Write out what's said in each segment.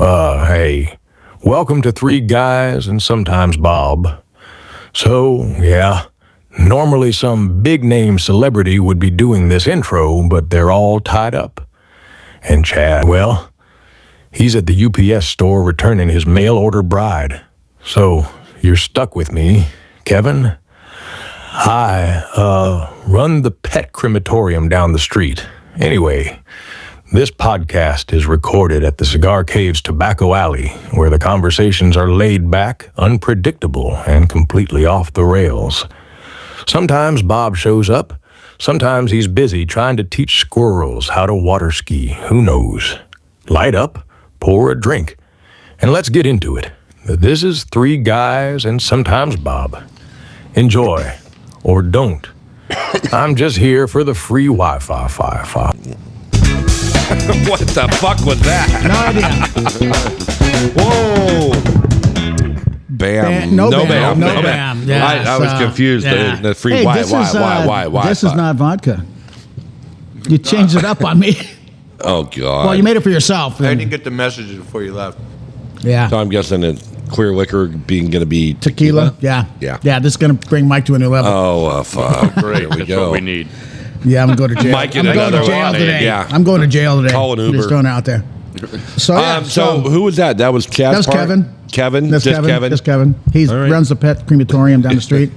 Hey, welcome to Three Guys and Sometimes Bob. So, yeah, normally some big-name celebrity would be doing this intro, but they're all tied up. And Chad, well, he's at the UPS store returning his mail-order bride. So, you're stuck with me, Kevin. I, run the pet crematorium down the street. Anyway, this podcast is recorded at the Cigar Cave's Tobacco Alley, where the conversations are laid back, unpredictable, and completely off the rails. Sometimes Bob shows up. Sometimes he's busy trying to teach squirrels how to water ski. Who knows? Light up, pour a drink, and let's get into it. This is Three Guys and Sometimes Bob. Enjoy, or don't. I'm just here for the free Wi-Fi. What the fuck was that? No idea. Whoa. Bam. No bam. Yeah, I was confused. Yeah. The free hey, why? This is not vodka. You changed it up on me. Oh, God. Well, you made it for yourself. I didn't get the messages before you left. Yeah. So I'm guessing that clear liquor being going to be Tequila? Yeah. Yeah. Yeah, this is going to bring Mike to a new level. Oh, fuck. Great. There we That's go. what we need. Yeah, I'm going to jail. Mike, I'm going to another jail one. today. Yeah. I'm going to jail today. Call an Uber. Just throwing it out there. So, yeah. So who was that? That was Chad's That was part? Kevin. Kevin? That's Just Kevin? Just Kevin. He All right. runs the pet crematorium down the street.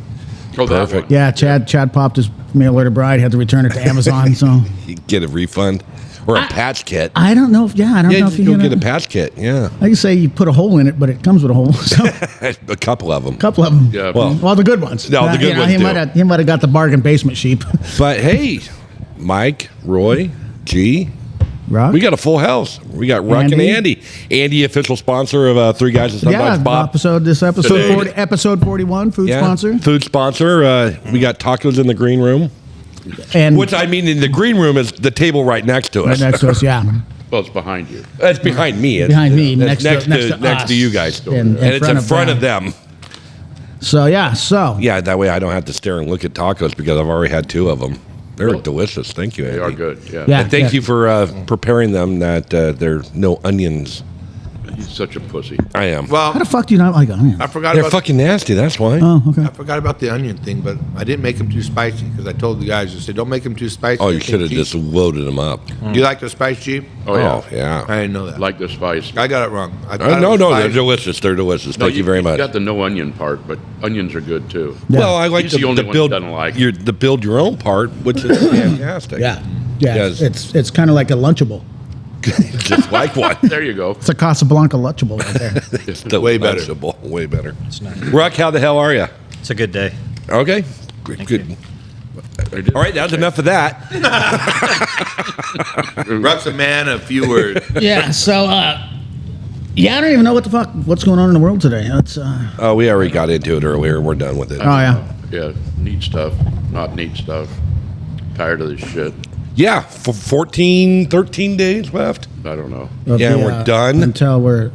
Oh, that Perfect. one. Yeah, Chad popped his mail order bride, had to return it to Amazon. So You get a refund or a patch kit. I don't know if I don't know if You you go get a patch kit. Yeah. I can say you put a hole in it, but it comes with a hole. So A couple of them. couple of them. Yeah. Well, the good ones. No, the good ones He do. might have got the bargain basement sheep. But hey, Mike, Roy, G, Rock? we got a full house. We got Ruck Andy. and Andy. Andy, official sponsor of Three Guys and Sometimes Bob. This episode Today. 41, food sponsor. Food sponsor. We got tacos in the green room. And Which I mean, in the green room is the table right next to us. right next to us, yeah. Well, it's behind you. It's behind me. It's, Behind me, it's next to next us. to you guys. In and it's front in of front them. of them. So, yeah. Yeah, that way I don't have to stare and look at tacos because I've already had two of them. They're delicious. Thank you, Andy. They are good. Yeah. Yeah. And thank you for preparing them that there are no onions. He's such a pussy. I am. How the Well, fuck do you not like onions? I forgot They're about fucking nasty. That's why. Oh, okay. I forgot about the onion thing, but I didn't make them too spicy because I told the guys, I said, don't make them too spicy. Oh, you I think should have Jeep- just loaded them up. Do you like the spice, Jeep? Oh, yeah. I didn't know that. Like the spice. Oh, I got it wrong. I thought it No, was they're spicy. delicious. They're delicious. No, Thank you very much. got the no onion part, but onions are good too. Yeah. Well, I like He's the, the only the one build who doesn't like the build your own part, which is fantastic. Yeah. Yes. It's kind of like a Lunchable. Just like one. There you go. It's a Casablanca Lunchable right there. It's Way better. delectable. Way better. Ruck, how the hell are you? It's a good day. Okay. Good. All right, that's enough of that. Ruck's a man of few words. Yeah, so, I don't even know what's going on in the world today. It's, Oh, we already got into it earlier. We're done with it. oh, yeah. Yeah, neat stuff. Not neat stuff. Tired of this shit. Yeah, for 13 days left. I don't know. Yeah, we're done. Until we're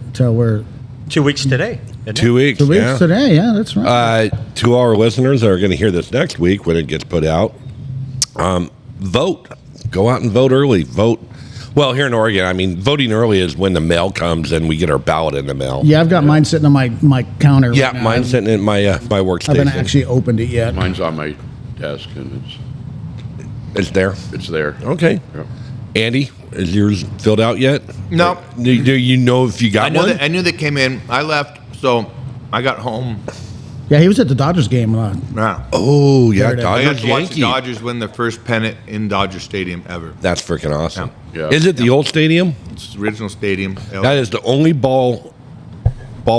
2 weeks today. isn't it? 2 weeks. 2 weeks yeah. today. Yeah, that's right. To our listeners that are going to hear this next week when it gets put out, vote. Go out and vote early. Vote. Well, here in Oregon, I mean, voting early is when the mail comes and we get our ballot in the mail. Yeah, I've got mine sitting on my counter. Yeah, right now. mine's sitting in my workstation. I haven't actually opened it yet. Mine's on my desk and It's there. it's there. Okay. Yeah. Andy, is yours filled out yet? No. Do you know if you got one? I knew they came in. I left, so I got home. Yeah, he was at the Dodgers game. Yeah. Oh, yeah, There it is. I got Dodgers to watch the Yankee. Dodgers win their first pennant in Dodger Stadium ever. That's freaking awesome. Yeah. Is it the old stadium? It's the original stadium. That is the only ball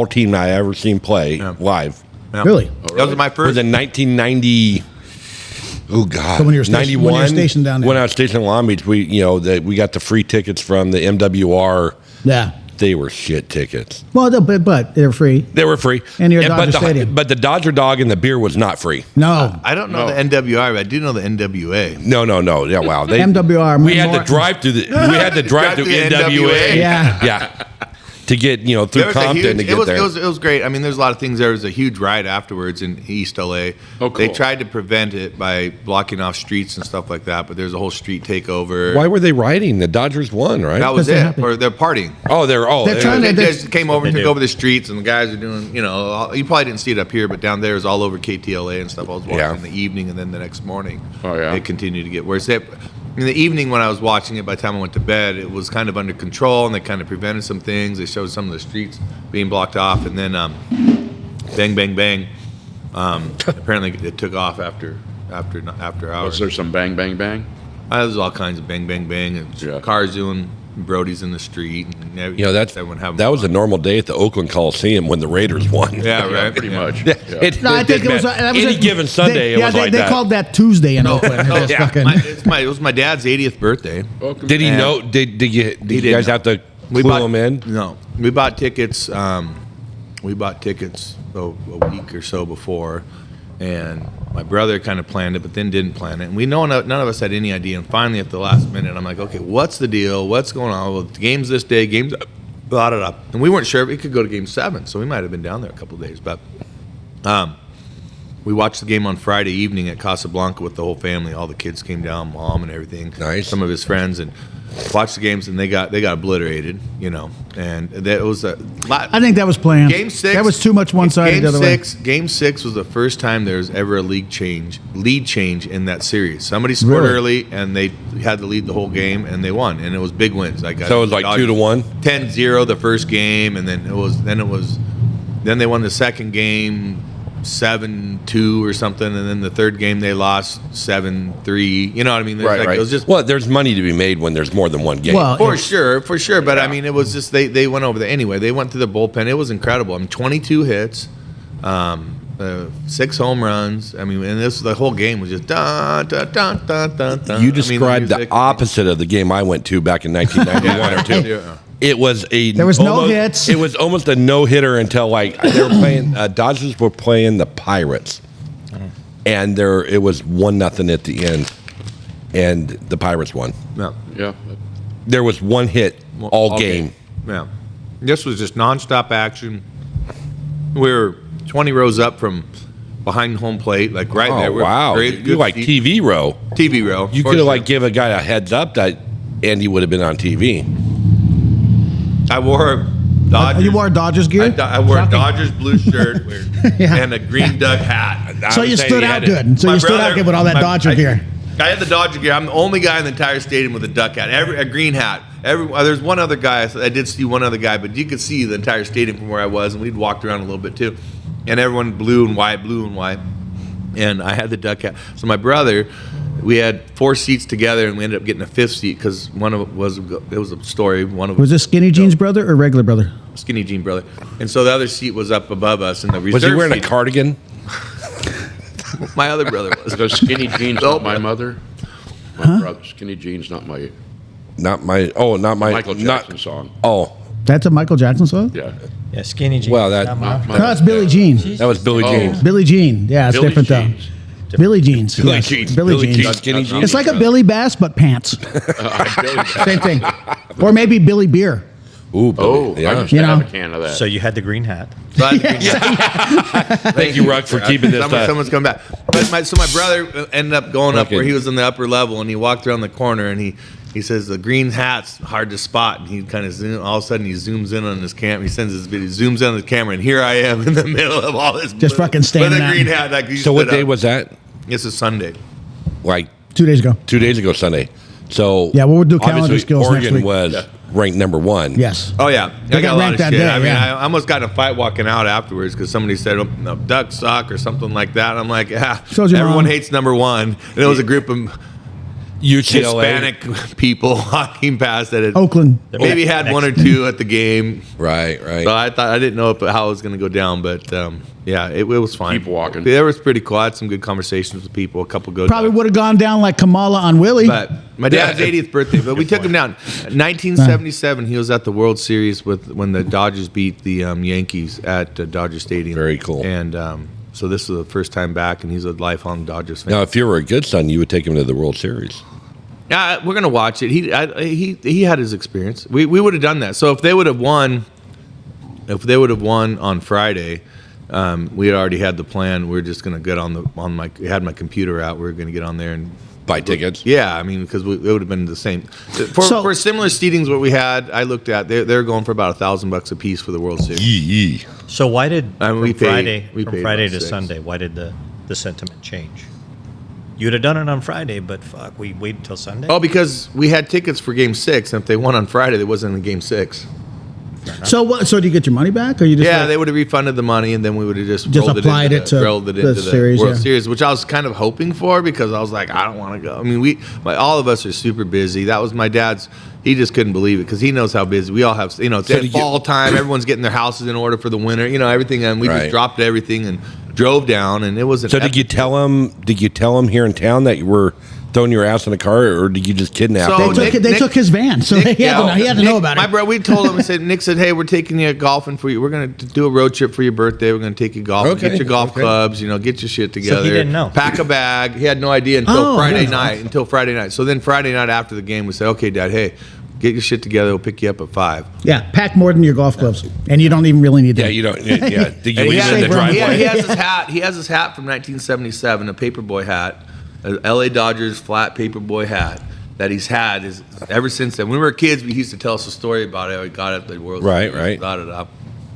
team I ever seen play Yeah. live. Yeah. Really? That was my It was first. in 1990. Oh God! So when you were stationed- 91, when you were stationed down there. When I was stationed in Long Beach, we got the free tickets from the MWR. Yeah. They were shit tickets. Well, but they're free. They were free. And you're at but Dodger Stadium. But the Dodger dog and the beer was not free. No. I don't know Oh. the NWR, but I do know the NWA. No. Yeah, wow. They, MWR. We had to drive through the. We had to drive through Drive through NWA. NWA. Yeah. Yeah. to get through There was a Compton huge- to get there. It was great. I mean, there's a lot of things. There was a huge riot afterwards in East LA. Oh, cool. They tried to prevent it by blocking off streets and stuff like that, but there's a whole street takeover. Why were they rioting? The Dodgers won, right? That was Because they're it. happy. Or they're partying. They're trying They to- just came over and They took do. over the streets, and the guys are doing, you probably didn't see it up here, but down there is all over KTLA and stuff. I was watching Yeah. in the evening, and then the next morning, Oh, yeah. it continued to get worse. In the evening when I was watching it, by the time I went to bed, it was kind of under control, and they kind of prevented some things. They showed some of the streets being blocked off, and then bang, bang, bang. Apparently, it took off after hours. Was there some bang, bang, bang? There's all kinds of bang, bang, bang, and Yeah. cars doing Brody's in the street. And everyone having that was a fun. normal day at the Oakland Coliseum when the Raiders won. Yeah, right. Pretty Yeah. much. Yeah. Yeah. It, No, I think it was that was any given Sunday. it was like they that. called that Tuesday in Oakland. No, It was yeah. fucking- It was my dad's 80th birthday. Welcome Did he And- know? Did you didn't guys know. have to clue him in? No, we bought tickets. We bought tickets a week or so before, and my brother kind of planned it, but then didn't plan it. And none of us had any idea. And finally, at the last minute, I'm like, okay, what's the deal? What's going on? Well, the game's this day. Game's blah, blah, blah. And we weren't sure if it could go to Game 7, so we might have been down there a couple of days. But we watched the game on Friday evening at Casablanca with the whole family. All the kids came down, mom and everything. Nice. Some of his friends, and watched the games, and they got obliterated. And that was a lot. I think that was planned. Game 6. That was too much one sided the other way. Game 6 was the first time there was ever a lead change in that series. Somebody scored Really? early, and they had to lead the whole game, and they won. And it was big wins. So it was like 2-1? 10-0 the first game, and then then they won the second game 7-2 or something, and then the third game they lost 7-3. You know what I mean? Right. It was just there's money to be made when there's more than one game. Well, for sure. But I mean, it was just they went over there anyway. They went through the bullpen. It was incredible. I mean, 22 hits, 6 home runs. I mean, and the whole game was just dun dun dun dun dun dun. you described the opposite of the game I went to back in 1991 or 2. Yeah. It was There was no hits. It was almost a no hitter until they were playing. Dodgers were playing the Pirates, and it was 1-0 at the end, and the Pirates won. No. Yeah. There was one hit all game. Yeah. This was just nonstop action. We were 20 rows up from behind home plate, like right there. Oh We're wow! great, You good like seat- TV row. TV row. You for could have sure. give a guy a heads up that Andy would have been on TV. I wore Dodgers. You wore Dodgers gear? I wore a Shocking. Dodgers blue shirt Yeah. and a green duck hat. So you stood out good. So My you stood brother- out good with all that my- Dodger gear. I had the Dodger gear. I'm the only guy in the entire stadium with a duck hat, a green hat. There's one other guy. I did see one other guy, but you could see the entire stadium from where I was, and we'd walked around a little bit too. And everyone blue and white. And I had the duck hat. So my brother, we had 4 seats together, and we ended up getting a 5th seat because one of it was a story. One of Was this Skinny Jeans brother or regular brother? Skinny Jean brother, and so the other seat was up above us, and the reserve Was he wearing a seat- cardigan? My other brother was. The skinny jeans, Nope. not my mother. My brother. Skinny jeans, not my Not my. Michael Jackson song. Oh, That's a Michael Jackson song? Yeah. Yeah, skinny jeans. Well, that- Not my- Not my- No, it's Billie Jean. that was Billie Oh. Jean. Billie Jean. Yeah, it's Billy different jeans. though. Billie Jeans. Billie yes. Jeans. Billie Billie Jeans. Jeans. Skinny jeans. It's like a Billy Bass, but pants. Same thing. Or maybe Billy Beer. Ooh, Billy. Oh, I yeah. used to You have know. a can of that. So you had the green hat. Thank you, Ruck, for keeping this. Someone's coming back. But my brother ended up going up Okay. where he was in the upper level, and he walked around the corner, and he says the green hat's hard to spot, and he kind of all of a sudden he zooms in on his camera. He sends his video, zooms in on the camera, and here I am in the middle of all this. Just fucking standing with a out. green hat. Like he So what stood day up. was that? This is Sunday. Like 2 days ago. 2 days ago, Sunday. So Yeah, we'll do calendar obviously skills next Oregon week. was ranked number 1. Yes. Oh yeah, They I got got a lot ranked of that shit. day, I mean, yeah. I almost got in a fight walking out afterwards because somebody said, "Oh, no, duck suck" or something like that. I'm like, So's your everyone mom. hates number 1, and it was a group of UCLA. Hispanic people walking past that had Oakland. maybe had 1 or 2 at the game. Right. So I didn't know how it was going to go down, but yeah, it was fine. Keep walking. It was pretty cool. I had some good conversations with people. A couple good. Probably would have gone down like Kamala on Willie. But my dad's 80th birthday, but we took him down. 1977, he was at the World Series when the Dodgers beat the Yankees at Dodger Stadium. Very cool. And so this was the first time back, and he's a lifelong Dodgers fan. Now, if you were a good son, you would take him to the World Series. Yeah, we're gonna watch it. He had his experience. We would have done that. So if they would have won if they would have won on Friday, we had already had the plan. We are just going to get I had my computer out. We were going to get on there and buy tickets. Yeah, I mean, because it would have been the same. For similar seatings, what we had, I looked at, they're going for about $1,000 a piece for the World Series. Yee. So why did we Friday paid to $6. Sunday? Why did the sentiment change? You'd have done it on Friday, but fuck, we waited until Sunday. Oh, because we had tickets for Game 6, and if they won on Friday, they wasn't in Game 6. So what? So do you get your money back, or you just? Yeah, they would have refunded the money, and then we would have just applied it to the series, World Series, which I was kind of hoping for because I was like, I don't want to go. I mean, all of us are super busy. That was my dad's. He just couldn't believe it because he knows how busy we all have. It's at fall time. Everyone's getting their houses in order for the winter. Everything, and we just dropped everything and drove down, and it was. So did you tell him? Did you tell him here in town that you were throwing your ass in the car, or did you just kidnap him? They took his van, so he had to know about it. My brother, we told him. Nick said, "Hey, we're taking you golfing for you. We're going to do a road trip for your birthday. We're going to take you golfing. Okay. Get your golf clubs. Get your shit together." So he didn't know. Pack a bag. He had no idea until Friday night. So then Friday night after the game, we said, "Okay, Dad, hey, get your shit together. We'll pick you up at 5." Yeah, pack more than your golf clubs, and you don't even really need them. Yeah, you don't. Yeah, did you And leave it in the driveway? He has his hat. He has his hat from 1977, a paperboy hat, a L.A. Dodgers flat paperboy hat that he's had ever since then. When we were kids, we used to tell us a story about it. We got it at the World Series. Right. Got it up.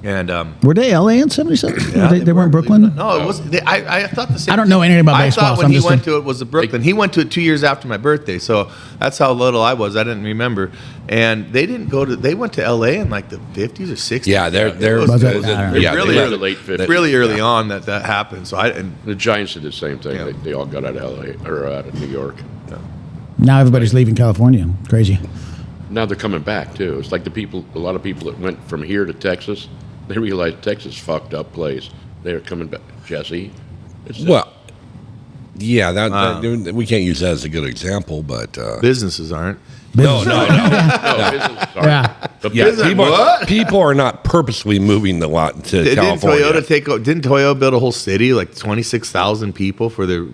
And were they LA in '77? yeah, they weren't Brooklyn. No, it was. I thought the same. I don't know anything about baseball. I thought so when I'm he just went to it was the Brooklyn. He went to it 2 years after my birthday, so that's how little I was. I didn't remember. And they didn't go to. They went to LA in like the 50s or 60s. Yeah, they're really early on that happened. So The Giants did the same thing. Yeah. They all got out of LA or out of New York. now everybody's leaving California. Crazy. Now they're coming back too. It's like a lot of people that went from here to Texas. They realized Texas fucked up place. They're coming back. Jesse. Well, yeah, that we can't use that as a good example, but businesses aren't. no. business, sorry. Yeah. But Yeah, business- people are not purposely moving the lot to California. Didn't Toyota build a whole city, like 26,000 people for their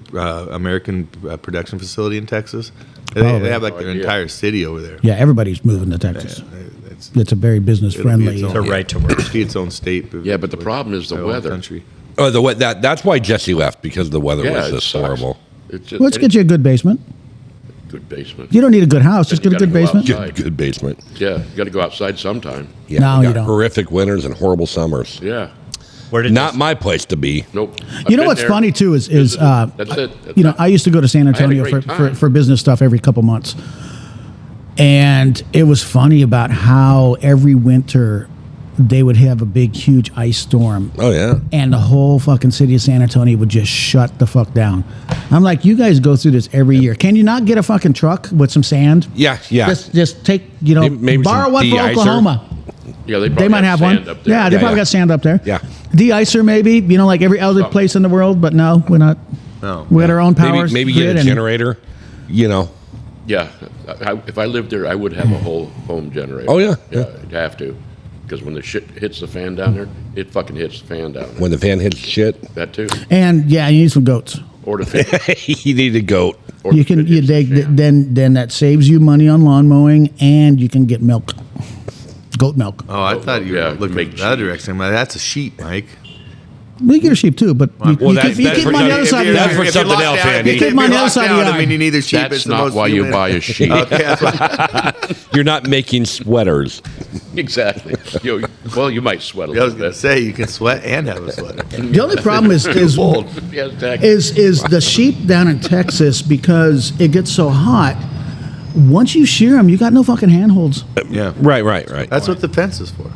American production facility in Texas? They have like their entire city over there. Yeah, everybody's moving to Texas. It's a very business It'll be friendly. its own- The right to work. It'll be its own state. Yeah, but the problem is the Our own weather. Country. Oh, that's why Jesse left, because the weather was it just sucks. horrible. It's just, Let's get you a good basement. good basement. You don't need a good house. Just But get a you good gotta go basement. outside. Good basement. Yeah, you got to go outside sometime. Yeah, No, we you got don't. horrific winters and horrible summers. Yeah. Where did Not my place to be. Nope. You know what's funny too is That's it. I used to go to San Antonio great for time. business stuff every couple months, and it was funny about how every winter they would have a big, huge ice storm. Oh yeah. And the whole fucking city of San Antonio would just shut the fuck down. I'm like, you guys go through this every year. Can you not get a fucking truck with some sand? Yeah. Just take, Maybe borrow some one from de-icer. Oklahoma. Yeah, they They might have one. sand up there. Yeah, they probably yeah. got sand up there. Yeah. De-icer maybe, like every other Something. place in the world, but no, we're not. No. We got our own power. Maybe get a generator. Yeah, if I lived there, I would have a whole home generator. Oh, yeah. Yeah, you'd have to, because when the shit hits the fan down there, it fucking hits the fan down there. When the fan hits shit, That too. And yeah, you need some goats. Or the fan. you need a goat. Or You the can fan you hits the dig, fan. then that saves you money on lawn mowing, and you can get milk, goat milk. Oh, I thought you were Yeah, looking make in the other cheese. direction. I'm like, that's a sheep, Mike. We get a sheep too, but you that's keep for them on the other something- side of the that's yard. for something else, Andy. You keep them on the other side of the I yard. mean, you need a sheep. That's it's the not most why you human- buy a sheep. Okay, that's what, You're not making sweaters. Exactly. You might sweat a I was little going to bit. say you can sweat and have a sweater. The only problem is Yeah, exactly. is the sheep down in Texas, because it gets so hot. Once you shear them, you got no fucking handholds. Yeah, Right. that's what the fence is for.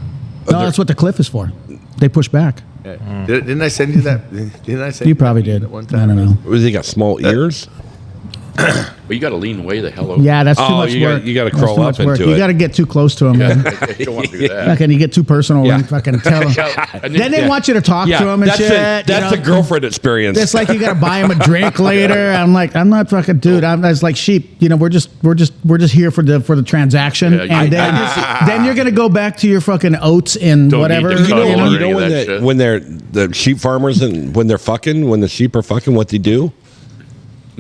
No, that's what the cliff is for. They push back. Yeah. Didn't I send you that? Didn't I send You you probably that did. at one I time? don't know. They got small ears. But you got to lean way the hell over. Yeah, that's too Oh, much you gotta- work. you gotta That's crawl too up much work. into You it. got to get too close to them. Man. You don't want to do that. Like, and you get too personal Yeah. and fucking tell them. And Then they want you to talk to them and that's shit. that's a girlfriend experience. It's like you got to buy them a drink later. I'm like, I'm not fucking dude. It's like sheep. We're just here for the transaction, Yeah, and then you're gonna go back to your fucking oats and Don't whatever. need to cuddle or you any know of when that shit. when they're the sheep farmers and when the sheep are fucking, what they do?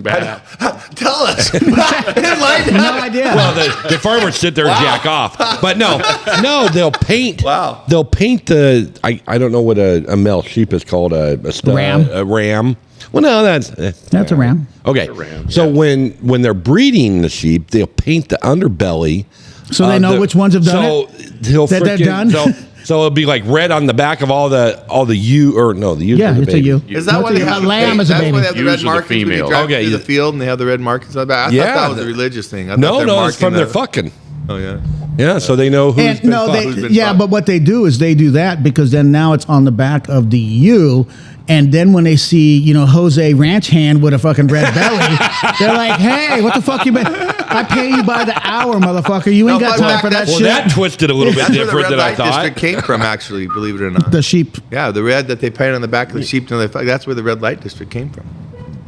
Tell us. Enlighten No us. idea. Well, the farmers sit there and jack off, but no, they'll paint. Wow. They'll paint the. I don't know what a male sheep is called. A Ram. A ram. Well, no, that's That's a ram. okay. A ram, So when they're breeding the sheep, they'll paint the underbelly. So they know which ones have done so it? He'll That they're frickin- done? So it'll be like red on the back of all the ewe or no the ewes. Yeah, are the it's a baby. ewe. Is that why they have the lamb fake- as a that's baby? why they have the Ewes red are the markings when you female. drive Okay, through the yeah. field and they have the red markings on the back? I Yeah, thought that was a religious thing. I thought No, they're no, it's marking from their the- fucking. Oh yeah. Yeah, so they know who's And been no, fucked. been yeah, fucked. but what they do is they do that because then now it's on the back of the ewe, and then when they see Jose Ranch Hand with a fucking red belly, they're like, "Hey, what the fuck you been? I pay you by the hour, motherfucker. You ain't No, got but time for that Well, shit." that twisted a little bit That's where the different red than I light thought. district came from, actually, believe it or not. The sheep. Yeah, the red that they paint on the back of the sheep, that's where the red light district came from.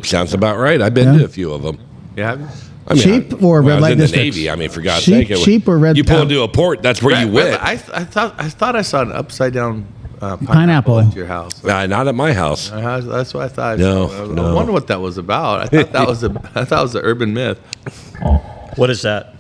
Sounds about right. I've been Yeah. to a few of them. Yeah. I mean, Sheep or when I red was light in the districts? Navy. I mean, for God's Sheep- sake, sheep or red You pull pal- into a port, that's where you went. I thought I saw an upside down Pineapple. at your house. Not at my house. That's what I thought. No, I no. wonder what that was about. I thought that was an urban myth. What is that?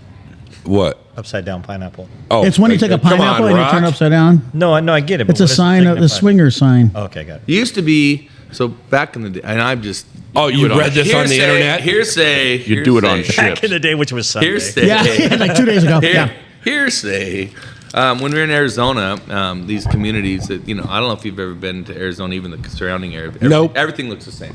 What? Upside down pineapple. Oh, It's when you take a come on, pineapple and you turn it Rock. upside down. No, I get it. but It's a what does it sign of the signify? swinger sign. Okay, got it. It used to be so back in the day, and I'm just Oh, you it on read this on the internet? Hearsay. You do it on hearsay. Back ships. in the day, which was Sunday. Hearsay. Yeah, like 2 days ago. Yeah. Hearsay. When we were in Arizona, these communities that I don't know if you've ever been to Arizona, even the surrounding area. Nope. Everything looks the same.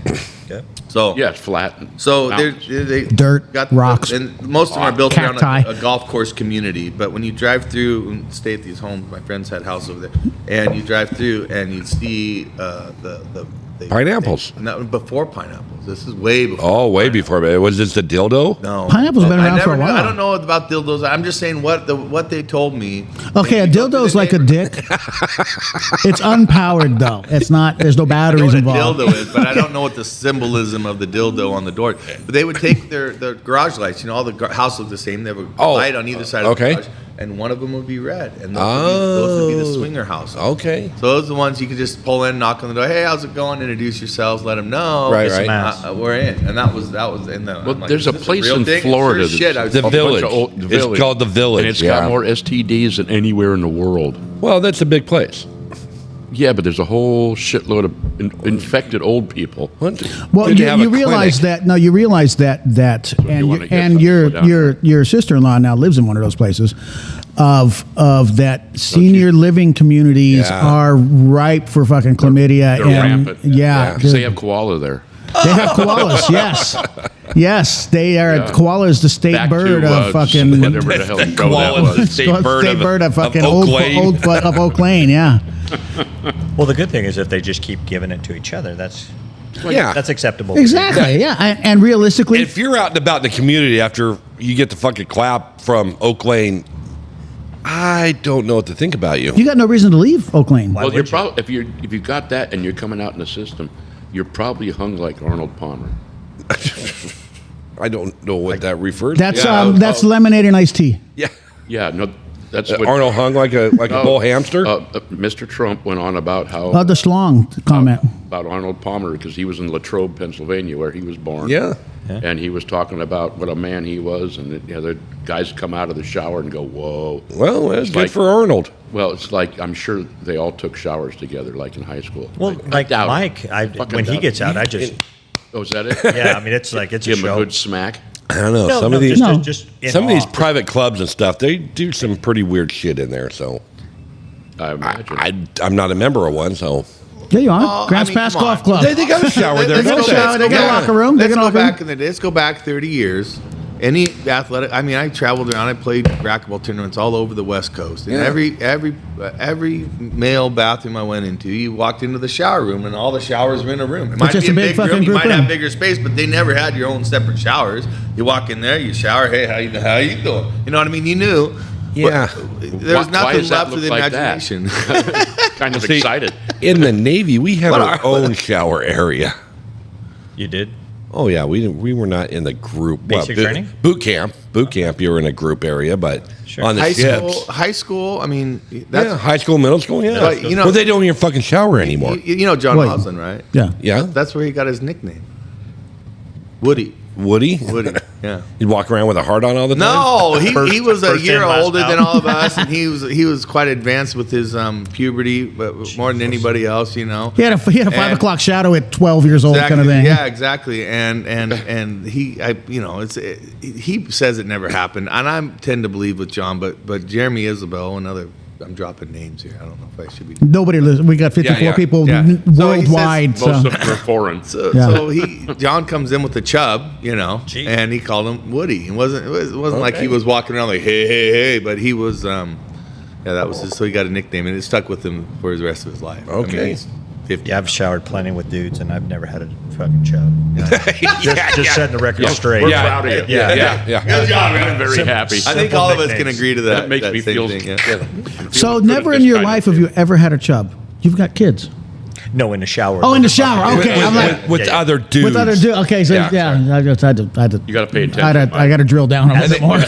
Okay. So Yeah, it's flat. and So mountains. they Dirt, rocks, and most of them are built cacti. around a golf course community. But when you drive through and stay at these homes, my friends had a house over there, and you drive through and you see the Pineapples. No, before pineapples. This is way before. Oh, way before. Was this the dildo? No, Pineapple's been I around for a never knew- while. I don't know about dildos. I'm just saying what they told me. Okay, a If you go to dildo's the like a neighbor- dick. It's unpowered though. It's not. There's no I know batteries what a involved. dildo is, but I don't know what the symbolism of the dildo on the door. But they would take their garage lights. All the house looked the same. They have a light on either side of okay. the garage, and one of them would be red, and those would be the swinger houses. Okay. So those are the ones you could just pull in, knock on the door. Hey, how's it going? Introduce yourselves. Let them know. Right, It's a right. mass. We're in, and that was in the. Well, I'm like, there's is a this place real in thing? Florida Sure that's shit. I was The a bunch village. of old- It's village. called the village. And it's yeah. got more STDs than anywhere in the world. Well, that's a big place. Yeah, but there's a whole shitload of infected old people. What? Well, Did you, have a you realize clinic? that. No, you realize that you wanna get and something your put down your sister-in-law now lives in one of those places. Of that senior living communities Yeah. are ripe for fucking chlamydia They're and rampant. yeah, Because they have koala there. they have koalas. Yes, they are. Yeah. Koala is the state Back bird to, of fucking. whatever the hell show that Koala. was. State bird of fucking Oak Lane. of Oak Lane. Yeah. Well, the good thing is if they just keep giving it to each other, that's Yeah. acceptable. Exactly. Yeah. And realistically, If you're out and about in the community after you get the fucking clap from Oak Lane, I don't know what to think about you. you got no reason to leave Oak Lane. Well, would you're you? probably if you got that and you're coming out in the system, you're probably hung like Arnold Palmer. I don't know what that refers That's to. that's lemonade and iced tea. Yeah. Yeah, no, that's what Arnold hung like a bull hamster. Mr. Trump went on about how The schlong comment. about Arnold Palmer because he was in Latrobe, Pennsylvania, where he was born. yeah. And he was talking about what a man he was, and the guys come out of the shower and go, "Whoa!" Well, that's good like- for Arnold. Well, it's like I'm sure they all took showers together, like in high school. Well, I like doubt it. Mike, Fucking when he doubt gets it. out, I just Oh, is that it? yeah. I mean, it's like it's a Give him a show. good smack. I don't know. No, some no, of these, just in some of these awe. private clubs and stuff, they do some pretty weird shit in there. So I imagine. I'm not a member of one. So There you are. Oh, Grants I mean, Pass come Golf on. Club. they got a shower there. They got a don't shower, they got a locker room, they Let's can go open- back in the day. Let's go back 30 years. Any athletic. I mean, I traveled around. I played racquetball tournaments all over the West Coast. And Yeah. every male bathroom I went into, you walked into the shower room, and all the showers were in a room. It might just be a a big big fucking room. You group might room. have bigger space, but they never had your own separate showers. You walk in there, you shower. Hey, how you doing? You know what I mean? You knew. Yeah. There was Why nothing does that left for look the like that? imagination. Kind of See, excited. In the Navy, we have What our are- own shower area. You did. Oh yeah, we were not in the group. Basic training? Boot camp. You were in a group area, but Sure. on the ships. High school. I mean, that's Yeah, high school, middle school. Yeah, But, you know- well, they don't even fucking shower anymore. you know John Wait. Hosland, right? Yeah. Yeah, That's where he got his nickname. Woody. Woody? Woody. Yeah. He'd walk around with a heart on all the time? No, he was a first year in, last older out. than all of us, and he was quite advanced with his puberty, but more than anybody else, you know. He had a 5 And- o'clock shadow at 12 years old, kind of thing. Yeah, exactly. And he, he says it never happened, and I tend to believe with John, but Jeremy Isabel, another. I'm dropping names here. I don't know if I should be. Nobody listens. We got 54 Yeah. people Yeah. So he says worldwide. Most So, of them are foreign. So John comes in with the chub, you know, Gee. and he called him Woody. It wasn't like he was walking around like hey, but he was that was his, so he got a nickname and it stuck with him for the rest of his life. Okay. he's 50. Yeah, I've showered plenty with dudes, and I've never had a fucking chub. Just setting the record straight. We're proud of you. Yeah. Good job, man. I'm very happy. I think all of us can agree to that. That makes me same feel. thing, yeah. I'm so feeling never good in this your kind of life have thing. you ever had a chub. You've got kids. No, in the shower. Oh, in the shower. Okay, I'm like With other dudes. with other dudes. Okay, so Yeah. I had to. You gotta pay attention, I got to drill down a little bit more.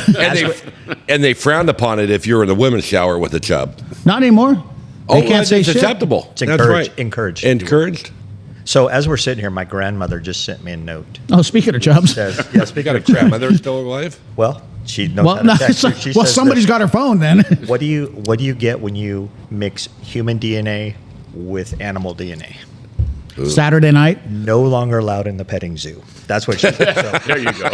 And they frowned upon it if you were in the women's shower with a chub. Not anymore. They can't it's say shit. acceptable. It's That's encouraged. right. Encouraged. Encouraged? So as we're sitting here, my grandmother just sent me a note. Oh, speaking of chubs. Says, You got a grandmother still alive? Well, she knows Well, how no, to text. She well, says somebody's this, got her phone then. What do you get when you mix human DNA with animal DNA? Saturday night. No longer allowed in the petting zoo. That's what she said. So, There you go.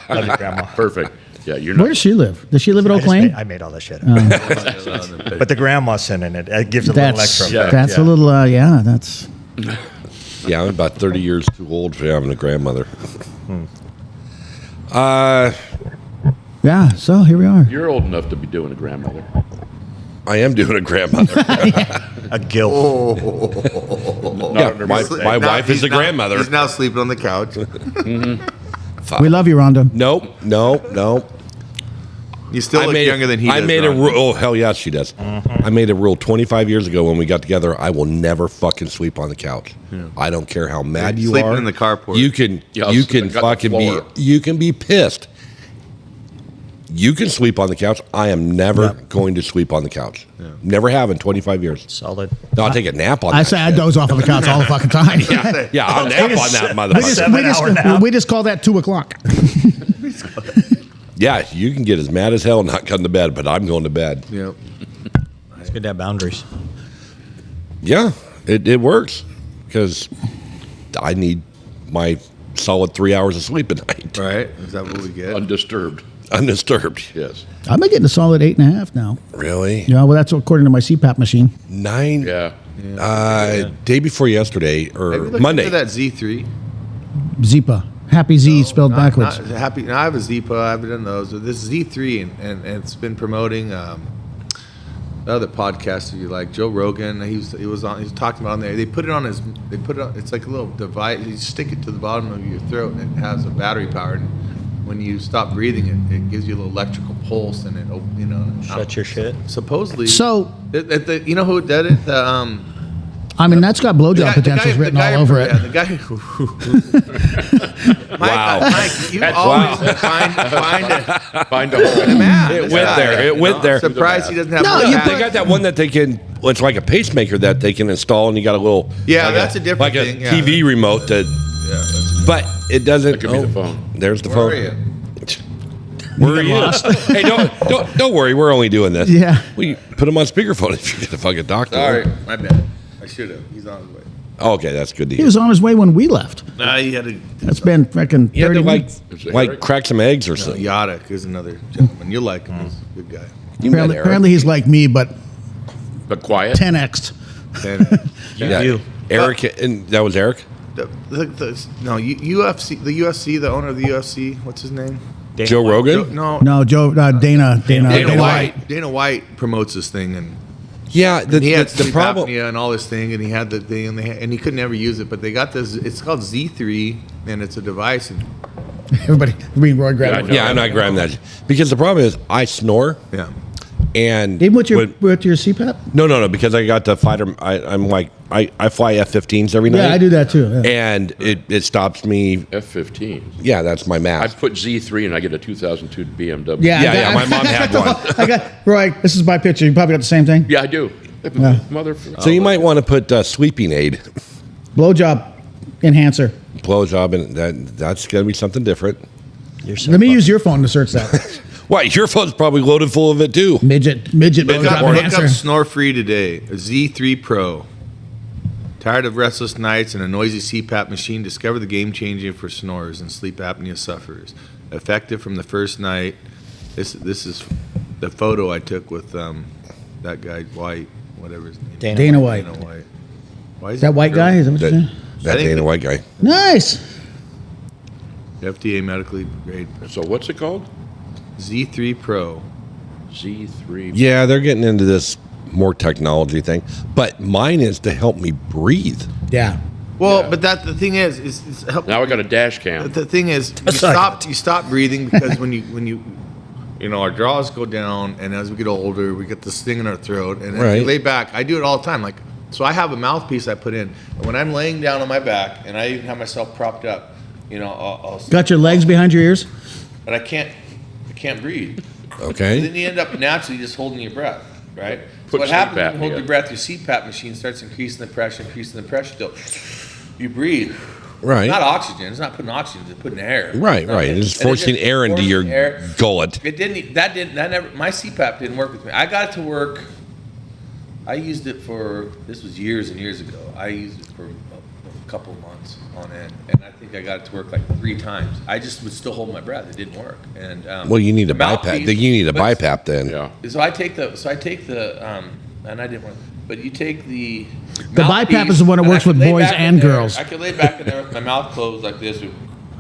love you, Grandma. Perfect. Yeah, you're Where not. does she live? Does she live at I Oak just Lane? made, I made all this shit up. But the grandma sending it. It gives a little That's extra. effect, that's yeah. a little that's Yeah, I'm about 30 years too old for having a grandmother. yeah. So here we are. You're old enough to be doing a grandmother. I am doing a grandmother. A guilt. Yeah, my wife is a He's grandmother. He's now sleeping on the couch. We love you, Rhonda. Nope. You still look younger than he does. I made a Ron. rule. Oh, hell yes, she does. I made a rule 25 years ago when we got together. I will never fucking sleep on the couch. I don't care how mad you Sleeping are. in the carport. You can, Yeah, you I'll can sleep on the fucking be. floor. You can be pissed. You can sleep on the couch. I am never going to sleep on the couch. Never have in 25 years. Solid. No, I'll take a nap on. I that say I shit. doze off on the couch all the fucking time. Yeah, I'll nap on that We motherfucker. just, 7-hour nap. we just call that 2 o'clock. Yeah, you can get as mad as hell and not come to bed, but I'm going to bed. Yep. It's good to have boundaries. Yeah, it works because I need my solid 3 hours of sleep a night, Right? Is that what we get? Undisturbed. undisturbed. Yes. I'm getting a solid 8.5 now. Really? Yeah, well, that's according to my CPAP machine. 9. Yeah. Day before yesterday Have or you looked Monday. into that Z3? Zipa. Happy Z spelled backwards. Not happy. No, I have a Zipa. I've done those. But this Z3, and it's been promoting the other podcasters you like, Joe Rogan. He was talking about on there. They put it on his. They put it on. It's like a little device. You stick it to the bottom of your throat, and it has a battery power. And when you stop breathing, it gives you a little electrical pulse, and it Shut your shit. supposedly. So, you know who did it? I mean, that's got blowjob potentials written all over it. Yeah, the guy who. Mike, you always Find a hole. man. It went there. It went there. Surprised he doesn't have. No, a you hat. They got that one that they can. Well, it's like a pacemaker that they can install, and you got a little. Yeah, like that's a different like thing, a yeah. TV remote. That, Yeah, that's but it doesn't. That could be the phone. There's the Where phone. are you? Where are you? Hey, don't worry. We're only doing this. Yeah. We put him on speakerphone if you're gonna fucking talk to Sorry, him. my bad. I should have. He's on his way. Okay, that's good to He hear. was on his way when we left. Nah, he had to. That's been freaking You had 30 to minutes. Is it like Eric? crack some eggs or something. Yadek is another gentleman. You'll like him. He's a good guy. You met Apparently, Eric. apparently he's like me, but But quiet. 10x'd. And Yeah. You. Eric, and that was Eric. UFC, the UFC, the owner of the UFC, what's his name? Dana Joe White. Rogan. No, Joe, Dana White. Dana White promotes this thing, and Yeah, he had the sleep problem. apnea and all this thing, and he had the thing, and he could never use it. But they got this. It's called Z3, and it's a device. And Everybody, Roy grabbed it. Yeah, I'm not grabbing that because the problem is I snore yeah, and Even with your when- CPAP? no because I got the fighter. I'm like I fly F-15s every night. Yeah, I do that too. Yeah. and it stops me. F-15. Yeah, that's my I math. put Z3 and I get a 2002 BMW. Yeah, my mom had one. I got Roy. This is my picture. You probably got the same thing. Yeah, I do. Yeah. Motherfucker. So you might want to put sleeping aid. Blowjob enhancer. blowjob, and that's gonna be something different. You're so Let me fucking- use your phone to search that. Why? Your phone's probably loaded full of it too. midget Look blowjob up enhancer. Snore Free today. A Z3 Pro. Tired of restless nights and a noisy CPAP machine? Discover the game changing for snorers and sleep apnea sufferers. Effective from the first night. This is the photo I took with that guy White, whatever his name. Dana White. Dana White. Why Is that white guy? Is that what you're saying? That I think Dana White guy. Nice. FDA medically grade. So what's it called? Z3 Pro. Z3. Yeah, they're getting into this more technology thing, but mine is to help me breathe. Yeah. Well, Yeah. but that the thing is help. Now I got a dash cam. The thing is, you stop breathing because when you our jaws go down, and as we get older, we get this thing in our throat, and as Right. you lay back. I do it all the time. Like, so I have a mouthpiece I put in, and when I'm laying down on my back, and I even have myself propped up, I'll Got your legs behind your ears? but I can't breathe. Okay. Then you end up naturally just holding your breath, right? So Put what sleep happens when you hold apnea. your breath? Your CPAP machine starts increasing the pressure till you breathe. Right. Not oxygen. It's not putting oxygen. It's putting air. Right. It's And forcing just air into forcing your air. gullet. It didn't. That never. My CPAP didn't work with me. I got it to work. I used it for. This was years and years ago. I used it for a couple of months on end, and I think I got it to work like 3 times. I just would still hold my breath. It didn't work. And Well, you need a the BiPAP. mouthpiece- You need a but- BiPAP then. Yeah. So I take the. And I didn't want. But you take the. The mouthpiece, BiPAP is the one that and I works could with lay boys back in and there. girls. I could lay back in there with my mouth closed like this,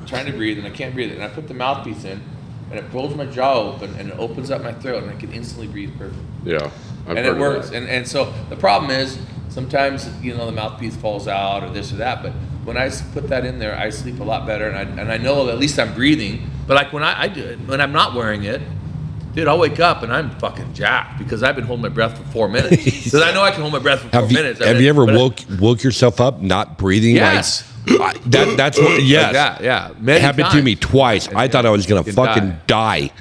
trying to breathe, and I can't breathe. And I put the mouthpiece in, and it pulls my jaw open, and it opens up my throat, and I can instantly breathe perfectly. Yeah. I've And heard it of works. that. And so the problem is sometimes the mouthpiece falls out or this or that. But when I put that in there, I sleep a lot better, and I know at least I'm breathing. But like when I do it, when I'm not wearing it. Dude, I'll wake up and I'm fucking jacked because I've been holding my breath for 4 minutes. Because I know I can hold my breath for 4 minutes. Have you ever But woke yourself up not breathing? Yes. Like, that's what. Yes. Yeah. It Many happened to times. me twice. I thought I was gonna You fucking die.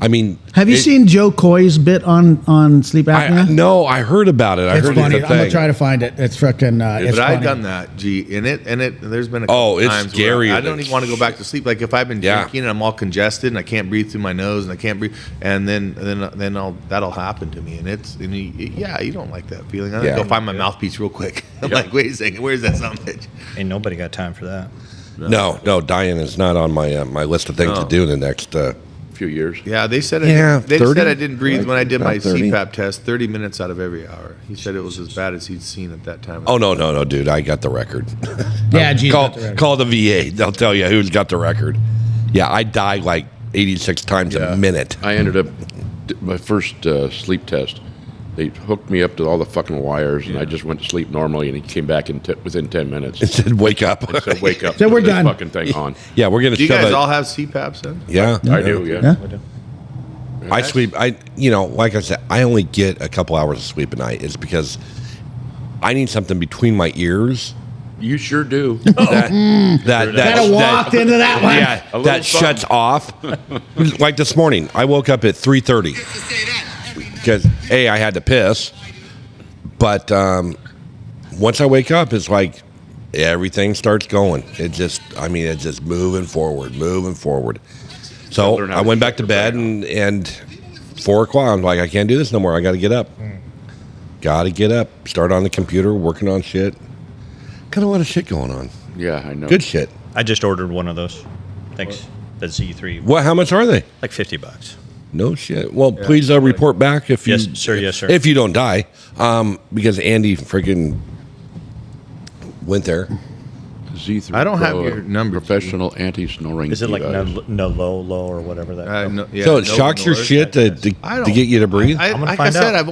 I mean, Have you seen Joe Coy's bit on sleep apnea? No, I heard about it. I It's heard funny. it's a I'm gonna thing. try to find it. It's freaking. It's But I've funny. done that, there's been a couple Oh, it's times scary. where I don't even want to go back to sleep. Like if I've been Yeah. drinking and I'm all congested and I can't breathe through my nose and I can't breathe, and then that'll happen to me, and you don't like that feeling. I Yeah. go find my mouthpiece real quick. I'm like, wait a second, where's that son of a bitch? Ain't nobody got time for that. No, dying is not on my my list of things No. to do in the next. Few years. Yeah, they said Yeah, they 30? said I didn't breathe when I did my About 30. CPAP test. 30 minutes out of every hour. He said it was as bad as he'd seen at that time. Oh no, dude! I got the record. Yeah, geez. Call the VA. They'll tell you who's got the record. Yeah, I die like 86 times a minute. I ended up my first sleep test. They hooked me up to all the fucking wires, and I just went to sleep normally. And he came back within 10 minutes. It said wake up. It said, "Wake up!" So we're put this done. Fucking thing on. Yeah, we're gonna Do you shove guys it. all have CPAPs then? Yeah, I do. Yeah. Yeah. We do. I sleep. Like I said, I only get a couple hours of sleep a night. It's because I need something between my ears. You sure do. Kinda walked into that one. Yeah, A little that shuts off. Like this morning, I woke up at 3:30 because I had to piss. But once I wake up, it's like everything starts going. It's just moving forward. So Learn how I to went shut back to your bed brain and 4 o'clock. I'm like, I can't do this no more. I got to get up. Got to get up. Start on the computer, working on shit. Got a lot of shit going on. Yeah, I know. Good shit. I just ordered one of those. Thanks. The Z3. What? How much are they? Like $50. No shit. Well, please report back if you. Yes, sir. Yes, sir. If you don't die, because Andy freaking went there. Z3 I don't have Pro, your number. Professional anti-snoring. Is it like device. no low or whatever that? No, yeah, So it no shocks your noise. shit to get you to breathe. I, I'm gonna like I find said, out. I've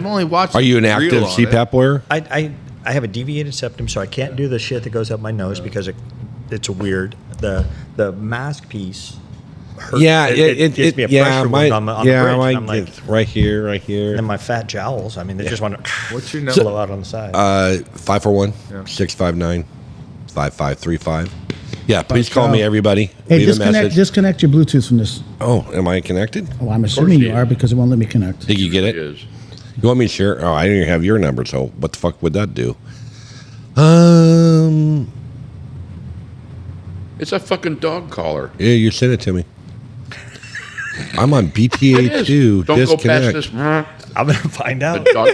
only watched. Are you an a reel active on it. CPAP wearer? I have a deviated septum, so I can't do the shit that goes up my nose because it's weird. The mask piece hurts. Yeah, it gives me a pressure wound on the bridge. And I'm like, right here. and my fat jowls. I mean, they just want to What's your number? blow out on the side. 541-659-5535. Yeah, please call me, everybody. Hey, Leave a message. disconnect your Bluetooth from this. Oh, am I connected? Oh, I'm assuming he you are is. because it won't let me connect. Did you get It it? is. You want me to share? Oh, I didn't have your number, so what the fuck would that do? It's a fucking dog collar. Yeah, you sent it to me. I'm on BTA 2. Don't Disconnect. go past this. I'm going to find out. Dog.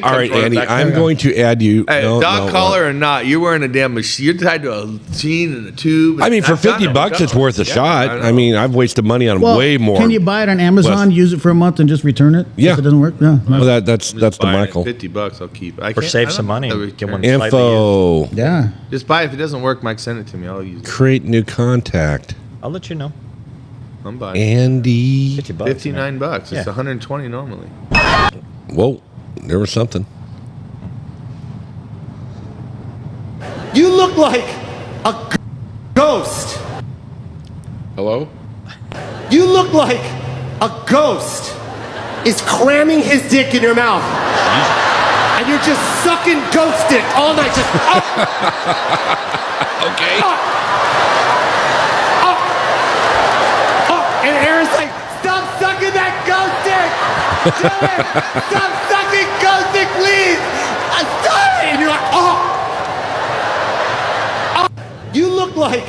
All right, Andy, I'm going to add you. Hey, dog collar or not, you're wearing a damn machine. You're tied to a machine and a tube. I mean, for I've done $50, it. I've done it's it. worth a Yeah, shot. know. I mean, I've wasted money on Well, way more. Can you buy it on Amazon, use it for a month, and just return it? Yeah. If it doesn't work? Yeah. Well, that's the Buying it, Michael. $50, I'll keep it. Or save some money. Get one. Info. Yeah. Just buy it. If it doesn't work, Mike, send it to me. I'll use it. Create new contact. I'll let you know. I'm buying Andy. $50. $59. It's Yeah. $120 normally. Whoa, there was something. You look like a ghost. Hello? You look like a ghost is cramming his dick in your mouth. And you're just sucking ghost dick all night. Just, Okay. And Aaron's like, stop sucking that ghost dick. Dylan, stop sucking ghost dick, please. Stop it. And you're like, oh. You look like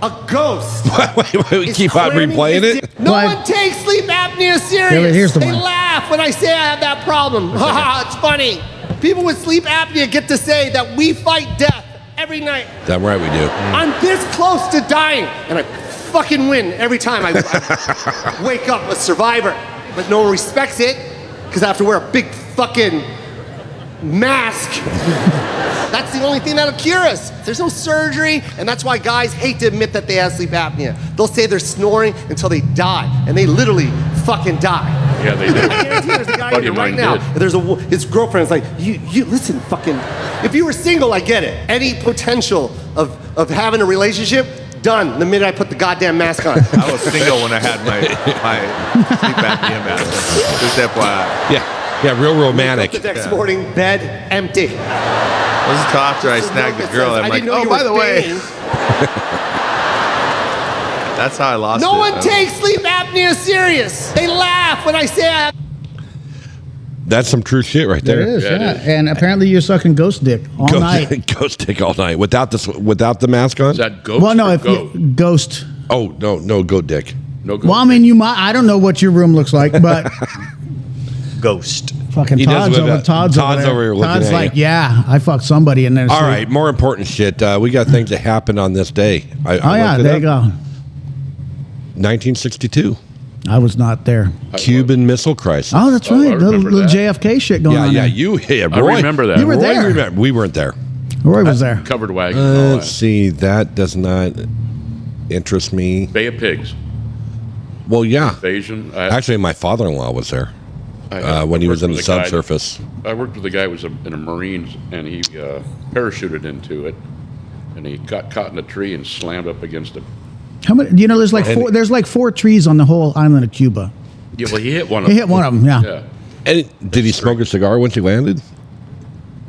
a ghost. wait, we is keep on cramming replaying his it? dick. No Why- one takes sleep apnea serious. Yeah, here's the they one. laugh when I say I have that problem. Haha, it's funny. People with sleep apnea get to say that we fight death every night. Damn right we do. I'm this close to dying, and I fucking win every time I wake up a survivor. But no one respects it, because I have to wear a big fucking mask. That's the only thing that'll cure us. There's no surgery, and that's why guys hate to admit that they have sleep apnea. They'll say they're snoring until they die, and they literally fucking die. Yeah, they did. I guarantee there's a guy Buddy here of right mine now. did. There's his girlfriend's like, you listen, fucking. If you were single, I get it. Any potential of having a relationship, done. The minute I put the goddamn mask on. I was single when I had my sleep apnea mask. Just FYI. Yeah, real romantic. The next morning, bed empty. Wasn't until after I snagged the girl. I'm like, oh, by the way, that's how I lost it. No one takes sleep apnea serious. They laugh when I say I have. That's some true shit right there. There it is, Yeah, it yeah. is. And apparently you're sucking ghost dick all night. Ghost dick all night without the mask on. Is that ghost Well, no, or if goat? you, ghost. Oh no, goat dick. No ghost. Well, I mean, you might. I don't know what your room looks like, but Ghost. fucking He does Todd's live over. at- Todd's Todd's over there. over here looking Todd's at like, you. yeah, I fucked somebody in there. All right, more important shit. We got things that happened on this day. Oh yeah, there you go. 1962, I was not there. Cuban Missile Crisis. Oh, that's Oh, I right. The remember little that. JFK shit going on. yeah, there. I Roy, remember that. You were Roy there. remember- we weren't there. Roy was there. Covered wagon. and all Let's that. see. That does not interest me. Bay of Pigs. Well, yeah. Invasion. Actually, my father-in-law was there when he was in the subsurface. I worked with a guy who was in a Marines, and he parachuted into it, and he got caught in a tree and slammed up against it. How many? You know, there's like four. There's like 4 trees on the whole island of Cuba. Yeah, well, he hit one of He them. hit one of them. Yeah. Yeah. And did he smoke a cigar once he landed?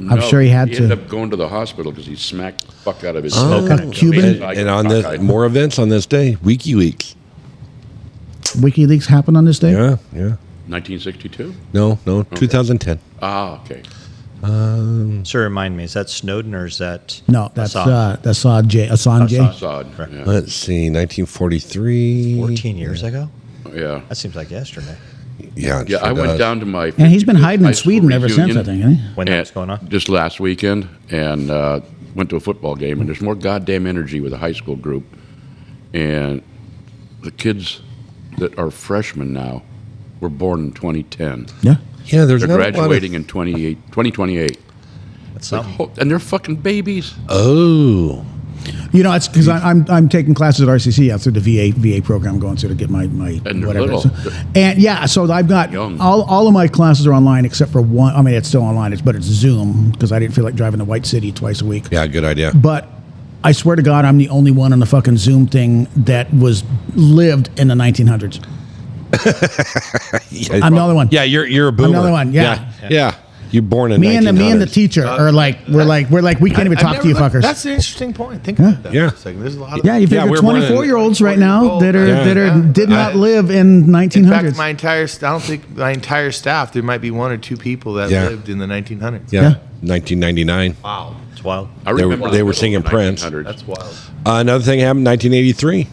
I'm sure he had He to. ended up going to the hospital because he smacked the fuck out of his Got a smoke. Cuban- And on this, more events on this day. WikiLeaks. WikiLeaks happened on this day. Yeah. 1962? No, 2010. Ah, okay. So remind me, is that Snowden or is that No, that's Assad? Assange. Assad. Yeah. Let's see, 1943. 14 years ago? Yeah. That seems like yesterday. Yeah, it Yeah, sure I went does. down to my. And he's been 55th hiding high in school Sweden ever since, I reunion, think. Isn't he? When and that's going on? Just last weekend, and went to a football game, and there's more goddamn energy with a high school group. And the kids that are freshmen now were born in 2010. Yeah. Yeah, there's They're not a lot of- graduating in 2028. That's Like, something. and they're fucking babies. Oh, You know, it's because I'm taking classes at RCC through the VA program, going through to get my And they're whatever. little. And yeah, so I've got Young. all of my classes are online except for one. I mean, it's still online, but it's Zoom because I didn't feel like driving to White City twice a week. yeah, good idea. But I swear to God, I'm the only one on the fucking Zoom thing that lived in the 1900s. I'm the other one. Yeah, you're a boomer. Another one, yeah. Yeah. You're born in Me and the 1900s. teacher are like we're like we can't even talk to you fuckers. That's an interesting point. Think about that. Yeah. For a second. There's a lot of Yeah, you Yeah, figure we're born in- 24-year-olds right now that are Yeah. did not live in In 1900s. fact, I don't think my entire staff. There might be 1 or 2 people that Yeah. lived in the 1900s. Yeah. Yeah. 1999. Wow. It's wild. I They were- remember they the were middle singing of the Prince. 1900s. That's wild. Another thing happened in 1983.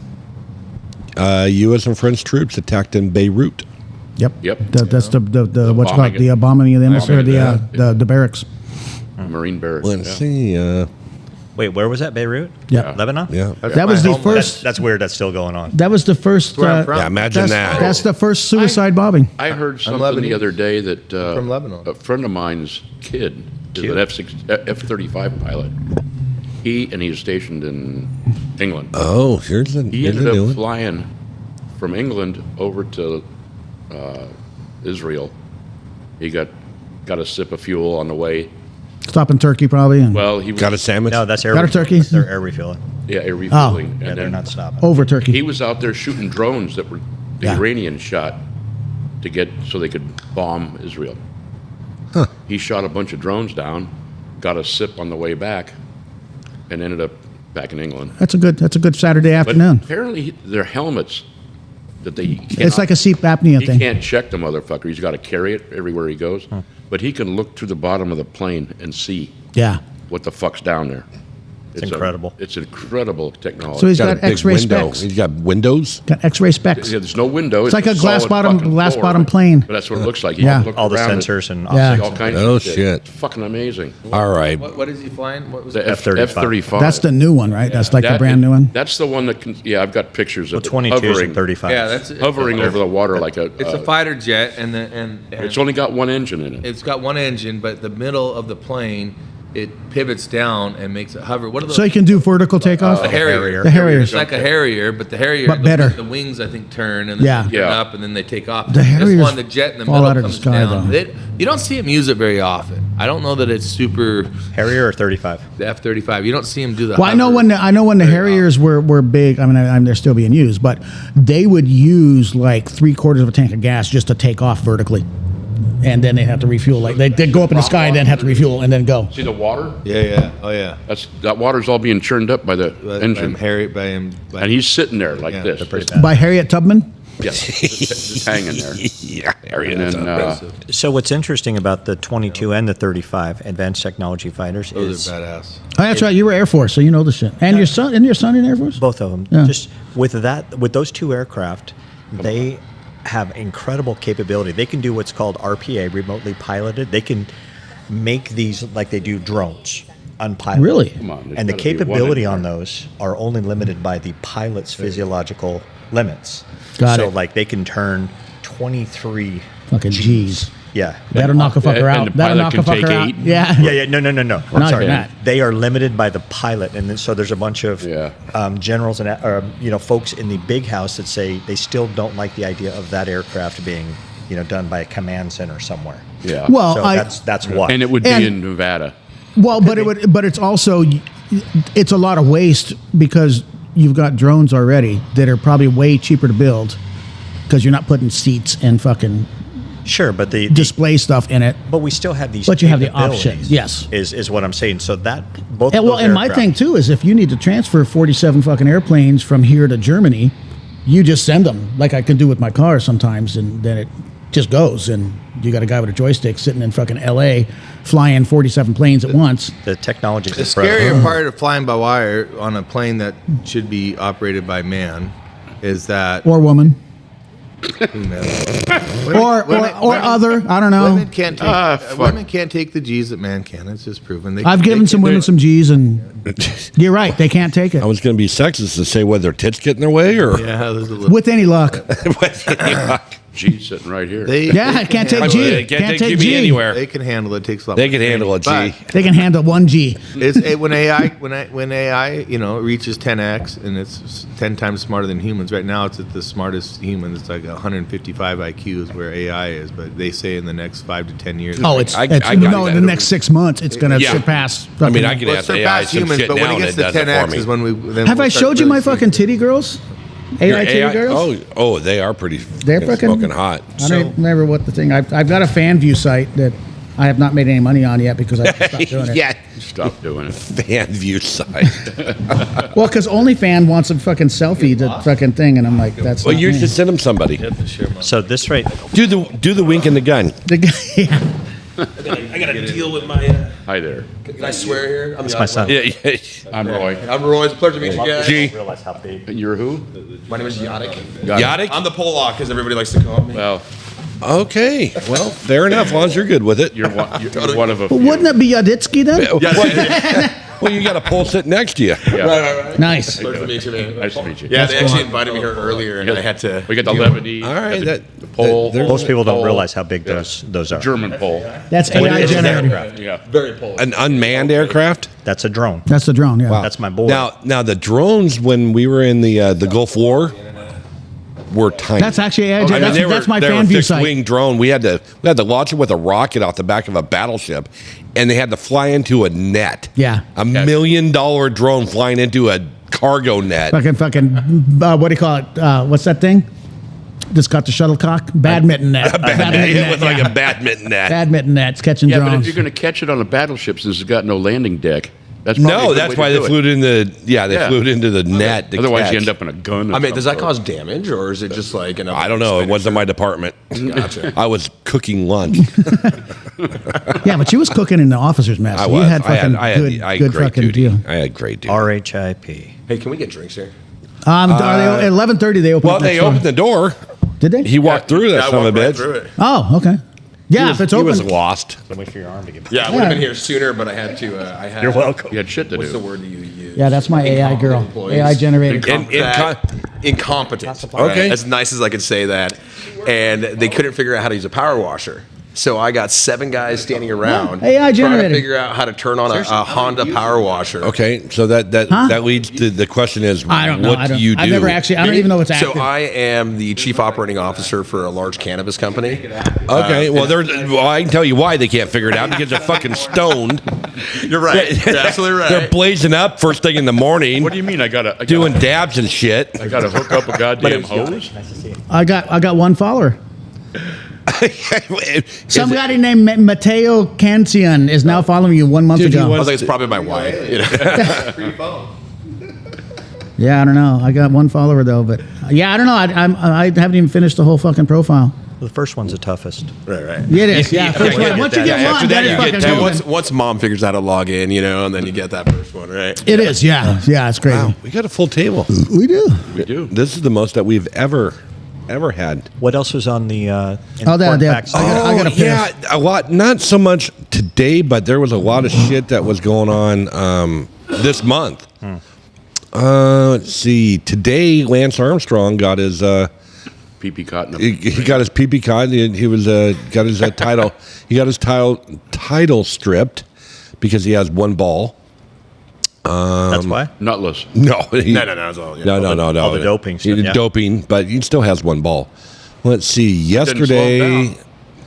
U.S. and French troops attacked in Beirut. Yep. Yep. That's the what's bombing called the bombing of the emissary, Bombing, the barracks. Marine barracks. Let's yeah. see. Wait, where was that? Beirut? Yeah. Lebanon? Yeah. That was the homeland. first. That's weird. That's still going on. That was the first. where I'm from. Yeah, imagine that. That's the first suicide bobbing. I heard something Lebanese. the other day that From Lebanon. a friend of mine's kid is an F-35 pilot. He was stationed in England. Oh, here's the He here's ended the new up one. flying from England over to Israel. He got a sip of fuel on the way. Stop in Turkey probably. And Well, he was, Got a sandwich? No, that's air Got a refueling. turkey? They're air refueling. air refueling. Yeah, and they're then not stopping. over Turkey. he was out there shooting drones that were the Yeah. Iranians shot to get so they could bomb Israel. He shot a bunch of drones down, got a sip on the way back, and ended up back in England. That's a good Saturday But afternoon. apparently, their helmets that they It's like a sleep apnea he thing. can't check the motherfucker. He's got to carry it everywhere he goes. But he can look through the bottom of the plane and see Yeah. what the fuck's down there. It's incredible. It's incredible technology. So he's Got a got big X-ray window. specs. He's got windows. Got X-ray specs. Yeah, there's no window. It's like a glass solid bottom- fucking glass floor, bottom but- plane. But that's what it looks like. You Yeah. can look All the around it, sensors and Yeah. see optics. all kinds Oh, of shit. It's fucking amazing. All right. What is he flying? What was The it? F-35. That's the new one, right? That's like the brand new one. That's the one that can. Yeah, I've got pictures of it 22s hovering, and 35s. Yeah, that's hovering over the water like a. It's a fighter jet, and It's only got one engine in it. it's got one engine, but the middle of the plane it pivots down and makes it hover. What are those? So you can do vertical takeoff. the Harrier. The Harriers. It's like a Harrier, but the Harrier, But better. The wings, I think, turn and then Yeah. they turn Yeah. up and then they take off. The This Harriers one, the jet in the fall middle out of the comes sky, down. though. You don't see him use it very often. I don't know that it's super. Harrier or 35? The F-35. You don't see him do the. Well, I know hover when the very Harriers were big. I mean, they're still being used, but they would use like 3/4 of a tank of gas just to take off vertically, and then they have to refuel. Like they'd go up in the sky and then have to refuel and then go. See the water? often. Yeah. Oh yeah. That water's all being churned up by the engine, By him. and he's sitting there like Yeah, this. they're pretty just- By Harriet Tubman. Yeah, just hanging there. Yeah, Harriet. And then So what's interesting about the 22 and the 35 advanced technology fighters Those is are badass. Oh, that's right. You were Air Force, so you know the shit. And your son, isn't your son in Air Force? both of them. Yeah. Just with those two aircraft, they have incredible capability. They can do what's called RPA, remotely piloted. They can make these like they do drones, unpiloted. Really? Come on, there's And the gotta be one capability in on there. those are only limited by the pilot's physiological limits. Got so it. like they can turn 23 Fucking G's. Yeah. That'll knock a fucker and out. the That'll pilot knock a can take fucker out. 8? Yeah. Yeah. No. I'm Not sorry. even that. They are limited by the pilot, and then, so there's a bunch of Yeah. generals and folks in the big house that say they still don't like the idea of that aircraft being done by a command center somewhere. Yeah. Well, So that's why. and it would be and- in Nevada. Well, but it's also it's a lot of waste because you've got drones already that are probably way cheaper to build because you're not putting seats and fucking Sure, but the display stuff in it. but we still have these. But you have the capabilities, option, yes. is what I'm saying. So that both. And, of well, those and my aircraft- thing too is if you need to transfer 47 fucking airplanes from here to Germany, you just send them like I can do with my car sometimes, and then it just goes. And you got a guy with a joystick sitting in fucking L.A. flying 47 planes at once. the technology. The scarier part of flying by wire on a plane that should be operated by man is that Or woman. who knows? Or other. I don't know. Women can't take women can't take the G's that man can. It's just proven. I've given some women some G's, and you're right. They can't take it I was going to be sexist to say whether their tits get in their way or. Yeah, there's a little. with any luck. G's sitting right here. Yeah, it can't take I mean, G. they can't take G anywhere. They can handle it. Takes a lot. They more can handle a training, G. They can handle 1G. When AI reaches 10x and it's 10 times smarter than humans. Right now, it's at the smartest humans. It's like 155 IQ is where AI is. But they say in the next 5 to 10 years. Oh, it's I no. got In that. the next 6 months, it's going to Yeah. surpass. I mean, fucking- I can Well, ask AI surpass some humans, shit but when now it and gets it to does it 10x for me. is when we. Then Have we'll I start showed you really my seeing fucking it. titty girls? AI titty girls. Oh, they are pretty. They're fucking smoking hot. I don't remember what the thing. I've got a fan view site that I have not made any money on yet because I stopped doing it. Yeah, Stop doing it. fan view side. Well, because OnlyFans wants a fucking selfie to fucking thing, and I'm like, that's. Well, not you me. should send them somebody. So this right. Do the wink and the gun. The guy, yeah. I got to deal with my. Hi there. Can I swear here? I'm It's my son. Yeah, yeah. I'm Roy. I'm Roy. It's a pleasure to meet you guys. G. Realize how big. And you're who? My name is Yadek. Yadek? I'm the Polak, as everybody likes to call me. Well, Okay. Well, fair enough. As long as you're good with it. you're one of a But few. wouldn't it be Yaditsky then? Well, you got a pole sitting next to you. Yeah. Right. Nice. Pleasure to meet you, man. Nice to meet you. Yeah, they actually invited me here earlier, and I had to. We got the Lebanese. All right, got the pole. Most people don't pole, realize how big those are. German pole. That's AI generated. Yeah. Very Polish. An unmanned aircraft. That's a drone. That's the drone. Yeah. That's my boy. Now the drones when we were in the Gulf War were tiny. That's actually AI I mean, generated. That's my they were fan view fixed site. wing drone. We had to launch it with a rocket off the back of a battleship, and they had to fly into a net. Yeah. $1 million drone flying into a cargo net. Fucking, what do you call it? What's that thing? Just got the shuttlecock? Badminton net. It was like yeah. a badminton net. Badminton nets catching Yeah, but if drones. you're going to catch it on a battleship since it's got no landing deck, that's No, probably a good that's way why to they do flew it. it in flew it into the net. To Otherwise, catch. you end up in a gun. I mean, does that cause damage, or is it just like an? I don't know. It wasn't my department. Gotcha. I was cooking lunch. Yeah, but she was cooking in the officer's mess. I So was. you had fucking I had good great fucking duty. deal. I had great duty. RHIP. Hey, can we get drinks here? At 11:30 they opened. Well, up they next door. opened the door. Did they? He walked through that I son of walked a right bitch. through it. Oh, okay. Yeah, if it's He open. was lost. Can't wait for your arm to get. Yeah, I would have been here sooner, but I had to. I had. You're welcome. You had shit to What's do. the word that you use? Yeah, that's my AI girl. Employees. AI generated. Incompetent. Okay. As nice as I could say that. And they couldn't figure out how to use a power washer. So I got 7 guys standing around AI trying to generated. figure out how to turn on a Honda power washer. Okay, so that leads to the question is, I don't know. what do you do? I've never actually. I don't even know it's active. So I am the chief operating officer for a large cannabis company. Okay, well, I can tell you why they can't figure it out because they're fucking stoned. You're right. You're absolutely right. They're blazing up first thing in the morning, What do you mean? I gotta doing dabs and shit. I gotta hook up a goddamn hose. I got one follower. Is Somebody named Matteo Cancian is now following you 1 month Dude, he ago. was- I think it's probably my wife. You know? Yeah, I don't know. I got one follower though, but yeah, I don't know. I haven't even finished the whole fucking profile. The first one's the toughest. Right. It is. Yeah, first one. Once you get After one, that, then you it's get fucking two. going. Once mom figures out how to log in, you know, and then you get that first one, right? It is. Yeah, it's crazy. Wow, we got a full table. We do. We do. This is the most that we've ever had. What else was on the? that- facts? I got a yeah, a lot. Not so much today, but there was a lot of shit that was going on this month. Let's see. Today, Lance Armstrong got his Pee-pee cotton. he got his pee caught. He was got his title. He got his title stripped because he has one ball. That's why. Nutless. No, No. It's all, yeah. no. all the doping He stuff, did yeah. doping, but he still has one ball. Let's see. didn't slow him Yesterday, down.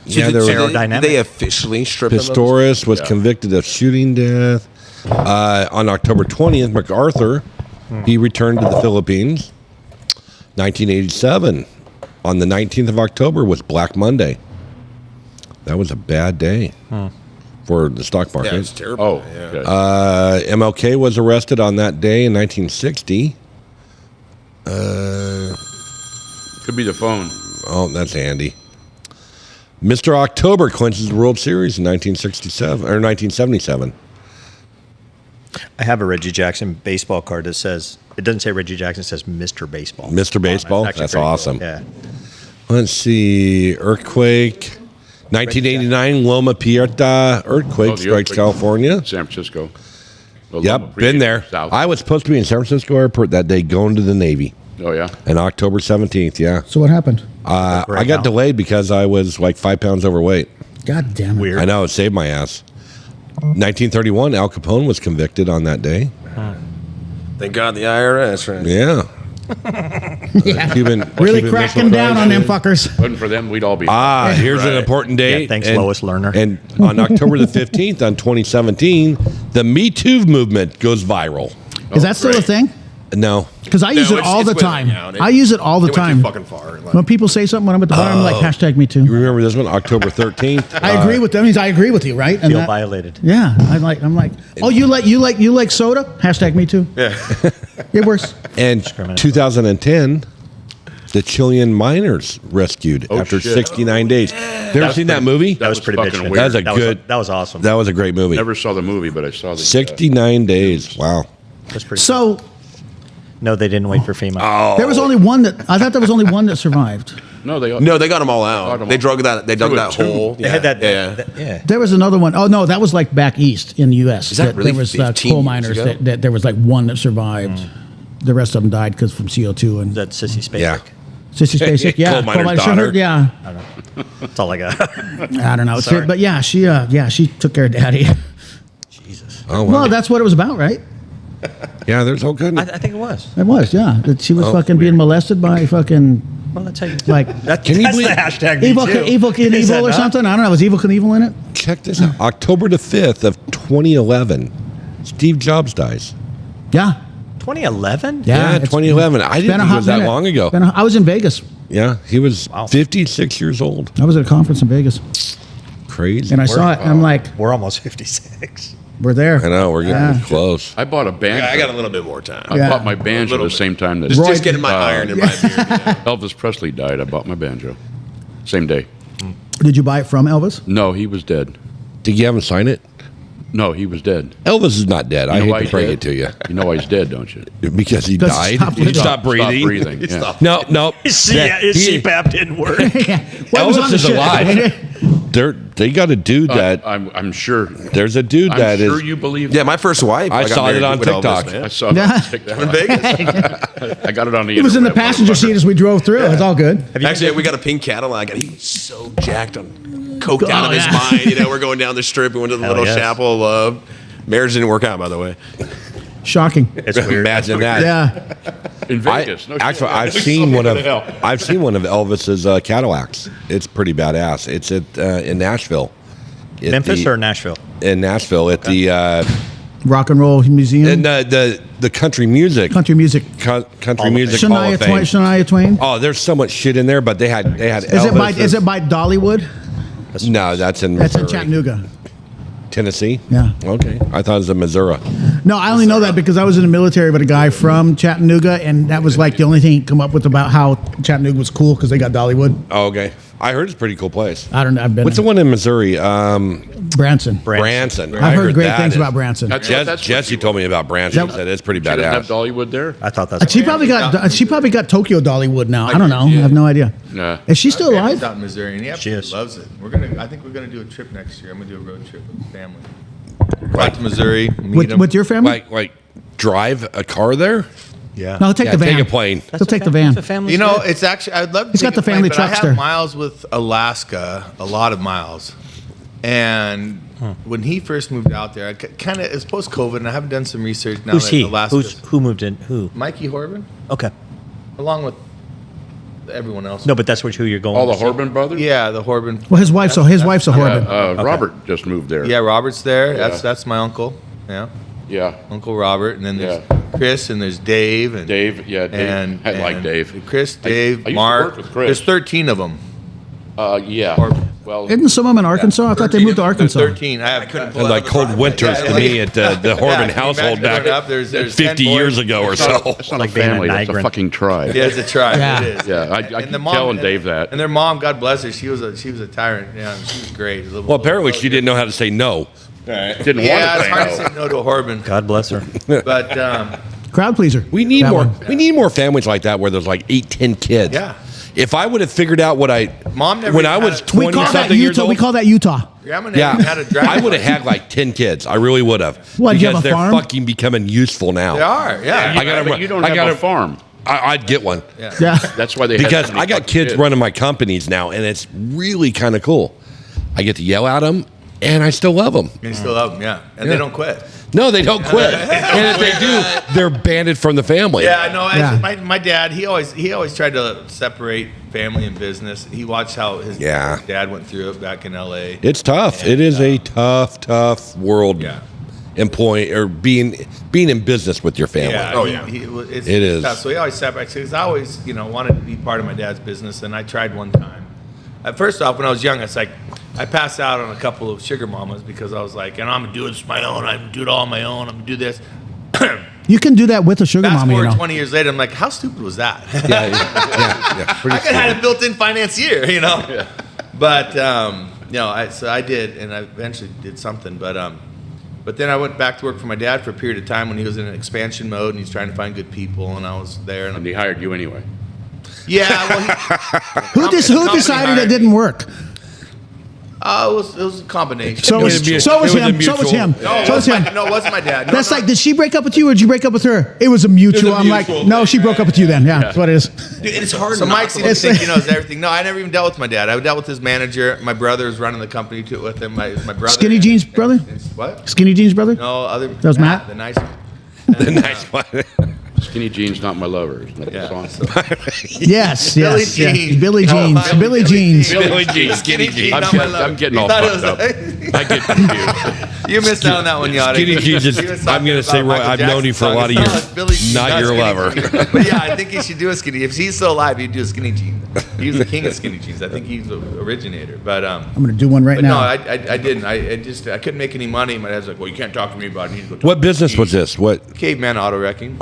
yeah, there was Aerodynamic. They officially stripped him of his- Pistorius was convicted of shooting death. On October 20th, MacArthur, he returned to the Philippines. 1987, on the 19th of October was Black Monday. That was a bad day for the stock market. Yeah, it's terrible. Oh, yeah. okay. MLK was arrested on that day in 1960. Could be the phone. Oh, that's Andy. Mr. October clinches the World Series in 1967 or 1977. I have a Reggie Jackson baseball card that says it doesn't say Reggie Jackson, it says Mr. Baseball. Mr. Baseball? Actually That's pretty cool. awesome. Yeah. Let's see. Earthquake. 1989 Loma Prieta earthquake Oh, the strikes earthquake. California. San Francisco. The Yep, Loma been Prieta, there. South. I was supposed to be in San Francisco airport that day going to the Navy. Oh, yeah. And October 17th, yeah. So what happened? I Right got now. delayed because I was like 5 pounds overweight. God damn it. Weird. I know, it saved my ass. 1931, Al Capone was convicted on that day. Thank God the IRS, right? Yeah. Yeah. Cuban, Really Cuban cracking Missile down on them Crisis. fuckers. Wasn't for them, we'd all be. Here's an important date. Yeah, thanks, Lois Lerner. And on October the 15th, on 2017, the Me Too movement goes viral. Is that still a thing? No. Because I use No, it it's- all it's the with it time. now. I use it all the It went time. too fucking far. Like, When people say something when I'm at the bar, I'm like, hashtag me too. You remember this one? October 13th. I agree with them. Means I agree with you, right? And Feel that- violated. Yeah, I'm like, oh, you like soda? Hashtag me too. yeah. It works. And 2010, the Chilean miners rescued after shit. 69 days. You ever seen that movie? That was pretty fucking bitchin'. weird. That was awesome. That was a great movie. Never saw the movie, but I saw the 69 days. Wow. That's pretty. So No, they didn't wait for FEMA. there was only one that I thought there was only one that survived. No, they got them all out. They dug that Through a that tomb. hole. They had that. Yeah. Yeah. There was another one. Oh no, that was like back east in the U.S. Is that really there was 15 coal years miners ago? that there was like one that survived. The rest of them died because from CO2 and That Sissy Spacek. Yeah. Sissy Spacek. Yeah, Coal miner's miner, daughter. yeah. That's all I got. I don't know. Sorry. But yeah, she took care of Daddy. Jesus. Oh, wow. Well, that's what it was about, right? Yeah, there's all kind I of. think it was. It was, yeah. That she was fucking being molested by fucking Well, that's how you. like Can you that's believe the hashtag. me Evil too. Evil Is that Knievel or not? something. I don't know. Was Evil Knievel in it? Check this out. October the 5th of 2011, Steve Jobs dies. Yeah. 2011. Yeah, it's 2011. I been didn't a think it hot was that minute. long ago. I was in Vegas. Yeah, he was Wow. 56 years old. I was at a conference in Vegas, Crazy. and I saw it, and I'm like, We're almost 56. we're there. I know, we're getting Yeah. close. I bought a banjo. I got a little bit more time. I Yeah. bought my banjo little the same time that Just getting my iron in my beard. Elvis Presley died. I bought my banjo. Same day. Did you buy it from Elvis? No, he was dead. Did you have him sign it? No, he was dead. Elvis is not dead. I You know why hate to he's bring dead? it to you. You know why he's dead, don't you? Because he Because he died. stopped He breathing. stopped breathing. Stop breathing. Yeah. No. His Yeah, he- CPAP didn't work. Well, it was Elvis on the is ship. alive. They got a dude that. I'm sure. There's a dude I'm that sure is. you believe. Yeah, my first wife. I got saw it married on with Elvis, TikTok. man. I saw that on TikTok. In Vegas. I got it on the. It was in the internet. passenger seat as we drove through. It's all good. Actually, we got a pink Cadillac, and he was so jacked on, coked out of his yeah. mind. You know, we're going down the strip. We went to the Hell little yes. chapel of love. Marriage didn't work out, by the way. Shocking. It's weird. Imagine that. Yeah. In Vegas. No shit. Actually, I've seen one of Elvis's Cadillacs. It's pretty badass. It's at in Nashville. At Memphis the- or Nashville? in Nashville at the Rock and Roll Museum. in the country music Country music. country music Hall Shania of Fame. Twain. Shania Twain. Oh, there's so much shit in there, but they had Is Elvis. it by Dollywood? No, that's in That's in Missouri. Chattanooga. Tennessee. Yeah. Okay, I thought it was in Missouri. No, I only know that because I was in the military with a guy from Chattanooga, and that was like the only thing he come up with about how Chattanooga was cool because they got Dollywood. Oh, okay, I heard it's a pretty cool place. I don't know. I've been What's the one in Missouri? Branson. Branson. I've heard great that things is- about Branson. That's what Jesse told me about Branson. He said it's pretty She doesn't have badass. Dollywood there. I thought that's. She probably got Tokyo Dollywood now. I don't know. I Yeah. have no idea. Nah. Is she still Family's alive? out in Missouri, and he She absolutely is. loves it. I think we're gonna do a trip next year. I'm gonna do a road trip with the family. Out to Missouri, meet him. With your family? Like drive a car there? Yeah. No, take Yeah, the van. take a plane. He'll take the van. You know, it's actually I'd love to. He's take got the a plane, family but I trucks have there. miles with Alaska, a lot of miles, and when he first moved out there, I kind of it's post COVID, and I haven't done some research now. Who's that he? Alaska, Who moved in? Who? Mikey Horban, Okay. along with everyone else. No, but that's who you're going. All the to see. Horban brothers. Yeah, the Horban. Well, his wife's a Horban. Robert just moved there. Yeah, Robert's there. Yeah. That's my uncle. Yeah, Yeah. Uncle Robert, and then there's Yeah. Chris, and there's Dave, and Dave. Yeah. Dave. and I like and Dave. Chris, I Dave, used to Mark. work with Chris. There's 13 of them. Yeah. Or- Well. Isn't some of them in Arkansas? I thought they moved to Arkansas. 13. I couldn't pull And out like the cold front. winters Yeah, to me at the Horban can you household imagine back growing up? There's 50 10 years boys. ago or so. It's not like a being a family. That's a Nigerian. fucking tribe. Yeah, it's a tribe. Yeah. It is. Yeah, I And keep the mom- telling and- Dave that. And their mom, God bless her, she was a tyrant. Yeah, she was great. Well, apparently she didn't know how to say no. Didn't Yeah, want it's to hard to say no. say no to a Horban. God bless her. But Crowd pleaser. We need That more. one. We need more families like that where there's like 8, 10 kids. Yeah. If I would have figured out what Mom never when I even was had- We 20 call that something years Utah. old. We call that Utah. Grandma never even had a Yeah, driver's I would have license. had like 10 kids. I really would have. What, you have because a they're farm? fucking becoming useful now. They are. Yeah. I gotta But run- you don't I have gotta- a farm. I'd get one. Yeah. That's why they had Because so many I got fucking kids running my companies now, and it's really kind of cool. I get to yell at them, and I still love them. You still love them, yeah. And they don't quit. No, they don't quit. And if they do, they're banded from the family. Yeah, no. Yeah. My dad, he always tried to separate family and business. He watched how his dad went through it back in L.A. It's tough. And, it is a tough world. Yeah. Employing or being in business with your family. Yeah. It's It is. tough. So he always separated. Because I always, wanted to be part of my dad's business, and I tried one time. First off, when I was young, it's like I passed out on a couple of sugar mamas because I was like, and I'm gonna do this my own. I'm gonna do it all on my own. I'm gonna do this. You can do that with a sugar Fast mama, you forward know. 20 years later, I'm like, how stupid was that? Yeah. Pretty I could have had a built-in financier, you know. But no, I did, and I eventually did something. But then I went back to work for my dad for a period of time when he was in an expansion mode and he's trying to find good people, and I was there. And he hired you anyway. Yeah, well, Who decided it didn't work? it was a combination. So was him. So was him. No, it wasn't my dad. That's like, did she break up with you or did you break up with her? It was a mutual. I'm like, no, she broke up with you then. Yeah, that's what it is. Dude, it's hard. So Mike seems to think he knows everything. No, I never even dealt with my dad. I dealt with his manager. My brother was running the company with him. My brother. Skinny Jeans brother? What? Skinny Jeans brother? No, That was Matt? The nice one. The nice one. Skinny jeans, not my lover. Isn't that the song? Yes, Billy yes. Jeans. Billy Jeans. Billy Jeans. Billy Jeans, skinny jeans. I'm getting all fucked up. I get confused. You missed out on that one, Yachty. Skinny Jeans is, I'm going to say, Roy, I've known you for a lot of years. Not your lover. But yeah, I think he should do a skinny. If he's still alive, he'd do a skinny jean. He's the king of skinny jeans. I think he's the originator. But I'm going to do one right but now. no, I didn't. I couldn't make any money. My dad's like, well, you can't talk to me about it. You need to go talk What to business me. was this? What? Caveman auto wrecking.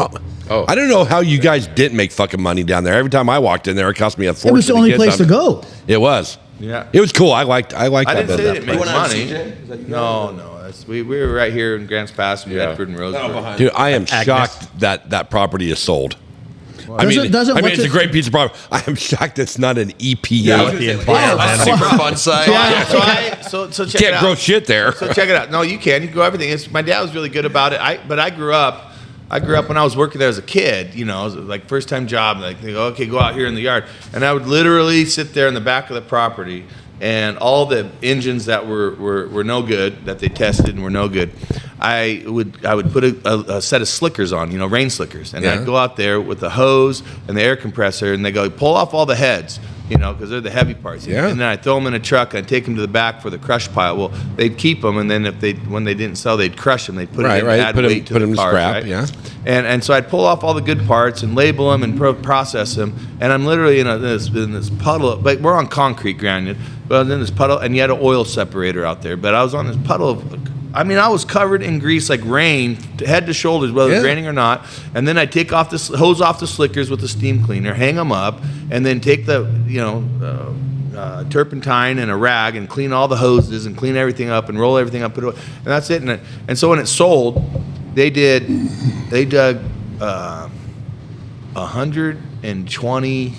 Oh, I don't know how you guys didn't make fucking money down there. Every time I walked in there, it cost me a fortune. It was the only get place to something. go. It was. Yeah. It was cool. I liked I that didn't say they business. didn't make went on money. CJ? Is that you No. We were right here in Grants Pass, in Bedford and Roseburg. Dude, I am shocked that proproperty is sold. I mean, Doesn't it's a great piece of property. I am shocked it's not an EPA. With the environmental. Super fun site. So check it Can't out. grow shit there. So check it out. No, you can. You can grow everything. My dad was really good about it. But I grew up when I was working there as a kid. You know, it was like first time job. Like they go, okay, go out here in the yard, and I would literally sit there in the back of the property, and all the engines that were no good, that they tested and were no good, I would put a set of slickers on, rain slickers, and I'd go out there with the hose and the air compressor, and they go pull off all the heads, because they're the heavy parts. Yeah. And then I'd throw them in a truck and I'd take them to the back for the crush pile. Well, they'd keep them, and then when they didn't sell, they'd crush them. They'd put it in, add weight to the cars, scrap. right? Yeah. And so I'd pull off all the good parts and label them and process them. And I'm literally in this puddle. But we're on concrete, granted. But I was in this puddle, and you had an oil separator out there. But I was on this puddle of, I was covered in grease like rain, head to shoulders, whether it was raining or not. And then I'd take hose off the slickers with the steam cleaner, hang them up, and then take the turpentine and a rag and clean all the hoses and clean everything up and roll everything up. And that's it. And so when it sold, they dug 120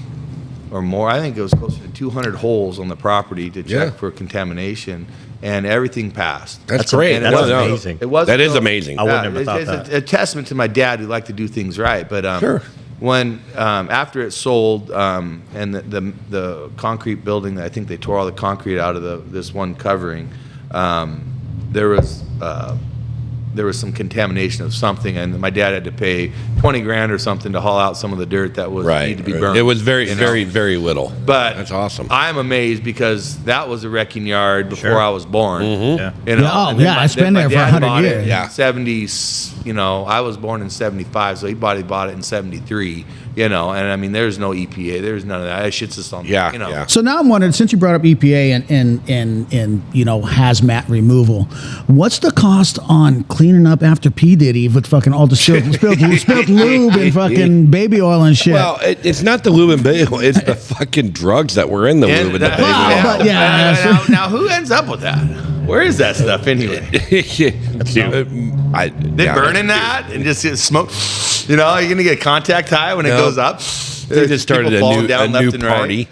or more. I think it was closer to 200 holes on the property to check for contamination, and everything passed. That's great. That's amazing. It was. That is amazing. I wouldn't have thought it's that. a testament to my dad who liked to do things right. But Sure. when after it sold, and the concrete building, I think they tore all the concrete out of this one covering. There was some contamination of something, and my dad had to pay $20,000 or something to haul out some of the dirt that was need to be burned. It was very, very, very little. But that's awesome. I'm amazed because that was a wrecking yard before I was born. Yeah. It's been there for 100 years. Yeah, 70s. I was born in 75, so he bought it in 73. And I mean, there's no EPA, there's none of that. That shit's just on. Yeah. So now I'm wondering, since you brought up EPA and hazmat removal, what's the cost on cleaning up after P Diddy with fucking all the spilled lube and fucking baby oil and shit? Well, it's not the lube and baby oil. It's the fucking drugs that were in the lube and the baby oil. But yeah. Now who ends up with that? Where is that stuff anyway? They burning that and just get smoke. You're gonna get contact high when it goes up. They just started People falling a down new left and right. party.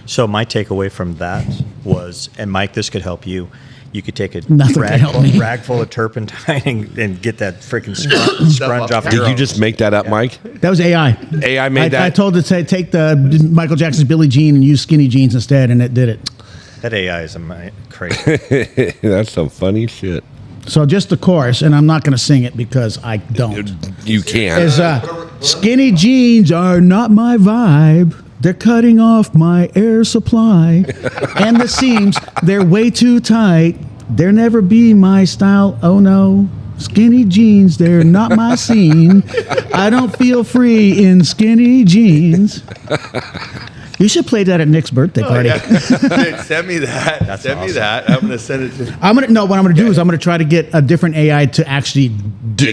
So my takeaway from that was, and Mike, this could help you. You could take a Nothing can help me. rag full of turpentine and get that freaking scrunch off. Did you just make that up, Mike? That was AI. AI made that? I told it to take the Michael Jackson's Billie Jean and use skinny jeans instead, and it did it. That AI is crazy. That's some funny shit. So just the chorus, and I'm not going to sing it because I don't. You can. Is skinny jeans are not my vibe. They're cutting off my air supply. And the seams, they're way too tight. They'll never be my style. Oh no. Skinny jeans, they're not my scene. I don't feel free in skinny jeans. You should play that at Nick's birthday party. Dude, send me that. Send me that. I'm gonna send it to. What I'm gonna do is I'm gonna try to get a different AI to actually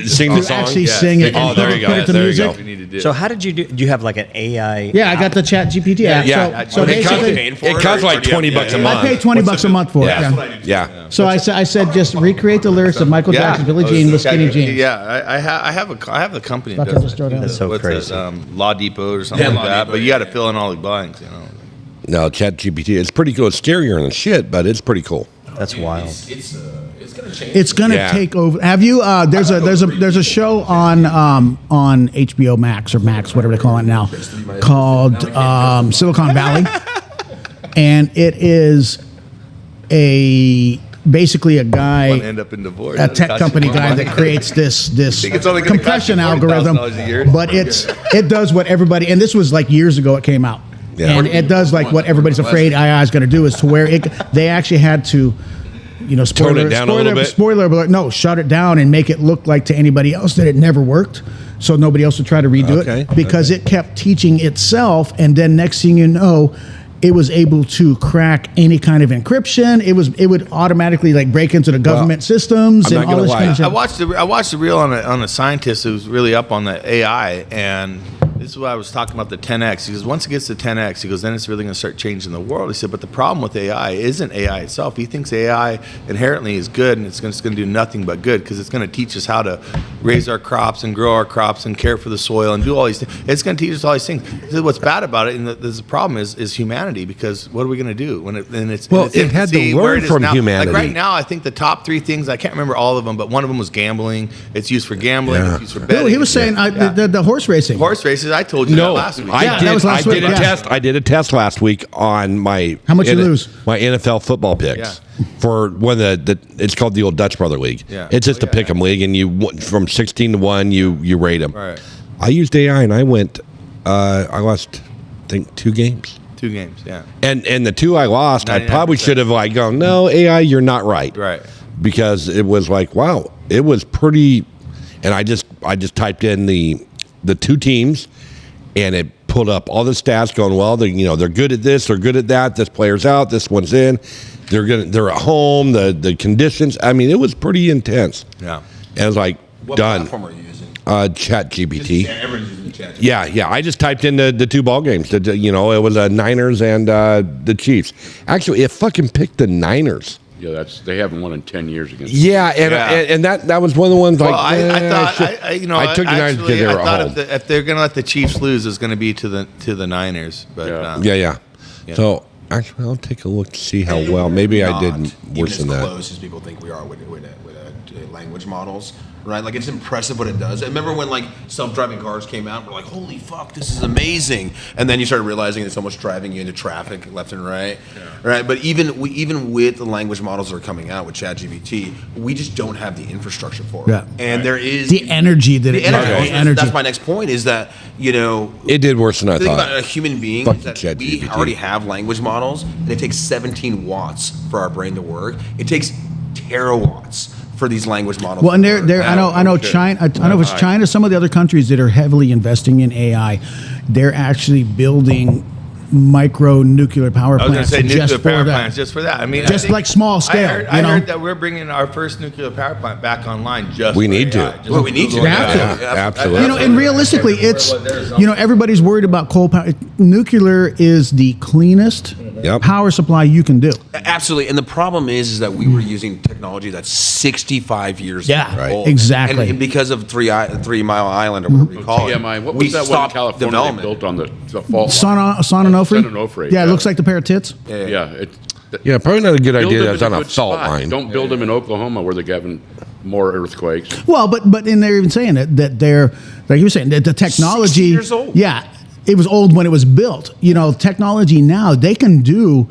Sing the song. sing it. Oh, and there you go. Put it to There you music. go. We need to do. So how did you do? Do you have like an AI? Yeah, I got the Chat GPT app. Yeah. So But it costs- basically, it costs like $20 a I month. pay $20 a month for it. Yeah. Yeah. Yeah. So I said just recreate the lyrics of Michael Yeah. Jackson, Billie Jean with skinny jeans. Yeah, I have the company that About to does just throw down. That's so what's crazy. It, Law Depot or something like that. But you got to fill in all the blanks, No, ChatGPT. It's pretty cool. It's scarier than shit, but it's pretty cool. That's wild. It's gonna change. It's gonna Yeah. take over. Have you? There's a show on HBO Max or Max, whatever they call it now, called Silicon Valley, and it is basically a guy, end up in divorce. a tech company guy that creates this think it's only gonna compression cost you algorithm, $40,000 a year? but it does what everybody, and this was like years ago it came out, Yeah. and it does like what everybody's afraid AI is going to do, is to where they actually had to, spoiler, Tone it down a spoiler, little bit? spoiler alert, no, shut it down and make it look like to anybody else that it never worked, so nobody else would try to redo Okay, it, because it kept teaching itself, and then next thing you know, it was able to crack any kind of encryption. It would automatically like break into the government systems I'm and not all gonna this lie. kind of shit. I watched the reel on a scientist who was really up on the AI, and this is what I was talking about, the 10x. He goes, once it gets to 10x, he goes, then it's really going to start changing the world. He said, but the problem with AI isn't AI itself. He thinks AI inherently is good, and it's going to do nothing but good, because it's going to teach us how to raise our crops and grow our crops and care for the soil and do all these things. It's going to teach us all these things. He said, what's bad about it, and the problem is humanity, because what are we going to do when it's in its it had to infancy, learn where it is from now? humanity. Like right now, I think the top 3 things, I can't remember all of them, but one of them was gambling. It's used for gambling. Yeah. It's used for betting. No, he was saying the horse racing. Horse races. I told you that last week. Yeah, that was last week, yeah. I did a test last week on my How much you lose? My NFL football picks for one of the it's called the old Dutch Brother League. Yeah. It's just a pick 'em league, and you from 16 to 1 you rate them. Right. I used AI and I went I lost I think 2 games. 2 games, yeah. And the 2 I lost, I probably 99%. should have like gone, no, AI, you're not right. Right. Because it was like, wow, it was pretty, and I just typed in the 2 teams, and it pulled up all the stats going, well, they're good at this, they're good at that, this player's out, this one's in, they're at home, the conditions. I mean, it was pretty intense. Yeah. And I was like, What done. platform are you using? ChatGPT. Yeah, everyone's using ChatGPT. Yeah. I just typed in the 2 ball games. It was Niners and the Chiefs. Actually, it fucking picked the Niners. Yeah, they haven't won in 10 years against. Yeah, and that was one of the ones like. Well, I took the Niners because they were at home. if they're going to let the Chiefs lose, it's going to be to the Niners. But Yeah. So actually, I'll take a look to see how well. Maybe I did worse than even as that. close as people think we are with language models, right? Like, it's impressive what it does. I remember when like self-driving cars came out, we're like, holy fuck, this is amazing. And then you started realizing it's almost driving you into traffic left and right, right? But even with the language models that are coming out with ChatGPT, we just don't have the infrastructure for it. Yeah. And there is The energy that it energy. the energy. That's my next point, is that, It did worse than I the thing thought. about a human being Fuck is that ChatGPT. we already have language models, and it takes 17 watts for our brain to work. It takes terawatts for these language models. Well, and to work. they're I know China. I know if it's China. Some of the other countries that are heavily investing in AI, they're actually building micro nuclear power I was going plants to say just nuclear for power that. plants just for that. I mean, Just I think- like small scale, I you know? heard that we're bringing our first nuclear power plant back online. We for need AI, to. just Well, we need to. We have to. Yeah, absolutely. You know, and realistically, it's everybody's worried about coal power. Nuclear is the cleanest Yep. power supply you can do. Absolutely, and the problem is that we were using technology that's 65 years Yeah, right. old. Exactly. And because of 3 Mile Island or whatever we call it, TMI, what we was that one in stopped California they development. built on the fault Son line? Onofre? Onofre, Yeah, it looks like the pair of tits. Yeah, Yeah, probably not a good build idea. them That's in on a good fault spot. line. Don't build them in Oklahoma where they're having more earthquakes. Well, but and they're even saying that they're, like you were saying, that the technology. 60 years old. Yeah, it was old when it was built. Technology now, they can do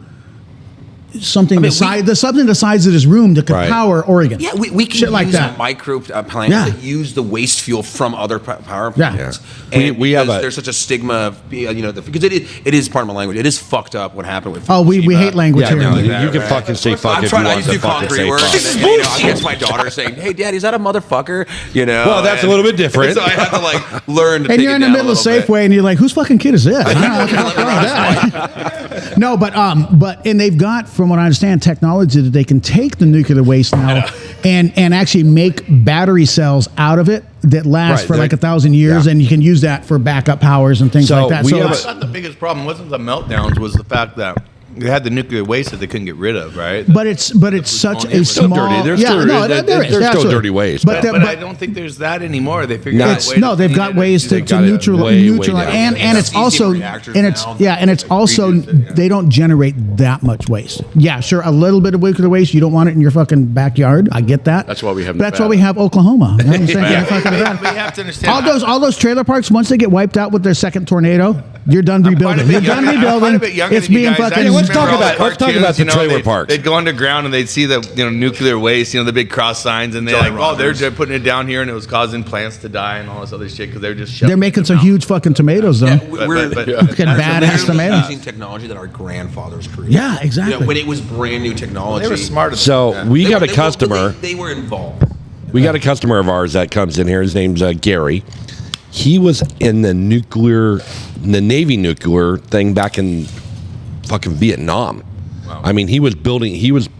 something the size of this room that could Right. power Oregon. Yeah, we can shit use like that. micro plants Yeah. that use the waste fuel from other power Yeah. plants. Yeah. And We have because a- there's such a stigma of, because it is part of my language. It is fucked up what happened with Oh, we Fukushima. hate language Yeah, here. no, Yeah. you can fucking say fuck I'm if trying. you I want used to to do fucking concrete say work, fuck. and I guess my daughter saying, "Hey, Dad, is that a motherfucker?" You know. Well, that's a little bit different. So I have to like learn to. And take you're it in the down middle a of little bit. Safeway, and you're like, "Whose fucking kid is this?" I don't know what the fuck's wrong with that. No, but they've got, from what I understand, technology that they can take the nuclear waste now and actually make battery cells out of it that last Right, for like they're- 1,000 years, yeah. and you can use that for backup powers and things So like that. we So have I it's- thought the biggest problem wasn't the meltdowns, was the fact that they had the nuclear waste that they couldn't get rid of, right? but it's such a still small. dirty. There's yeah, still- no, there- there is. there's still absolutely. dirty waste, But, but- the- But I don't think there's that anymore. They figured No, out a it's, way no, to they've clean got it. ways They to got it neutralize, way neutralize, down. and it's Cesium also reactors and it's now, and it's also reduce it, yeah. they don't generate that much waste. Yeah, sure, a little bit of nuclear waste. You don't want it in your fucking backyard. I get that. That's why we have But that's Nevada. why we have Oklahoma. You know what I'm saying? Yeah, Fucking but Nevada. you have to understand. all those trailer parks, once they get wiped out with their second tornado, you're done rebuilding. You're done rebuilding. It's being fucking. Hey, let's talk about the trailer they, parks. They'd go underground and they'd see the nuclear waste, the big cross signs, and they're like, oh, they're putting it down here, and it was causing plants to die and all this other shit because they're just. They're making some huge fucking tomatoes, though. Yeah, But- Fucking badass tomatoes. Using technology that our grandfathers created. Yeah, exactly. When it was brand new technology. They were smart. So we got a customer. They were involved. We got a customer of ours that comes in here. His name's Gary. He was in the Navy nuclear thing back in fucking Vietnam. Wow. I mean, he was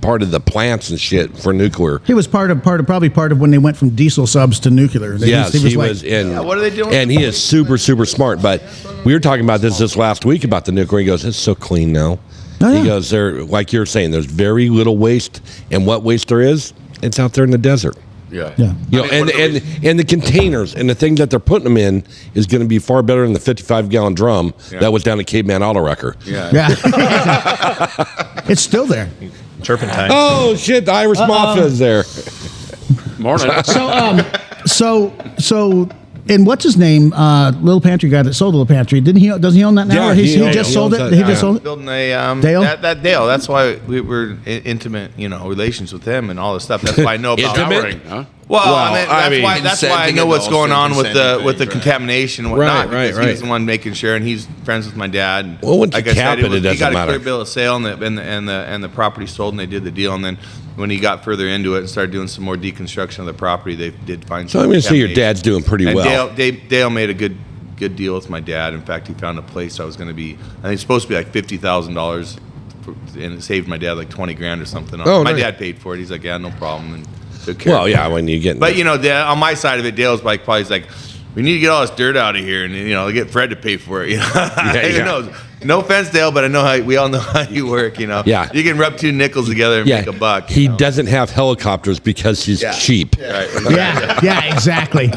part of the plants and shit for nuclear. He was probably part of when they went from diesel subs to nuclear. Yes, he like- was in. Yeah, what are they doing? And he is super, super smart. But we were talking about this last week about the nuclear. He goes, "It's so clean now." Oh, yeah. He goes, "There, like you're saying, there's very little waste, and what waste there is, it's out there in the desert." Yeah. Yeah. You know, and the containers and the thing that they're putting them in is going to be far better than the 55-gallon drum that was down at Caveman Auto Wrecker. Yeah. It's still there. Turpentine. Oh shit! The Irish Mafia is there. Morning. So, and what's his name? Little Pantry guy that sold the Little Pantry. Doesn't he own that now? Yeah, Or he just owns sold it. that. He just sold it. Building a Dale? That Dale. That's why we were intimate, relations with him and all this stuff. That's why I know about. Intimate? Huh? Well, Well, I mean, that's why I know what's going on with the consenting contamination and whatnot. Right, because He's the one making sure, and he's friends with my dad. And Well, once you I said, cap it, it he doesn't got a matter. clear bill of sale, and the property sold, and they did the deal. And then when he got further into it and started doing some more deconstruction of the property, they did find. So I'm going to say your dad's doing pretty And well. Dale made a good deal with my dad. In fact, he found a place I was going to be. I think it's supposed to be like $50,000, and it saved my dad like $20,000 or something. Oh, my nice. dad paid for it. He's like, yeah, no problem. And took care Well, of it. yeah, when you get. But on my side of it, Dale's like probably like, we need to get all this dirt out of here, and get Fred to pay for it. Who knows? No offense, Dale, but I know we all know how you work. Yeah. you can rub two nickels together and yeah, make a buck. he doesn't have helicopters because he's cheap. Right. Yeah, exactly.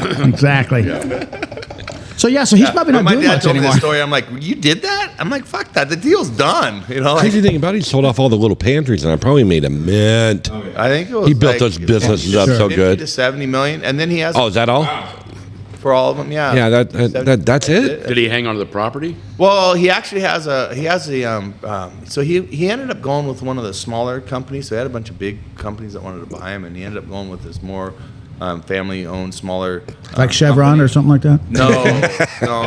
So he's probably When not my doing dad much told me anymore. this story, I'm like, you did that? I'm like, fuck that. The deal's done. Crazy thing about it, he sold off all the little pantries, and I probably made a mint. I think it was He built like those businesses up so 50 good. to 70 million, and then he has Oh, is that all? for all of them. Yeah. Yeah, that's it. Did he hang on to the property? Well, he actually has so he ended up going with one of the smaller companies. So he had a bunch of big companies that wanted to buy him, and he ended up going with this more family-owned, smaller, Like Chevron or something like that. No,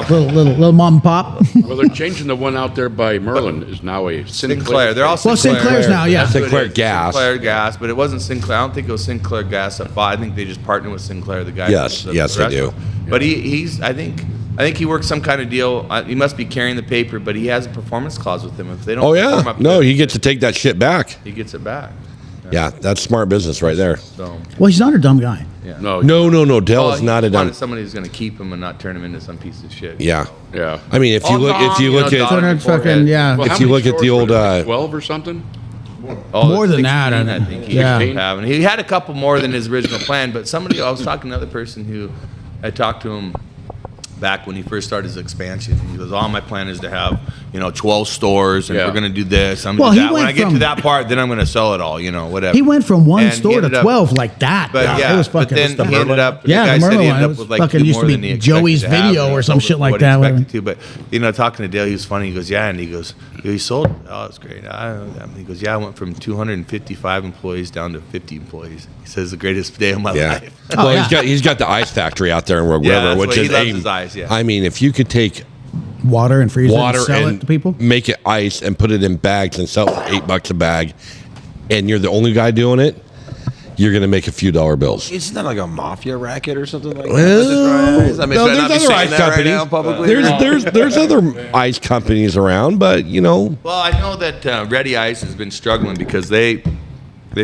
Little mom and pop. Well, they're changing the one out there by Merlin is now a Sinclair. They're all Well, Sinclair's now, yeah. That's what it Sinclair is. Gas. Sinclair Gas, but it wasn't Sinclair. I don't think it was Sinclair Gas that bought. I think they just partnered with Sinclair, the guy. Yes, the yes, they do. restaurant. But he's. I think he works some kind of deal. He must be carrying the paper, but he has a performance clause with them. If they don't Oh perform yeah, up no, to- he gets to take that shit back. he gets it back. Yeah, that's smart business right there. So Well, he's not a dumb guy. yeah. No. No, Dell Well, is not a he dumb. wanted somebody who's going to keep him and not turn him into some piece of shit. Yeah, Yeah. I mean, if you look at Fucking, beforehand. Well, if how you many look at the stores old, were there? 12 or something? Oh, More than 16, that, I think he yeah. ended up having. He had a couple more than his original plan, but I was talking to another person who I talked to him back when he first started his expansion. He goes, my plan is to have, 12 stores, and Yeah. we're going to do this. I'm Well, gonna do he that. When went I get to from- that part, then I'm going to sell it all, whatever. He went from one And store he to ended up- 12 like that. But it was fucking. then he ended up. Yeah, the guy the said Merlin he one. ended It up was with like fucking two used to more be than he expected Joey's to have, Video and or he some sold shit it like what he that, expected to. But talking to Dale, he was funny. He goes, yeah, and he goes, he sold. Oh, it's great. He goes, yeah, I went from 255 employees down to 50 employees. He says the greatest day of my Yeah. life. Well, yeah. he's got the ice factory out there in Rogue Yeah, River, that's which what he is loves his ice, yeah. I mean, if you could take water and freeze water it and sell and it to people. make it ice and put it in bags and sell it for $8 a bag, and you're the only guy doing it, you're going to make a few dollar bills. Isn't that like a mafia racket or something like that? Well, I mean, should I there's not be other saying ice that right companies. now publicly? There's other ice companies around, but Well, I know that Ready Ice has been struggling because they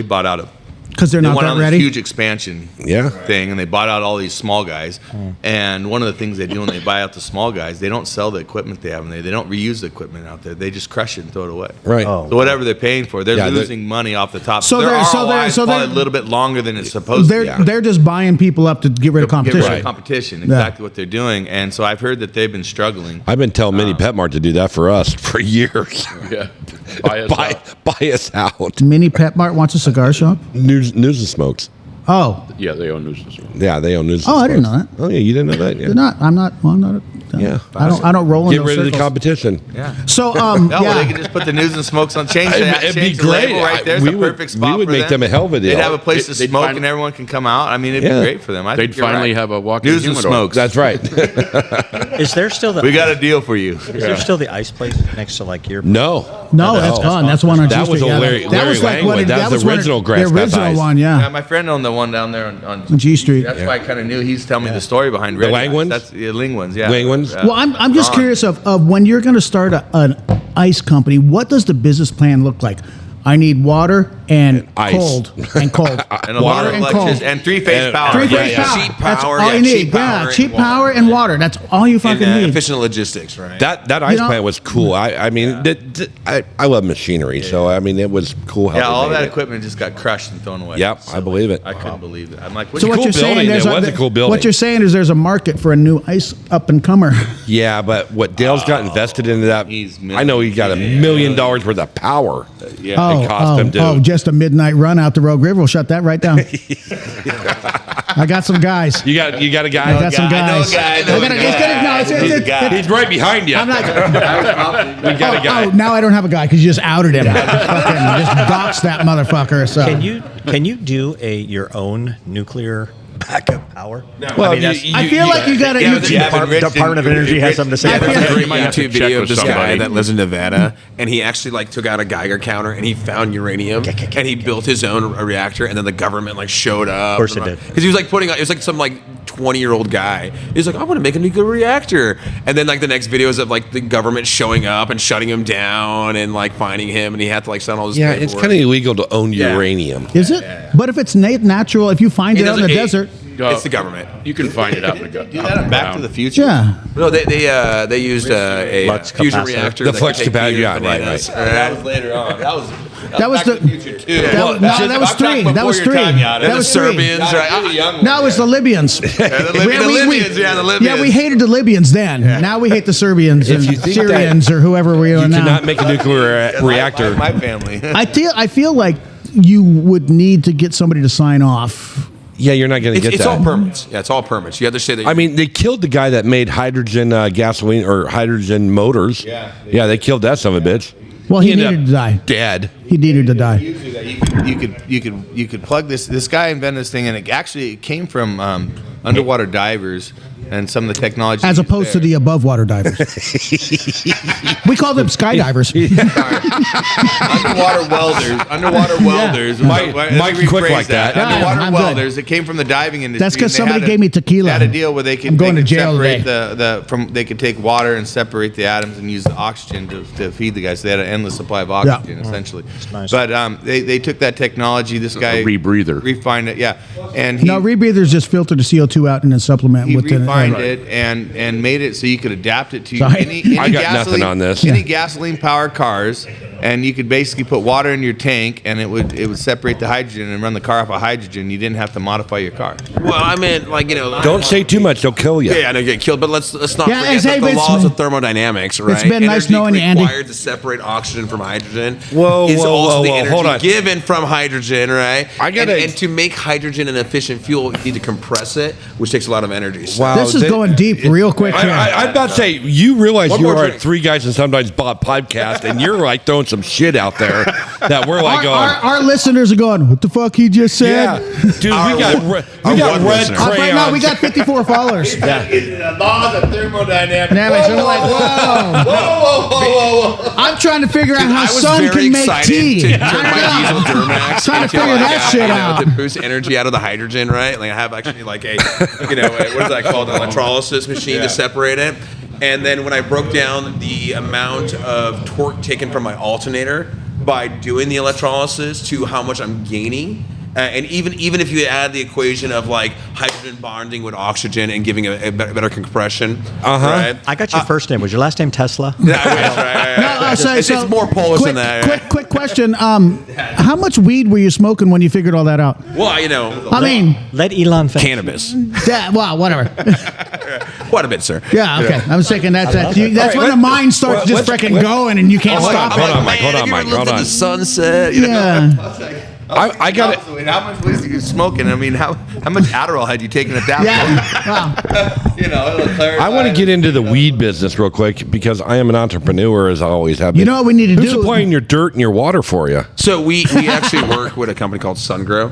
bought out Because they're they not went that on this ready. huge expansion Yeah. thing, and they bought out all these small guys. And one of the things they do when they buy out the small guys, they don't sell the equipment they have in there. They don't reuse the equipment out there. They just crush it and throw it away. right. Oh. So whatever they're paying for, they're Yeah, losing money off the top. So their they're- so ROI they're- is so probably they're- a little bit longer than it's supposed They're to be. they're just buying people up to get rid of Get competition. rid of competition, exactly what they're doing. And so I've heard that they've been struggling. I've been telling Mini Pet Mart to do that for us for years. Yeah. Buy us out. buy us out. Mini Pet Mart wants a cigar shop. News and Smokes. Oh, Yeah, they own News. Yeah, they own News. Oh, and I didn't Smokes. know that. Oh yeah, you didn't know that? Yeah. they're not. I'm not. Well, I'm not. Yeah. I don't roll in Get those rid of the circles. competition. Yeah. So Yeah, well, they yeah. could just put the News and Smokes on. Change that. It'd Change be the label great. right there's We a would- perfect we spot would for make them a hell of a deal. They'd have a place to They'd smoke find- and everyone can come out. I mean, it'd Yeah. be great for them. I They'd think you're finally right. have a walking News and humidor. Smokes. That's right. Is there still the We got a deal for you. Is there still the ice place next to like your No. No, that's gone. That's one on That G was Street. a Yeah, Larry Langwood. That was the one of- original Grass The Path original Ice. one, Yeah, yeah. my friend owned the one down there on G Street. That's why I kind of knew. He's telling me the story behind Red Langwans? That's the Langwans, yeah. Langwans? Well, I'm just Gone. curious of when you're going to start an ice company. What does the business plan look like? I need water and ice. cold and cold. And a water lot of and electricity cold. and three-phase And- power. Three-phase Yeah, power. Cheap That's power, all yeah, you need. cheap power and cheap water. power and water. That's all you fucking And need. efficient logistics, right? That ice know- plant was cool. I mean, I love machinery, so I mean, it was cool. How Yeah, they all made that it. equipment just got crushed and thrown away. Yep, I believe it. I couldn't believe it. I'm like, So what cool you're saying? building. There's It was a cool building. What you're saying is there's a market for a new ice up and comer. Yeah, but what Dale's got invested into that, he's I know he got $1 million worth of power. Yeah. It cost him to. just a midnight run out the Rogue River. We'll shut that right down. I got some guys. You got a guy. I got some guys. I know a guy. He's right behind you. I'm not. We got a guy. Oh, now I don't have a guy because you just outed him. Fucking just doxed that motherfucker. So Can you do your own nuclear backup power? Well, I feel like you got to. Yeah, but you have enriched Department of and- Energy has something to say. I about feel- that. There's a great Yeah. YouTube Check video of with this guy somebody. that lives in Nevada, and he actually like took out a Geiger counter and he found uranium, and he built his own reactor, and then the government like showed up. Of course it did. because he was like it was like some like 20-year-old guy. He's like, I want to make a nuclear reactor, and then like the next videos of like the government showing up and shutting him down and like finding him, and he had to like sign all this. yeah, it's paperwork. kind of illegal to own Yeah. uranium. Is it? But if it's natural, if you find it out in the desert, It's the government. You can find it out in the gut. Do that on Back to the Future. yeah. No, they used a Flux fusion capacitor. reactor. The that flux could take capacitor, beer yeah, and right, bananas. That was later on. That was Back to the- Future too. that was- no, that was I'm back three. That before was your three. time, Yada. That the was three. Serbians, right? Really young one, No, it was the yeah. Libyans. the Libyans, yeah, the Libyans. Yeah, we hated the Libyans then. Now we hate the Serbians and you think Syrians or whoever we are You now. cannot make a nuclear reactor. My family. I feel like you would need to get somebody to sign off. Yeah, you're not going to get It's that. all permits. Yeah, it's all permits. You have to say that. I mean, they killed the guy that made hydrogen gasoline or hydrogen motors. Yeah. Yeah, they killed that son of a bitch. Well, he ended needed up to die. Dead. He needed to die. You could plug this. This guy invented this thing, and it came from underwater divers and some of the technology. As opposed to the above water divers. We call them skydivers. underwater welders. Mike- Let me Mike's quick rephrase like that. Yeah, Underwater I'm good. welders. It came from the diving industry. That's 'cause and they somebody had gave me tequila. They had a deal where they could. I'm going they to could jail separate today. They could take water and separate the atoms and use the oxygen to feed the guys. So they had an endless supply of oxygen, essentially. nice. But they took that technology. This guy A rebreather. refined it. Yeah, and he, No, rebreathers just filter the CO2 out and then supplement he with the. refined it and made it so you could adapt it to Sorry. any I got nothing gasoline, on this. Any gasoline powered cars and you could basically put water in your tank, and it would separate the hydrogen and run the car off of hydrogen. You didn't have to modify your car. Well, I mean, like, you know, Don't say too much; they'll kill you. Yeah, I don't get killed, but let's not Yeah, forget hey, that the it's laws been- of thermodynamics, right? it's been nice Energy knowing you, Andy. required to separate oxygen from hydrogen Whoa, is whoa, also whoa, the whoa, energy hold on. given from hydrogen, right? I gotta- and to make hydrogen an efficient fuel, you need to compress it, which takes a lot of energy. So Wow. This is going deep real quick here. I'm about to say, you realize One you more are drink. at Three Guys and Sometimes Bob podcast, and you're like throwing some shit out there that we're like going, our listeners are going, what the fuck he just said? yeah, dude, Our we got one red listener. crayons. Right now, we got 54 followers. The laws of thermodynamics. Damn it, so we're like, whoa. I'm trying to figure out how I was sun very can make excited tea. to turn my diesel Duramax Trying to into, figure like, that shit out. to boost energy out of the hydrogen, right? Like I have actually like a, what is that called? An electrolysis machine to separate it. And then when I broke down the amount of torque taken from my alternator by doing the electrolysis to how much I'm gaining, and even if you add the equation of like hydrogen bonding with oxygen and giving a better compression, right? I got your first name. Was your last name Tesla? Yeah, right. It's more Polish than that. Quick question. How much weed were you smoking when you figured all that out? Well, I mean, Let Elon finish. cannabis. wow, whatever. What a bit, sir. Yeah, okay. I was thinking that's All when right, the mind starts just freaking going and you can't stop hold it. on, Mike, hold on, Mike, hold on. The sunset. You know? Yeah. I got it. How much whiskey you smoking? I mean, how much Adderall had you taken at that Yeah. Wow. I want to get into the weed business real quick because I am an entrepreneur, as I always have been. You know what we need to Who's do? supplying your dirt and your water for you? So we actually work with a company called SunGrow.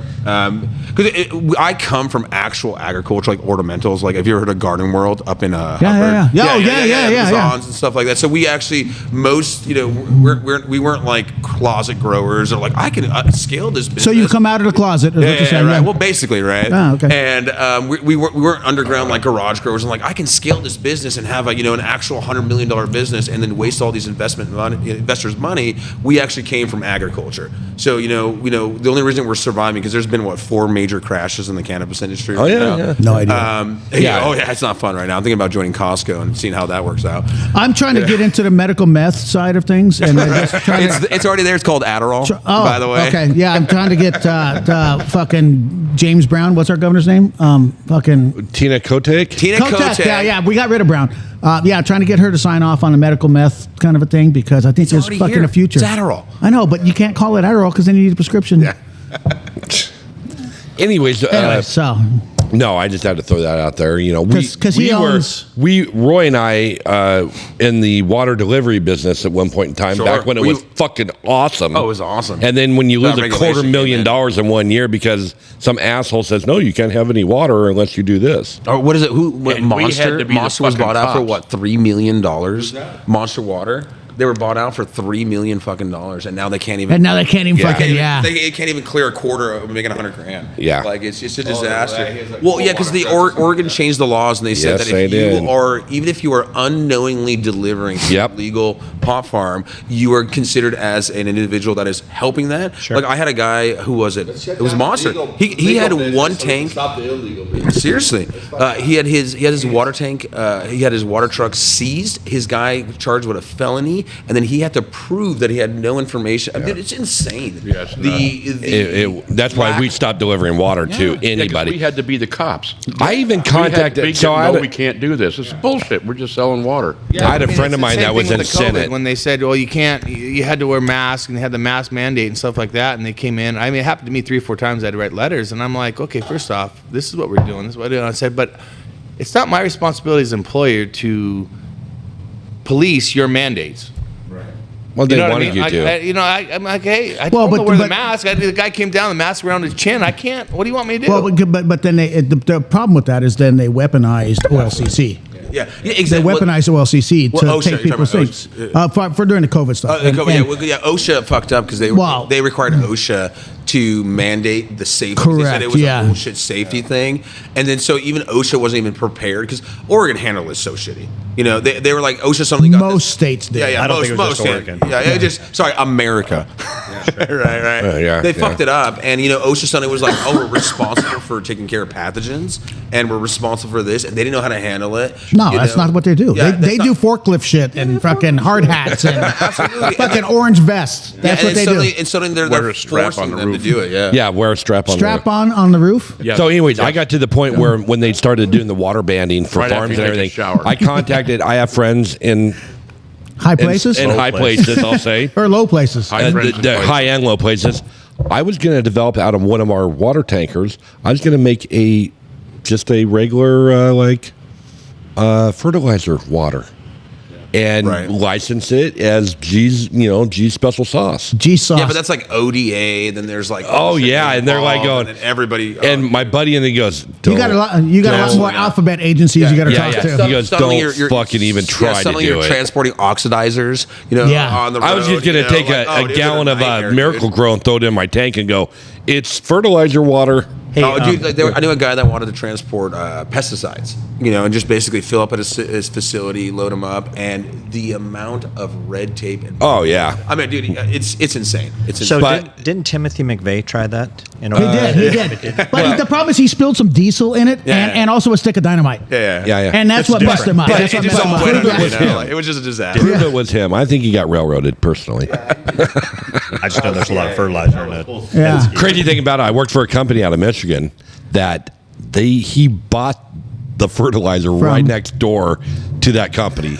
Because I come from actual agriculture, like ornamentals. Like, have you ever heard of Garden World up in Yeah. Amazons and stuff like that. So we actually we weren't like closet growers or like I can scale this business. So you come out of the closet, is what you're saying. right. Yeah. Well, basically, right. Oh, okay. And we weren't underground like garage growers. And like I can scale this business and have an actual $100 million business and then waste all these investors' money. We actually came from agriculture. So the only reason we're surviving because there's been 4 major crashes in the cannabis industry. Oh, right yeah, now. yeah. No idea. Oh yeah, it's not fun right now. I'm thinking about joining Costco and seeing how that works out. I'm trying to get into the medical meth side of things, and I'm just trying to. It's already there. It's called Adderall. By the way. Okay. Yeah, I'm trying to get fucking James Brown. What's our governor's name? Fucking Tina Kotek? Tina Kotek. Kotek. Yeah, we got rid of Brown. Trying to get her to sign off on a medical meth kind of a thing because I think there's already fucking here. a future. It's Adderall. I know, but you can't call it Adderall because then you need a prescription. Yeah. Anyways, Anyway, so no, I just had to throw that out there. Roy and I in the water delivery business at one point in time, Sure. back when it was fucking awesome. Oh, it was awesome. And then when you lose That $250,000 in 1 year because some asshole says, no, you can't have any water unless you do this. Or what is it? And we had Monster? to be the Monster was fucking bought out for cops. $3 million? Monster Water. They were bought out for $3 million fucking dollars, and now they can't even. and now they can't even fucking They can't even clear a quarter of making $100,000. Yeah. like it's just a disaster. right. Well, yeah, because the Oregon changed the laws, and they said Yes, that they if did. you are, even if you are unknowingly delivering to Yep. a legal pot farm, you are considered as an individual that is helping that. Sure. Like I had a guy who was it? It was Monster. He had one tank. Stop the illegal business. Seriously, he had his water tank. He had his water truck seized. His guy charged with a felony, and then he had to prove that he had no information. I mean, it's insane. Yeah, it's That's why we stopped delivering water to Yeah, 'cause anybody. we had to be the cops. I even contacted. We So I no, had, we can't do this. It's bullshit. We're just selling water. I had a friend of It's the mine same that was thing in with the COVID Senate. when they said, "Well, you can't. You had to wear masks, and they had the mask mandate and stuff like that." And they came in. I mean, it happened to me 3 or 4 times. I had to write letters, and I'm like, "Okay, first off, this is what we're doing. This is what we're doing." I said, "But it's not my responsibility as an employer to police your mandates." Well, they You know what I wanted mean? you to. I'm like, hey, I Well, told him to but- wear the but- mask. The guy came down, the mask around his chin. I can't. What do you want me to do? Well, but then the problem with that is then they weaponized OLCC. Yeah, They exactly. weaponized OLCC to OSHA, take you're people's talking things about for during the COVID stuff. And- OSHA fucked up because they Wow. required OSHA to mandate the safety. They Correct, said it was yeah. a bullshit safety thing. And then so even OSHA wasn't even prepared because Oregon handled it so shitty. You know, they were like, OSHA suddenly got Most this. states did. Yeah, yeah. I don't think it was just did. Oregon. Yeah, it just, sorry, America. right. They fucked it up. And, you know, OSHA suddenly was like, oh, we're responsible for taking care of pathogens and we're responsible for this. And they didn't know how to handle it. No, you that's know? not what they do. Yeah, they do forklift shit and fucking hard hats and fucking orange vests. That's what they do. And suddenly they're Wear a strap forcing on the them roof. to do it. Yeah. Yeah, wear a strap on. Strap on the roof. Yeah. So, anyways, I got to the point where when they started doing the water banding for Right after farms you and take a everything, shower. I have friends in High places high places, I'll say. or low places. High friends and the places. high and low places. I was going to develop out of one of our water tankers. I was going to make just a regular fertilizer water, and license it as G's special sauce. G sauce. Yeah, but that's like ODA. Then there's like And they're like going, and then everybody. and my buddy and he goes, you got a lot. You got a lot more alphabet agencies you got to talk to. He goes, don't fucking even try to suddenly do you're it. transporting oxidizers. You know, Yeah. on the road. I was just going to take a gallon of Miracle Grow and throw it in my tank and go, it's fertilizer water. Hey, dude, I knew a guy that wanted to transport pesticides, you know, and just basically fill up at his facility, load them up, and the amount of red tape. And I mean, dude, it's insane. It's So insane. didn't Timothy McVeigh try that? He did. But the problem is he spilled some diesel in it and also a stick of dynamite. Yeah. And that's what messed him up. That's what It messed just him all up. went under, was you know, him. like, it was just a disaster. Prove it was him. I think he got railroaded personally. I just know there's a lot of fertilizer in it. Yeah. Crazy thing about it, I worked for a company out of Michigan that he bought the fertilizer right next door to that company.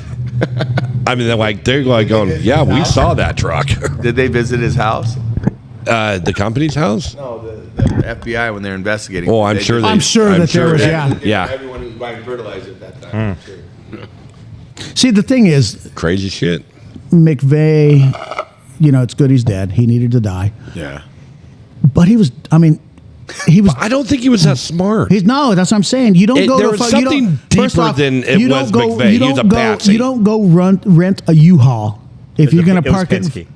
I mean, they're like going, yeah, we saw that truck. Did they visit his house? The company's house? No, the FBI when they're investigating. Oh, I'm sure I'm sure that there was, yeah. Everyone who was buying fertilizer at that time. Sure. See, the thing is, Crazy shit. McVeigh, it's good he's dead. He needed to die. Yeah. But he was I don't think he was that smart. No, that's what I'm saying. You don't go there to was you don't- something first deeper off, than it you was don't go, McVeigh. You He was don't a go. patsy. You don't go rent a U-Haul if you're going to park it. Penske.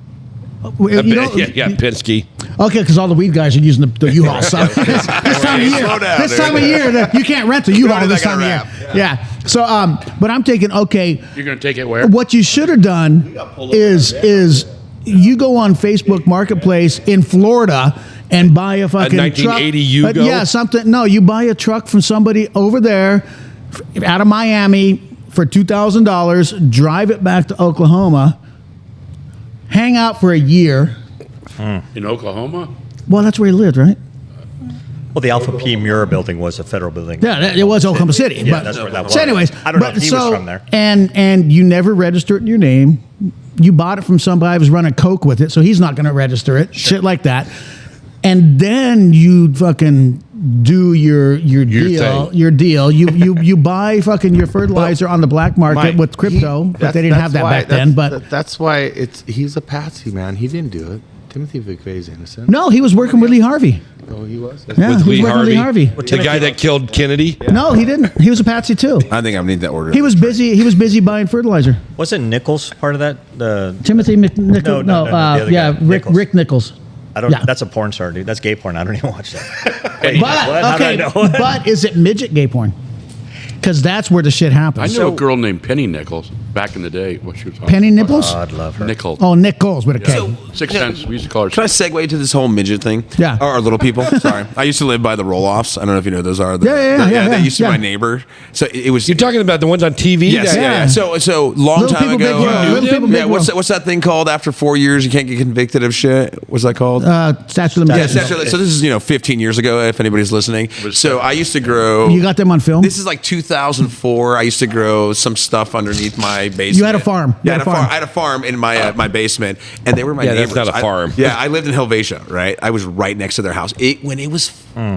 Penske. Okay, because all the weed guys are using the U-Haul. So this time of year, Slow down, this dude. time of year, you can't rent a U-Haul When this is that time of gonna year. Yeah. So, but I'm thinking, okay, You're going to take it where? what you should have done is you go on Facebook Marketplace in Florida and buy a fucking 1980 truck. Yugo? Yeah, something. No, you buy a truck from somebody over there out of Miami for $2,000, drive it back to Oklahoma, hang out for a year. In Oklahoma? Well, that's where he lived, right? Well, the Alpha P Muir building was a federal building. Yeah, it was Oklahoma City. Yeah, but, that's where that was. So, anyways, I don't know if he was from there. And you never register it in your name. You bought it from somebody who was running coke with it, so he's not going to register it. Shit like that. And then you fucking do your deal. thing. Your deal. You buy fucking your fertilizer on the black market Mike, with crypto, but they didn't have that back then. But that's why he's a patsy, man. He didn't do it. Timothy McVeigh's innocent. no, he was working with Lee Harvey. Oh, he was. Yeah, With he was Lee working with Lee Harvey. Harvey. The guy that killed Kennedy. No, he didn't. He was a patsy too. I think I need that order. He was busy. He was busy buying fertilizer. Wasn't Nichols part of that? Timothy McNichols. No, the other Yeah, guy, Rick Nichols. I don't. Yeah. That's a porn star, dude. That's gay porn. I don't even watch that. But How did I know? but is it midget gay porn? Because that's where the shit I happens. knew a girl named Penny Nichols back in the day. What she was talking Penny nipples? I'd love her. Nichols. Oh, Nichols with a K. 6 cents. We used to call her. Can I segue to this whole midget thing? Yeah. Or little people. Sorry. I used to live by the roll-offs. I don't know if you know those are. Yeah. They used to be Yeah. my neighbor. So it was. You're talking about the ones on TV? Yes, that- yeah. So long Little time people, big ago. world. Little people, big yeah, what's world. what's that thing called? After 4 years, you can't get convicted of shit. What's that called? Statute of Yeah, limitations. so this is 15 years ago. If anybody's listening, so I used to grow. You got them on film? This is like 2004. I used to grow some stuff underneath my basement. You had a farm. Yeah, I had a farm in my my basement, and they were my Yeah, neighbors. that's not a farm. I lived in Helvetia, right? I was right next to their house. When it was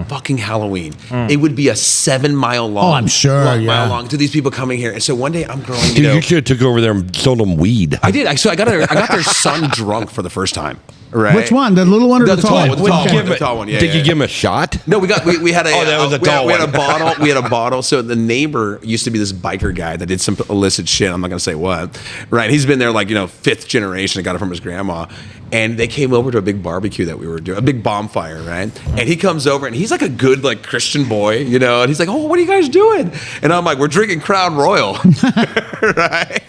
fucking Halloween, it would be a 7 mile long. Oh, I'm sure, mile yeah. long to these people coming here. And so one day I'm growing. Dude, you should have took over there and sold them weed. I did. So I got their son drunk for the first time. Right. Which one? The little one or No, the the tall tall one? one. The tall Give one. him The a- tall one. Yeah. Did you give him a shot? No, we had a. Oh, that was a tall we had one. a bottle. We had a bottle. So the neighbor used to be this biker guy that did some illicit shit. I'm not gonna say what. Right. He's been there like 5th generation. Got it from his grandma. And they came over to a big barbecue that we were doing, a big bonfire, right? And he comes over, and he's like a good, like, Christian boy, you know? And he's like, oh, what are you guys doing? And I'm like, we're drinking Crown Royal, right?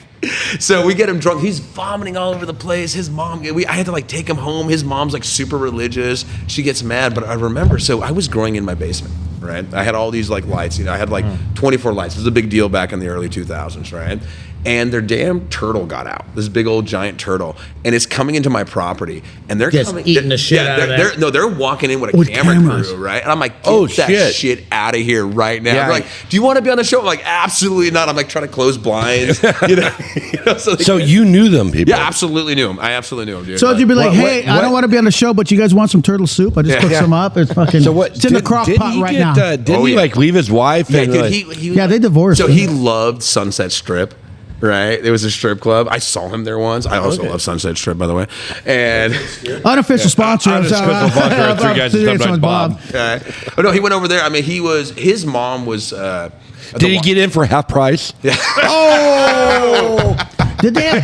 So we get him drunk. He's vomiting all over the place. His mom, I had to, like, take him home. His mom's, like, super religious. She gets mad. But I remember, so I was growing in my basement, right? I had all these, like, lights. You know, I had, like, 24 lights. It was a big deal back in the early 2000s, right? And their damn turtle got out. This big old giant turtle, and it's coming into my property. And they're Just coming, eating the shit out of that. they're walking in with Camera crew, right? And I'm like, get that shit out of here right now. Yeah. They're like, do you want to be on the show? I'm like, absolutely not. I'm like trying to close blinds, you know. So you knew them, people? Yeah, absolutely knew him. I absolutely knew him, dude. So you'd be like, What- hey, I don't want to be on the show, but you guys want some turtle soup? I just cooked some up. It's fucking. So what? It's in the crock pot right now. Didn't he like leave his wife? Yeah, and, dude, like- he Yeah, they divorced. So he loved Sunset Strip. Right, it was a strip club. I saw him there once. I also love Sunset Strip, by the way. And Unofficial sponsor. Unofficial sponsor of Three Guys and Sometimes Bob. okay. Oh no, he went over there. I mean, his mom was. Did he get in for half price? Yeah. Oh! Did they have?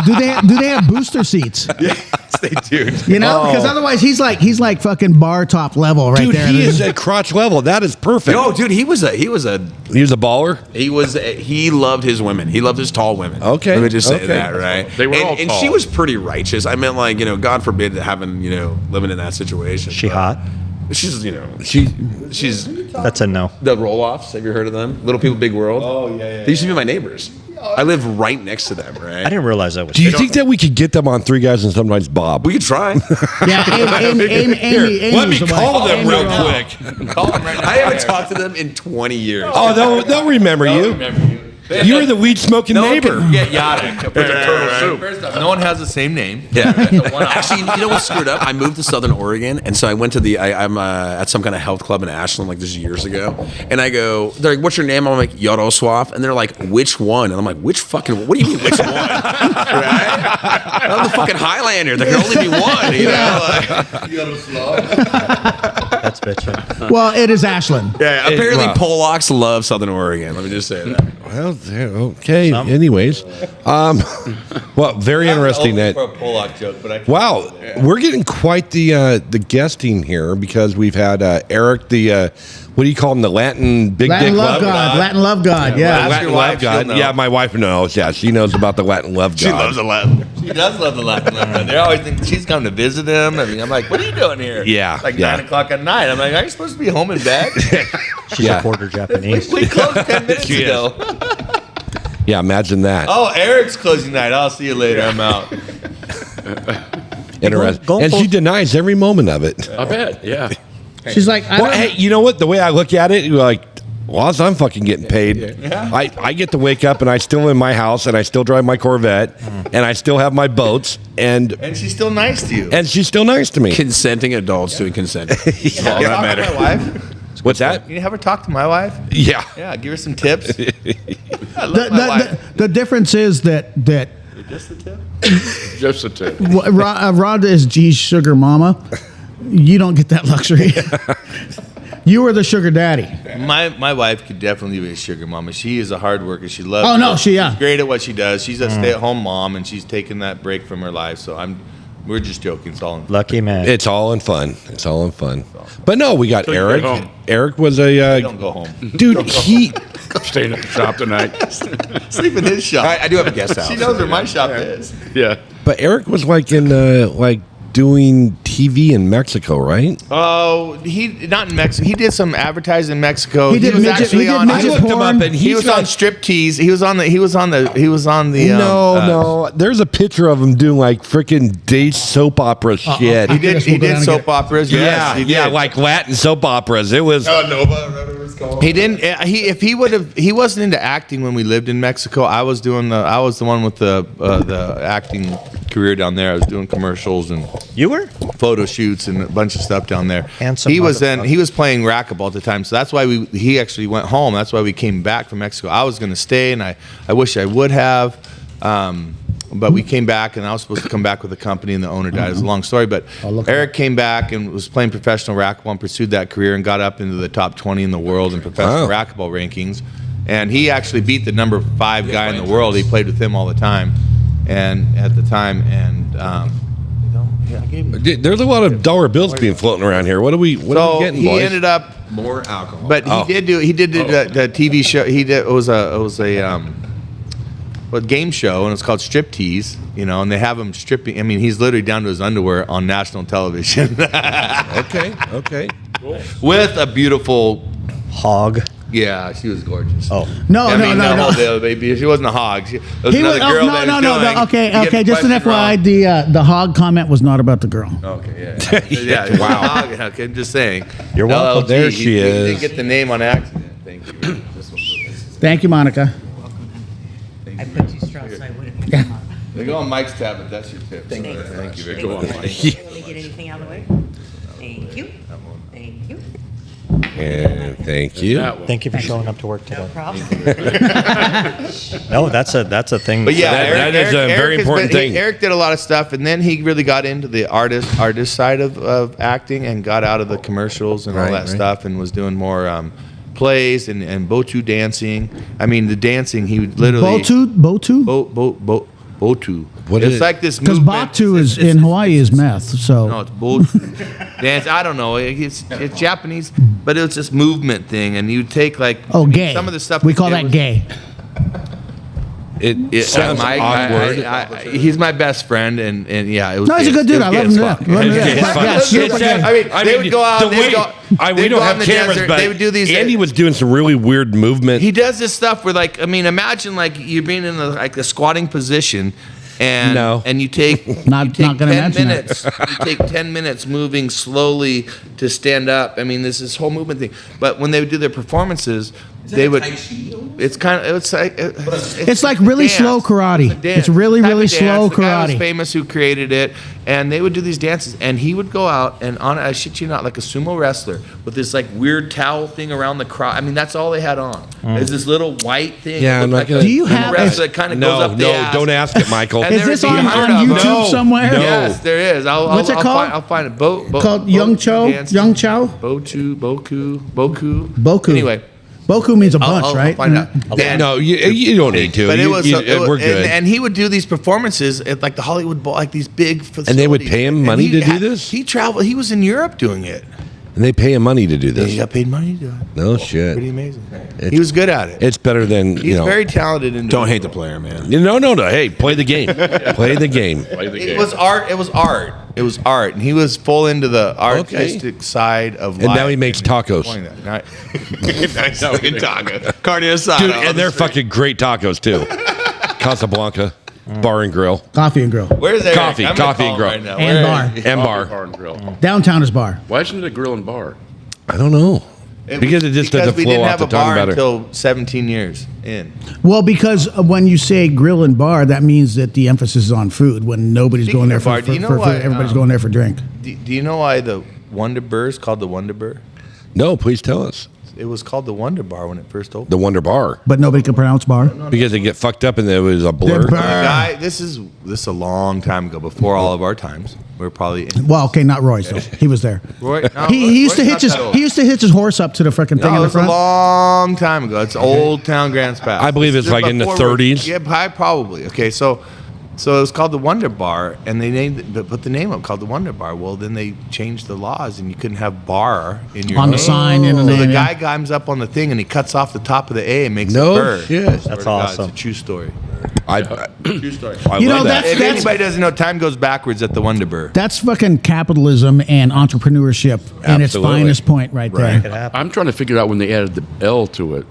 Do they have booster seats? Yes, they do. You know, because otherwise he's like fucking bar top level right Dude, there. he is at crotch level. That is perfect. No, dude, he was a He was a baller. he loved his women. He loved his tall women. Okay, let me just say okay. that, right? They were and, all and tall. she was pretty righteous. I meant, like, you know, God forbid having, you know, living in that situation. She But hot? She's, you know, she's That's a no. the roll-offs. Have you heard of them? Little People, Big World. Oh yeah. They used to be my neighbors. I live right next to them, right? I didn't realize that was. Do you think that we could get them on Three Guys and Sometimes Bob? We could try. Yeah, Amy. Let me was the call wife. them Amy real was- quick. Call them right now. I haven't talked to them in 20 years. Oh, they'll remember you. You were the weed smoking no one neighbor. can get Yachty with the turtle soup. No one has the same name. Yeah. Actually, you know what's screwed up? I moved to Southern Oregon, and so I went to I'm at some kind of health club in Ashland, like this years ago. And I go, they're like, "What's your name?" I'm like, "Yaroswaf," and they're like, "Which one?" And I'm like, "Which fucking? What do you mean, which one?" Right? I'm the fucking Highlander. There can only be one. You know? That's bitchin'. Well, it is Ashland. Yeah. Apparently, wow. Polacks love Southern Oregon. Let me just say that. Well, okay. Anyways, well, very interesting that. For a Polak joke, but I can't. Wow, we're getting quite the guesting here because we've had Eric, the what do you call him, the Latin big Latin dick love God. Latin love God. Yeah. Ask Latin your love wife, she'll God. know. Yeah, my wife knows. Yeah, she knows about the Latin love God. She loves the Latin. She does love the Latin love. They always think she's come to visit him. I mean, I'm like, what are you doing here? Yeah, Like yeah. 9 o'clock at night. I'm like, are you supposed to be home in bed? She's a quarter Japanese. We closed 10 minutes She is. ago. Yeah, imagine that. Oh, Eric's closing night. I'll see you later. I'm out. Interesting. go And full- she denies every moment of it. I bet. Yeah. She's like, I Well, don't hey, you know what? The way I look at it, you're like, well, I'm fucking getting paid. I get to wake up and I still in my house and I still drive my Corvette and I still have my boats and And she's still nice to you. she's still nice to me. Consenting adults doing consent. All You that talk matters. to my wife? What's that? You have her talk to my wife? Yeah. Yeah, give her some tips. I love my wife. the difference is that Just the tip? Just a tip. Rhonda is G's sugar mama. You don't get that luxury. You were the sugar daddy. My wife could definitely be a sugar mama. She is a hard worker. She loves. Oh, no, it. yeah. She's great at what she does. She's a stay-at-home mom, and she's taken that break from her life. So we're just joking. It's all. Lucky man. It's all in fun. It's all in fun. But no, we got So you Eric. get home. Eric was a Don't go home. dude. He Staying at the shop tonight. Sleep in his shop. I do have a guest house. She knows where my shop is. Yeah. but Eric was like in like doing TV in Mexico, right? Oh, he not in Mexico. He did some advertising in Mexico. He did was midget- actually he did on. midget I looked him porn. up and He was on striptease. He was on the. No. There's a picture of him doing like freaking day soap opera shit. He did. He did soap operas. Yes, he did. like Latin soap operas. It was. He didn't. If he would have, he wasn't into acting when we lived in Mexico. I was the one with the acting career down there. I was doing commercials and You were? photo shoots and a bunch of stuff down there. Handsome He was motherfucker. he was playing racquetball at the time, so that's why he actually went home. That's why we came back from Mexico. I was going to stay, and I wish I would have. But we came back, and I was supposed to come back with the company, and the owner died. It's a long story, but Eric came back and was playing professional racquetball and pursued that career and got up into the top 20 in the world in professional Wow. racquetball rankings. And he actually beat the number 5 guy in the world. He played with him all the time. and at the time, and I gave him. There's a lot of dollar bills being floating around here. What are we getting, he boys? ended up, More alcohol. but he did the TV show. It was a game show, and it's called Striptease. And they have him stripping. I mean, he's literally down to his underwear on national television. Okay. With a beautiful. Hog. Yeah, she was gorgeous. Oh. No. Whole baby. She wasn't a hog. There was another girl that was doing. Okay. Just an FYI, the hog comment was not about the girl. Okay, yeah. Wow. Okay, I'm just saying. You're welcome. LLG, There she you is. didn't get the name on accident. Thank you. Thank you, Monica. I put 2 straws so I wouldn't pick them up. They go on Mike's tab, but that's your tip. Thank you very much. Let me get anything out of the way. Thank you. Thank you. And thank you. Thank you for showing up to work today. No problem. No, that's a thing. But yeah, That is a very important thing. Eric did a lot of stuff, and then he really got into the artist side of acting and got out of the commercials and all that stuff, and was doing more plays and botu dancing. I mean, the dancing, he would literally Botu? botu. What It's is it? like this Because movement. Batu is in Hawaii is meth. So No, it's botu dance. I don't know. It's Japanese, but it's this movement thing, and you take like gay. some of the stuff we call that gay. It sounds awkward. He's my best friend, and yeah, it was. No, he's a good dude. I love him to death. Love him to Yeah, death. fine. Yeah, super gay. I mean, they would go out. We don't have cameras, but they would do these. Andy was doing some really weird movement. He does this stuff where, like, I mean, imagine like you're being in a squatting position, and you take Not gonna 10 mention it. minutes. You take 10 minutes moving slowly to stand up. I mean, this whole movement thing. But when they would do their performances, they would. It's kind of It's like really slow karate. Dance. It's really, Type of really dance. slow The guy was karate. famous who created it, and they would do these dances, and he would go out and I shit you not, like a sumo wrestler with this like weird towel thing around the crotch. I mean, that's all they had on. Is this little white thing? Yeah, It I'm looked not like gonna- a Do you sumo have- wrestler that kind of goes up the ass. don't ask it, Michael. And Is there this would be on 100 of them. YouTube somewhere? No. Yes, there is. What's it called? I'll find it. Called Young Cho? Young Chow? Boku. Anyway. Boku means a bunch, I'll right? find out. And- No, you don't need to. But it was, we're good. and he would do these performances at like the Hollywood Bowl, like these big facilities. And they would pay him And money to do had- this? He traveled. He was in Europe doing it. And they pay him money to do He this. got paid money to do it. No shit. Pretty amazing. He was good at it. It's better than He's very talented. Don't hate the player, man. No. Hey, play the game. Play the game. It was art. It was art. It was art, and he was full into the artistic side of life. And now he makes tacos. Nice taco. Carne asada. Dude, and they're fucking great tacos too. Casablanca Bar and Grill. Coffee and grill. Where's Eric? Coffee I'm gonna and call him grill. right now. And Where bar. is he? And bar. Bar and grill. Downtown is bar. Why isn't it a grill and bar? I don't know. Because it just doesn't we flow didn't off have the a bar tongue better. until 17 years in. Well, because when you say grill and bar, that means that the emphasis is on food. When nobody's Speaking going there of for, bar, do you know for why, food, everybody's going there for drink. Do you know why the Wonder Burr is called the Wonder Burr? No, please tell us. It was called the Wonder Bar when it first opened. The Wonder Bar. But nobody can pronounce bar. Because they get fucked up and there was a blur. They're The guy, this is a long time ago, before all of our times. We were probably in. Well, okay, not Roy's though. He was there. Roy, no, He used to Roy's hitch not his that old. he used to hitch his horse up to the freaking thing No, in it the was a front. long time ago. It's Old Town Grants Pass. I believe it's like in the Before 30s. Yeah, probably. Okay, so it was called the Wonder Bar, and they put the name up called the Wonder Bar. Well, then they changed the laws, and you couldn't have bar in your On the name. sign in the So the name, guy yeah. climbs up on the thing, and he cuts off the top of the A and makes No it Burr. shit. Swear That's to God, awesome. It's a true story. True story. I You know, love that. that's- If anybody doesn't know, time goes backwards at the Wonder Burr. That's fucking capitalism and entrepreneurship in its Absolutely. finest point right there. It happened. I'm trying to figure out when they added the L to it.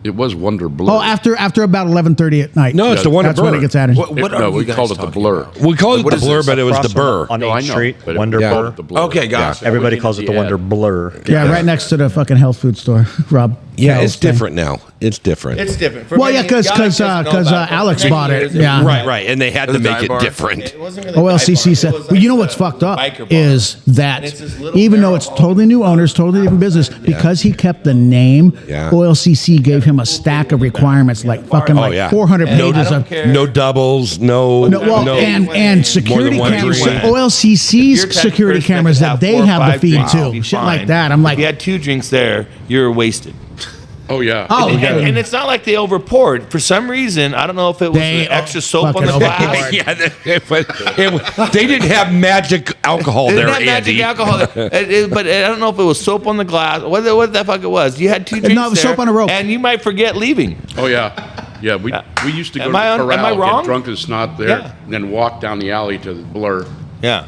It was Wonder Blur. Oh, after about 11:30 at night. No, it's the Wonder That's when Burr. it gets added. What no, are we you guys called it the talking Blur. about? We call it What the is blur, this? but it was the Across burr. on No, 8th I know, Street, but it- Wonder yeah, Burr. the Blur. Okay, gotcha. Everybody Everything calls at it the the Wonder end. Blur. Yeah, right next to the fucking health food store, Rob. Yeah, Carol's it's thing. different now. It's different. It's different. Well, yeah, because Alex bought it. Yeah. right, and they had to The make dive it bar. different. It wasn't really OLCC dive said, bar. It was well, you know like what's fucked up biker bar. is that And it's this little even though barrel it's all totally new owners, totally different business, because he kept the name, Yeah. OLCC gave him a stack of requirements, like fucking Oh, like yeah. 400 And pages I don't of. care. No doubles, no. No, well, and security one cameras, drink. OLCC's Your type of security person that cameras could that have they 4 or have the 5 feed drinks, too, you'll be shit fine. like that. I'm like, if you had 2 drinks there, you're wasted. Oh yeah. Oh, And it's not like they over poured. For some reason, I don't know if it was They the extra soap on fucking the glass. Yeah, they didn't have magic alcohol They there, didn't have Andy. magic alcohol there. But I don't know if it was soap on the glass. What the fuck it was. You had 2 drinks No, it was there, soap on a rope. And you might forget leaving. Oh yeah. Yeah, we used to go Am to I the on- am I corral, wrong? get drunk as snot there, Yeah. and then walk down the alley to the Blur, Yeah.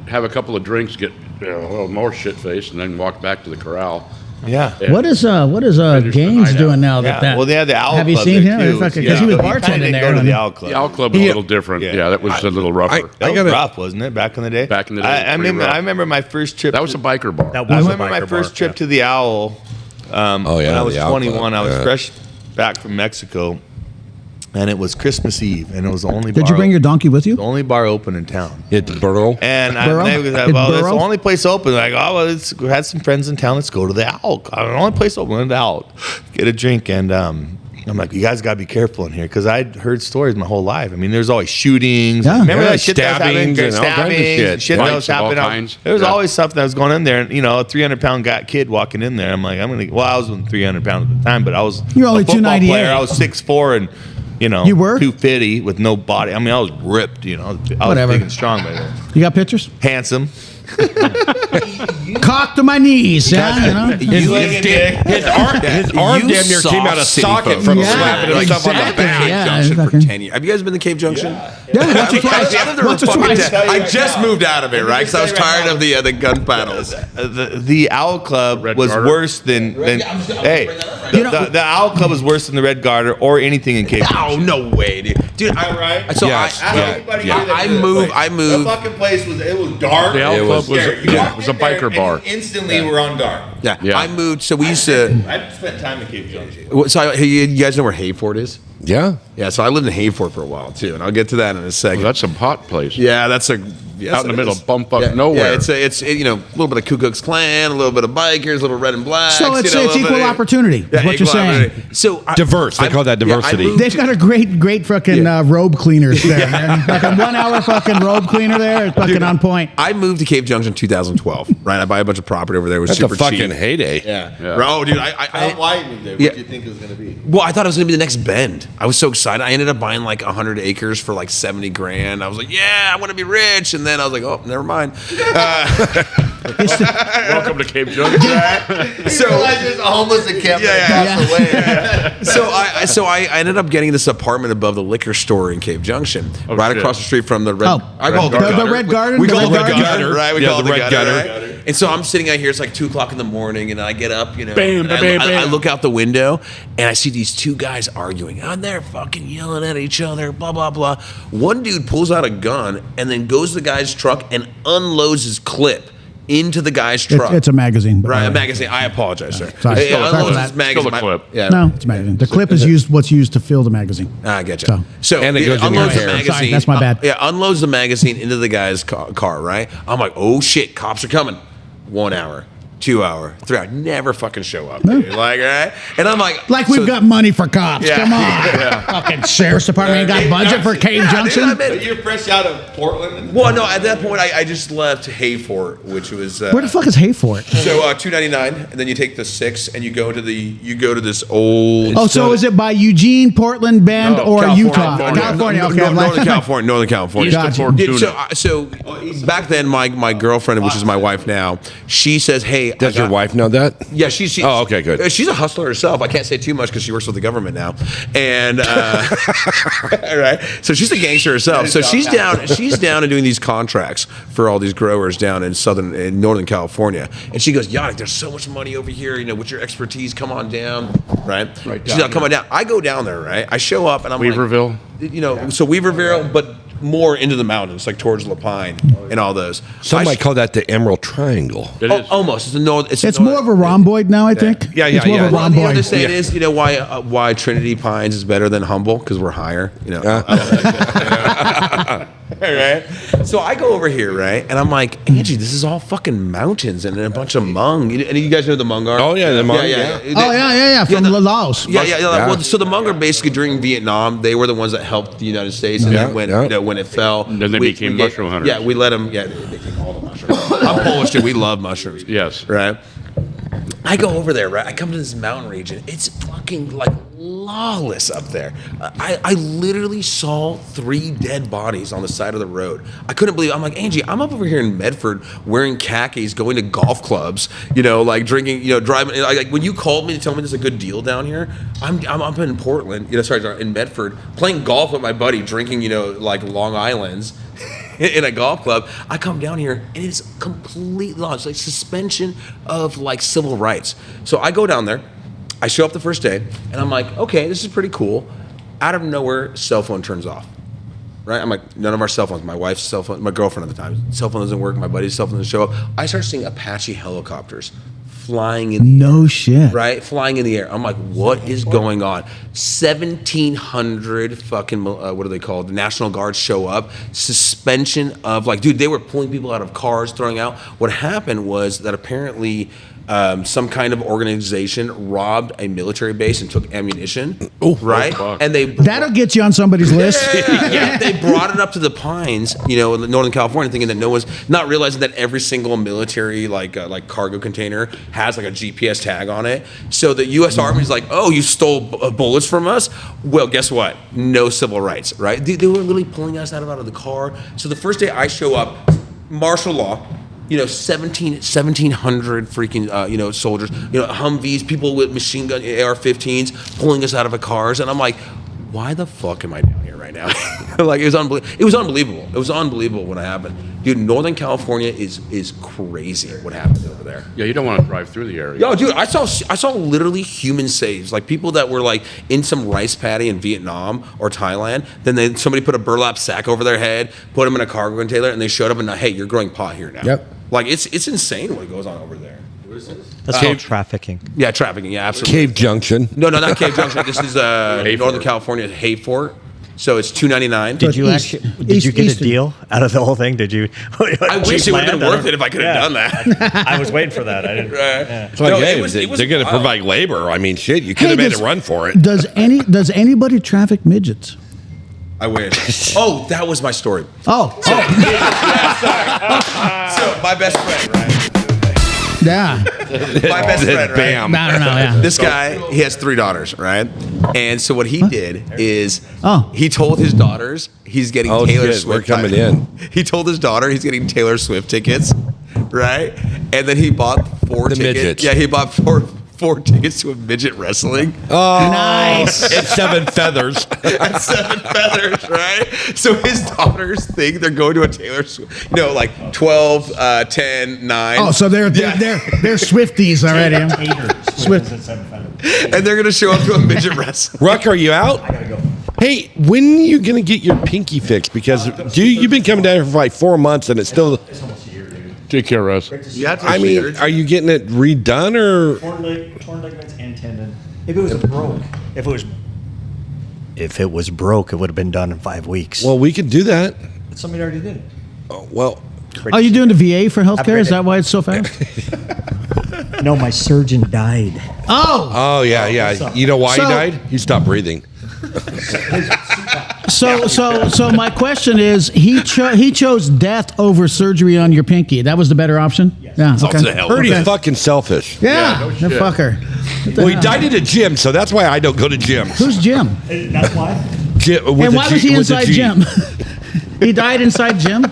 have a couple of drinks, get a little more shit faced, and then walk back to the corral. Yeah. And What is finish the Gaines night doing out. now? Yeah. That Well, they had the Owl Have you Club seen there, him? too. Because he was But kinda bartending didn't there. go to and- the Owl Club. The Owl Club was a little different. Yeah. Yeah, that was a little rougher. That was gotta- rough, wasn't it? Back in the day. Back in the day, it was I pretty remember. rough. I remember my first trip. That was a biker bar. That I was a remember my biker first bar, trip yeah. to the Owl. When I was the Owl 21. Club, I was yeah. fresh back from Mexico, and it was Christmas Eve, and it was the only. Did bar you bring your donkey with you? the only bar open in town? It's Burl. And Burrow? they was like, Did well, it's the Burrow? only place open. Like, oh, well, we had some friends in town. Let's go to the Owl. The only place open, the Owl. Get a drink. And I'm like, you guys got to be careful in here because I'd heard stories my whole life. I mean, there's always shootings. Yeah. Remember Yeah, that shit that was happening? stabbings and all kinds of shit. Shit that Fights was of all happening. kinds. There was Yeah. always something that was going in there. And, you know, a 300-pound kid walking in there. I'm like, I was 300 pounds at the time, but I was You're only a football 298. player. I was 6'4" and, you know, You were? 250 with no body. I mean, I was ripped, you know. I was Whatever. big and strong by then. You got pictures? Handsome. Cock to my knees. Yeah, you know? His arm damn near came out of socket from Yeah, slapping himself on the exactly. back. Yeah, Junction for fucking- 10 years. Have you guys been to Cave Junction? Yeah, once or twice. I lived there Once for or fucking twice. 10. I just moved out of it, right? Because I was tired of the gun battles. The Owl Club Red was Garter? worse than hey, the Owl Club was worse than the Red Garter or anything in Cape. Oh, no way, dude. Dude, Right? So Yes. I moved. The fucking place was dark. The Owl It Club was- scary. yeah, You it walked was a in there biker and bar. Instantly, we're on dark. Yeah. Yeah. I moved. So we used to. I spent time in Cape Junction. So you guys know where Hayford is? Yeah. Yeah. So I lived in Hayford for a while too, and I'll get to that in a second. Well, that's some hot place. Yeah, that's a Out in the middle of bumfuck yeah, nowhere. Yeah, it's you know, a little bit of Ku Klux Klan, a little bit of bikers, a little red and black. So it's equal opportunity, is what you're saying. So Diverse. They call that diversity. They've got a great fucking robe cleaners there, man. Like a 1 hour fucking robe cleaner there. It's fucking on point. I moved to Cave Junction 2012. Right, I buy a bunch of property over there. It was That's super a fucking cheap. heyday. Yeah. Yeah. Oh, dude, Why you moved there? What Yeah. did you think it was going to be? well, I thought it was gonna be the next Bend. I was so excited. I ended up buying like 100 acres for like 70 grand. I was like, yeah, I want to be rich. And then I was like, oh, never mind. Welcome to Cape Junction. So there's a homeless encampment Yeah, across the way. So I ended up getting this apartment above the liquor store in Cave Junction, right shit. across the street from the Red. Oh. I call it The Red Garden? We The call it Red the Garden? gutter, right? We Yeah, call it the the Red gutter, Gutter. right? And so I'm sitting out here. It's like 2:00 in the morning, and I get up, you know, Bam, and I, bam, I bam. look out the window, and I see these two guys arguing, and they're fucking yelling at each other, blah blah blah. One dude pulls out a gun and then goes to the guy's truck and unloads his clip into the guy's truck. It's a magazine. Right, a magazine. I apologize, sir. Sorry. It unloads Sorry for his that. magazine. Still a clip. Yeah. No, it's a magazine. The clip is what's used to fill the magazine. I get you. So- And it goes in your unloads the hair. magazine. Sorry, that's my bad. Yeah, unloads the magazine into the guy's car, right? I'm like, oh shit, cops are coming. 1 hour, 2 hour, 3 hour. Never fucking show up. Dude. Like, right? And I'm like, Like we've so- got money for cops. Yeah. Come on. Fucking sheriff's department ain't got budget for Cave Yeah, Junction. dude, I mean- You're fresh out of Portland. well, no, at that point, I just left Hayfort, which was Where the fuck is Hayfort? so $2.99, and then you take the 6, and you go to this old. Oh, so is it by Eugene, Portland, Bend, No, or California. Utah? California. Okay, I'm Northern like- California. Northern California. East Gotcha. of Dude, Fortuna. so back then, my girlfriend, which is my wife now, she says, "Hey, Does your wife know that? Yeah, she. Oh, okay, good. She's a hustler herself. I can't say too much because she works with the government now, and right. So she's a gangster herself. So she's down. She's down and doing these contracts for all these growers down in Northern California. And she goes, Yannick, there's so much money over here. You know, with your expertise, come on down. Right. Right She's down like, come on down. I go down there. Right. I show up and I'm Weaverville? like, you know, so Weaverville, but more into the mountains, like towards Lapine and all those. Some I might call that the Emerald Triangle. It is. almost. It's the north. It's more of a rhomboid now, I think. Yeah, It's more of a Well, the other rhomboid. say it is, you know, why Trinity Pines is better than Humble because we're higher, you know. Right? So I go over here, right, and I'm like, Angie, this is all fucking mountains and a bunch of Hmong. And you guys know who the Hmong are? Oh, yeah, the Hmong, yeah. Oh, yeah. From Laos. Yeah. Yeah. Well, so the Hmong are basically during Vietnam, they were the ones that helped the United States, and then when Yeah. you know, when it fell, Then they became mushroom hunters. Yeah, we let them. Yeah, they became all the mushrooms. I'm Polish, dude. We love mushrooms. Yes. Right. I go over there, right? I come to this mountain region. It's fucking like lawless up there. I literally saw 3 dead bodies on the side of the road. I couldn't believe it. I'm like, Angie, I'm up over here in Medford wearing khakis, going to golf clubs, like drinking, driving. Like when you called me to tell me there's a good deal down here, I'm up in Portland, in Medford, playing golf with my buddy, drinking, like Long Island's in a golf club. I come down here and it's completely lost. It's like suspension of like civil rights. So I go down there. I show up the first day, and I'm like, okay, this is pretty cool. Out of nowhere, cell phone turns off. Right? I'm like, none of our cell phones, my wife's cell phone, my girlfriend at the time, cell phone doesn't work, my buddy's cell phone doesn't show up. I start seeing Apache helicopters flying in the No shit. right? Flying in the air. I'm like, what is going on? 1,700 fucking, what are they called? The National Guards show up. Suspension of, like, dude, they were pulling people out of cars, throwing out. What happened was that apparently some kind of organization robbed a military base and took ammunition, right? And That'll get you on somebody's list. yeah, they brought it up to the Pines, in Northern California, thinking that no one's not realizing that every single military like cargo container has like a GPS tag on it. So the U.S. Army's like, oh, you stole bullets from us? Well, guess what? No civil rights, right? They were literally pulling us out of the car. So the first day I show up, martial law. 1,700 freaking, soldiers, Humvees, people with machine gun AR-15s pulling us out of our cars. And I'm like, why the fuck am I down here right now? Like, it was unbelievable. It was unbelievable when it happened. Dude, Northern California is crazy what happened over there. Yeah, you don't want to drive through the area. Yo, dude, I saw literally human saves, like people that were like in some rice paddy in Vietnam or Thailand. Then somebody put a burlap sack over their head, put them in a cargo container, and they showed up and hey, you're growing pot here now. Yep. Like it's insane what goes on over there. That's called trafficking. Yeah, trafficking. Yeah, absolutely. Cave Junction. No, not Cave Junction. This is Northern California, Hayfort. So it's $2.99. Did you get a deal out of the whole thing? Did you? I wish it would have been worth it if I could have done that. I was waiting for that. I didn't. They're going to provide labor. I mean, shit, you could have made a run for it. Does anybody traffic midgets? I wish. Oh, that was my story. Oh. So my best friend, right? Yeah. My best friend, right? Bam. I don't know. Yeah. This guy, he has 3 daughters, right? And so what he did is he told his daughters he's getting Taylor Swift. We're coming in. He told his daughter he's getting Taylor Swift tickets, right? And then he bought 4 tickets. Midgets. Yeah, he bought 4 tickets to a midget wrestling. Oh, Nice. And 7 feathers. And 7 feathers, right? So his daughters think they're going to a Taylor Swift, like 12, 10, 9. Oh, so they're Swifties already. Swift. And they're going to show up to a midget wrestling. Ruck, are you out? I gotta go. Hey, when are you going to get your pinky fixed? Because you've been coming down here for like 4 months and it's still... Take care, Russ. I mean, are you getting it redone or... Torn ligaments and tendon. If it was broke, it would have been done in 5 weeks. Well, we could do that. But somebody already did it. Oh, well... Are you doing the VA for healthcare? Is that why it's so fast? No, my surgeon died. Oh, yeah. You know why he died? He stopped breathing. So my question is, he chose death over surgery on your pinky. That was the better option. Yes. Yeah. Okay. Pretty fucking selfish. Yeah. No fucker. Well, he died at a gym, so that's why I don't go to gyms. Who's Jim? That's why. And why was he inside Jim? He died inside Jim.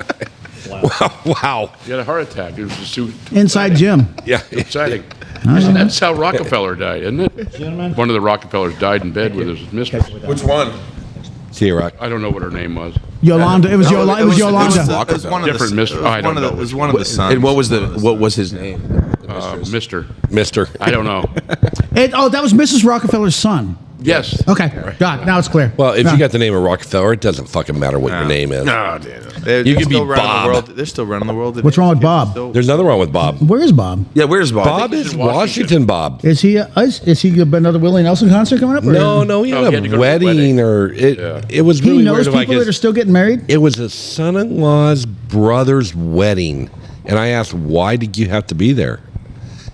Wow. He had a heart attack. It was just Inside Jim. Yeah. exciting. That's how Rockefeller died, isn't it? One of the Rockefellers died in bed with his mistress. Which one? See you, Rock. I don't know what her name was. Yolanda. It was Yolanda. It was one of Different mistress. I don't know. It was one of the sons. And what was his name? Mister. I don't know. That was Mrs. Rockefeller's son. Yes. Okay. Got it. Now it's clear. Well, if you got the name of Rockefeller, it doesn't fucking matter what your name is. No, You could be Bob. They're still running the world. What's wrong with Bob? There's nothing wrong with Bob. Where is Bob? Yeah, where's Bob? Bob is Washington Bob. Is he another Willie Nelson concert coming up? Or? No, he had a wedding or it was really he knows weird. people that are still getting married? It was his son-in-law's brother's wedding. And I asked, why did you have to be there?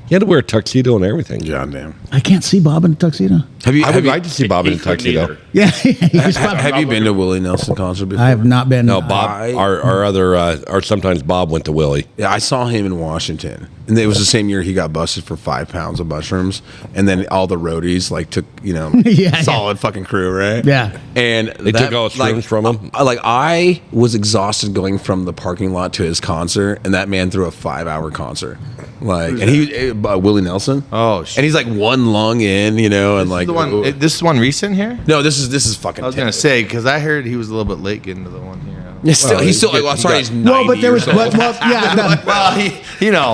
He had to wear a tuxedo and everything. Goddamn. I can't see Bob in a tuxedo. I would like to see Bob in a tuxedo. Yeah. Have you been to Willie Nelson concert before? I have not been. No, Bob. Our sometimes Bob went to Willie. Yeah, I saw him in Washington. And it was the same year he got busted for 5 pounds of mushrooms, and then all the roadies like took solid fucking crew, right? Yeah. And They took all the shrooms from him? I was exhausted going from the parking lot to his concert, and that man threw a 5-hour concert. Willie Nelson. Oh, shit. And he's like one lung in, and like This is one recent here. no, this is fucking. I was gonna say because I heard he was a little bit late getting to the one here. He's still he's 90 Well, but there was, years old. Well,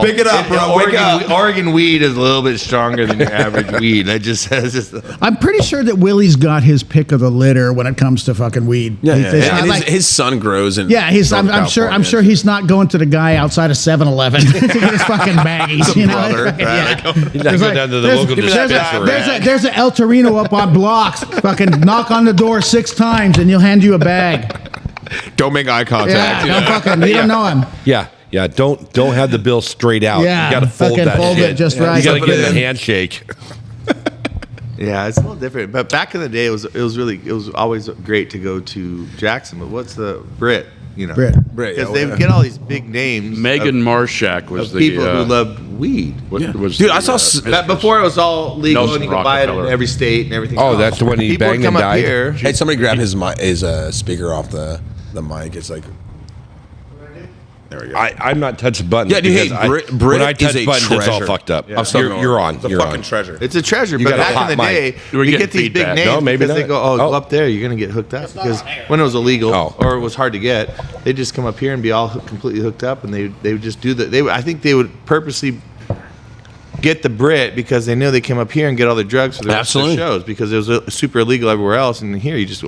pick it up, bro. Oregon weed is a little bit stronger than your average weed. I'm pretty sure that Willie's got his pick of the litter when it comes to fucking weed. Yeah, It's not and like- his son grows in. yeah, I'm California. sure he's not going to the guy outside of 7-Eleven to get his fucking baggies. brother. He's not going down to the local dispensary. There's an El Torino up on blocks. Fucking knock on the door 6 times and he'll hand you a bag. Don't make eye contact. Yeah, don't fucking. You don't know him. Yeah. Don't have the bill straight out. Yeah, you got to fold fucking that fold shit. it just right. You got to Put get it in in. the handshake. Yeah, it's a little different. But back in the day, it was always great to go to Jackson. But what's the Brit? Brit. Because they would get all these big names. Megan Marshak was of the people who loved weed. Dude, I saw That before it was all legal Nelson and you could buy it in Rockefeller. every state and everything. Oh, else. that's when he People would banged come and up died? here. Hey, somebody grab his speaker off the mic. It's like. There we go. I'm not touching buttons. Yeah, dude, hey, because Brit when I is touch a buttons, it's all treasure. fucked up. I'm sorry, You're on. It's a You're fucking on. treasure. It's a treasure, You but got a back hot in the day, mic. We're you getting get these big feedback. names No, maybe because they not. go, Oh. go up there, you're going to get hooked up. Because when it was illegal Oh. or it was hard to get, they just come up here and be all completely hooked up, and they would just do that. I think they would purposely get the Brit because they knew they came up here and get all the drugs for the rest of the shows because it was super illegal everywhere else, and here you just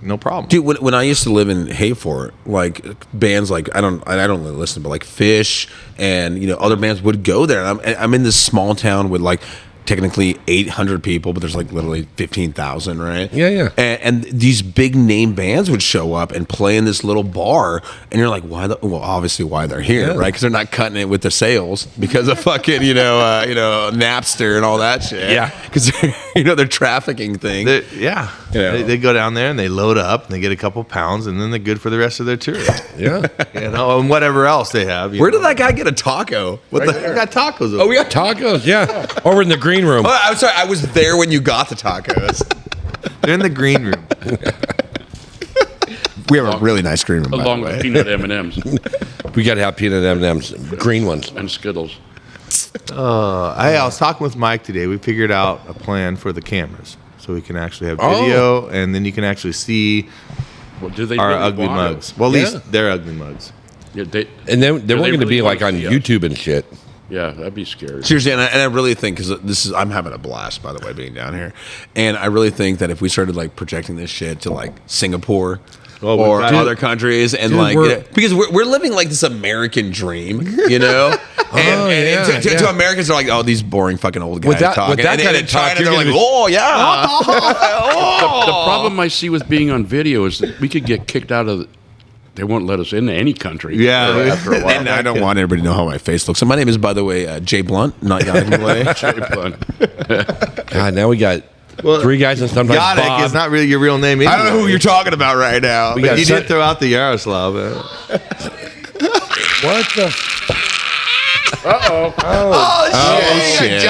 no problem. Dude, when I used to live in Hayfort, like bands like I don't really listen, but like Fish and other bands would go there. And I'm in this small town with like technically 800 people, but there's like literally 15,000, right? Yeah. And these big name bands would show up and play in this little bar, and you're like, why? Obviously why they're here, right? Because they're not cutting it with their sales because of fucking Napster and all that shit. Yeah. because they're trafficking things. They go down there and they load up and they get a couple pounds and then they're good for the rest of their tour. Yeah. And whatever else they have. Where did that guy get a taco? What We got tacos. Oh, we got Tacos, yeah. Over in the green room. Oh, I'm sorry. I was there when you got the tacos. They're in the green room. We have a really nice green room, by the along way. with peanut M&Ms We got to have peanut M&Ms, green ones. and Skittles. I was talking with Mike today. We figured out a plan for the cameras. So we can actually have video and then you can actually see Well, do they our really ugly want mugs. it? Well, at least they're ugly mugs. Yeah, And then do we're they going to really be like want on to see us? YouTube and shit. Yeah, that'd be scary. Seriously, and I really think because I'm having a blast, by the way, being down here, and I really think that if we started like projecting this shit to like Singapore or other countries, and because we're living like this American dream, and to Americans they're like, oh, these boring fucking old guys talking, with that and kind in of talk, China you're they're like, gonna be- oh yeah, The problem I see with being on video is that we could get kicked out of. They won't let us into any country. After a while. and I don't want everybody to know how my face looks. So my name is, by the way, Jay Blunt, not Yannick Malay. Jay Blunt. God, now we got 3 guys and sometimes Yannick Bob. is not really your real name either. I don't know who you're talking about right now. But you did throw out the Yaroslav. What the? Oh shit!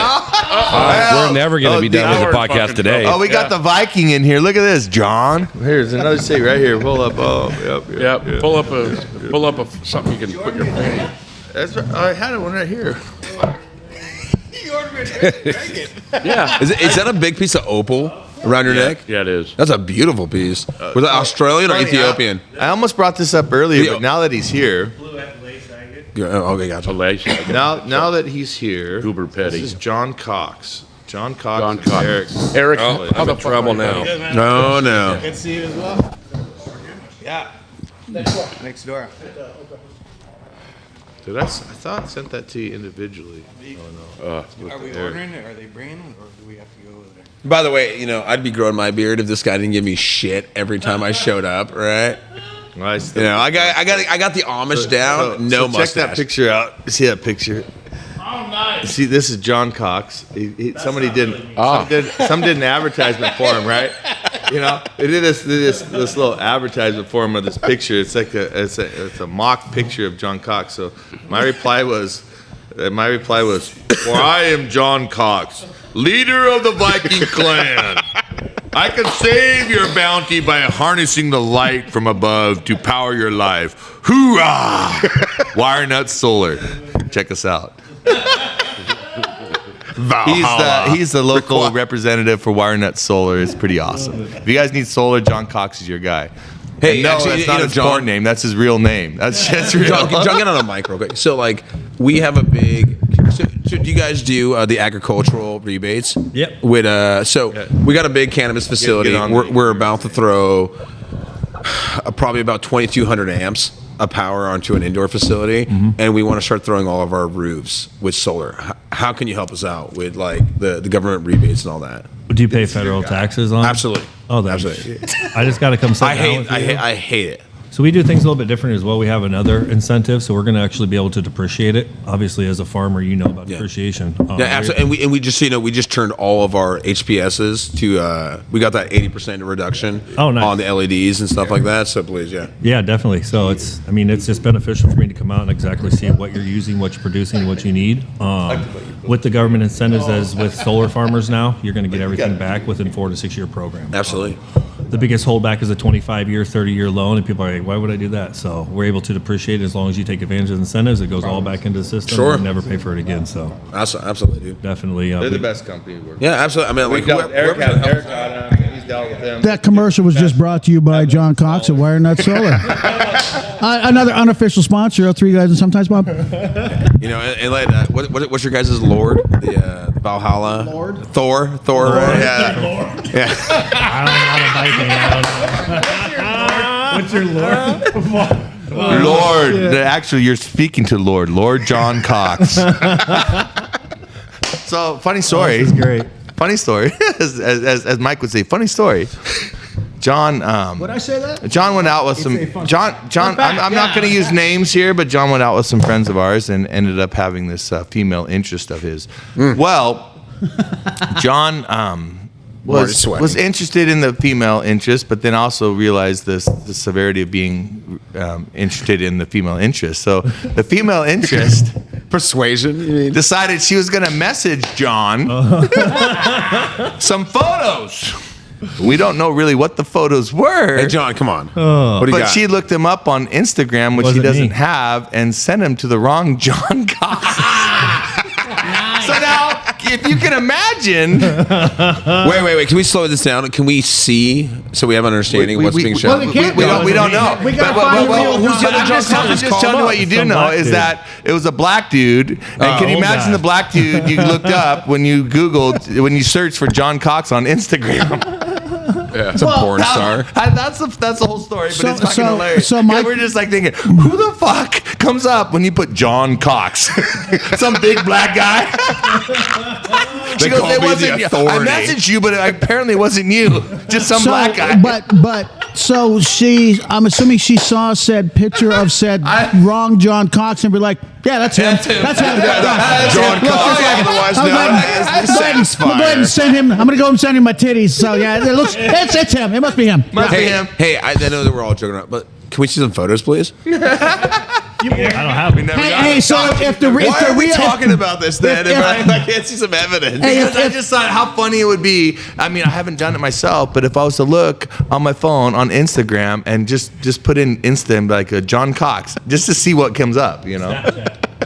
We're never going to be done with the podcast today. Oh, we got the Viking in here. Look at this, John. Here's another seat right here. Pull up. Oh, Yeah, pull up a something you can put your phone in. That's right. I had one right here. Yeah. Is that a big piece of opal around your neck? Yeah, it is. That's a beautiful piece. Was it Australian or Ethiopian? I almost brought this up earlier, but now that he's here, Okay, gotcha. A lace. now that he's here, Goober Petty. this is John Cox. John Cox. John and Cox. Eric. Eric. Oh, I'm in trouble now. No. Good to see you as well. Yeah. Next door. Dude, I thought I sent that to you individually. Are we ordering it? Are they bringing it? Or do we have to go over there? By the way, I'd be growing my beard if this guy didn't give me shit every time I showed up, right? I I got the Amish down. No check mustache. that picture out. See that picture? Oh, nice. See, this is John Cox. Somebody did an advertisement for him, right? They did this little advertisement for him of this picture. It's like it's a mock picture of John Cox. So my reply was, My reply was, "For I am John Cox, leader of the Viking clan. I can save your bounty by harnessing the light from above to power your life. Hoorah! Wire Nut Solar. Check us out." He's the local representative for Wire Nut Solar. It's pretty awesome. If you guys need solar, John Cox is your guy. Hey, no, actually, that's not his porn name. That's his real name. That's real. John, get on a mic real quick. So, like, we have a big. So do you guys do the agricultural rebates? Yep. We got a big cannabis facility. We're about to throw probably about 2,200 amps of power onto an indoor facility, and we want to start throwing all of our roofs with solar. How can you help us out with like the government rebates and all that? Do you pay federal taxes on it? Absolutely. Oh, absolutely. I just got to come sit down with you. I hate it. So we do things a little bit different as well. We have another incentive, so we're going to actually be able to depreciate it. Obviously, as a farmer, you know about depreciation. Yeah, absolutely. And we just we just turned all of our HPSs to we got that 80% reduction on the LEDs and stuff like that. So please, yeah, definitely. So it's just beneficial for me to come out and exactly see what you're using, what you're producing, what you need. With the government incentives, as with solar farmers now, you're going to get everything back within 4 to 6 year program. Absolutely. The biggest holdback is a 25-year, 30-year loan, and people are like, why would I do that? So we're able to depreciate it as long as you take advantage of the incentives. It goes all back into the system. Sure. And never pay for it again. So absolutely, dude. Definitely. They're the best company to work with. Yeah, absolutely. I mean, like, Eric got him. He's dealt with them. That commercial was just brought to you by John Cox at Wire Nut Solar. Another unofficial sponsor of Three Guys and Sometimes Bob. You know, and like what's your guys' Lord? The Valhalla? Lord? Thor, right? Yeah. Lord. Yeah. What's your Lord? Lord. Actually, you're speaking to Lord John Cox. So, funny story. This is great. Funny story. as Mike would say, funny story. John. Would I say that? John went out with John. I'm not going to use names here, but John went out with some friends of ours and ended up having this female interest of his. Well, John was interested in the female interest, but then also realized the severity of being interested in the female interest. So the female interest persuasion decided she was going to message John some photos. We don't know really what the photos were. Hey, John, come on. What do you but got? she looked them up on Instagram, which she doesn't have, and sent them to the wrong John Cox. So now, if you can imagine. Wait. Can we slow this down? Can we see so we have an understanding of what's being shown? We don't know. We gotta find the real John. I'm just telling you what you do know is that it was a black dude. And can you imagine the black dude you looked up when you searched for John Cox on Instagram? Yeah, it's a porn star. That's the whole story, but it's fucking hilarious. So we're just like thinking, who the fuck comes up when you put John Cox? Some big black guy? She goes, it wasn't you. I messaged you, but it apparently wasn't you. Just some black guy. So I'm assuming she saw said picture of said wrong John Cox and be like, yeah, that's him. That's him. John Cox, otherwise known as the Satisfier. I'm going to send him. I'm going to go and send him my titties. So yeah, it looks. It's him. It must be him. Hey, I know that we're all joking around, but can we see some photos, please? I don't have it. Hey, so if the real talking about this then? If I can't see some evidence. Because I just thought how funny it would be. I mean, I haven't done it myself, but if I was to look on my phone on Instagram and just put in Insta like a John Cox, just to see what comes up, you know.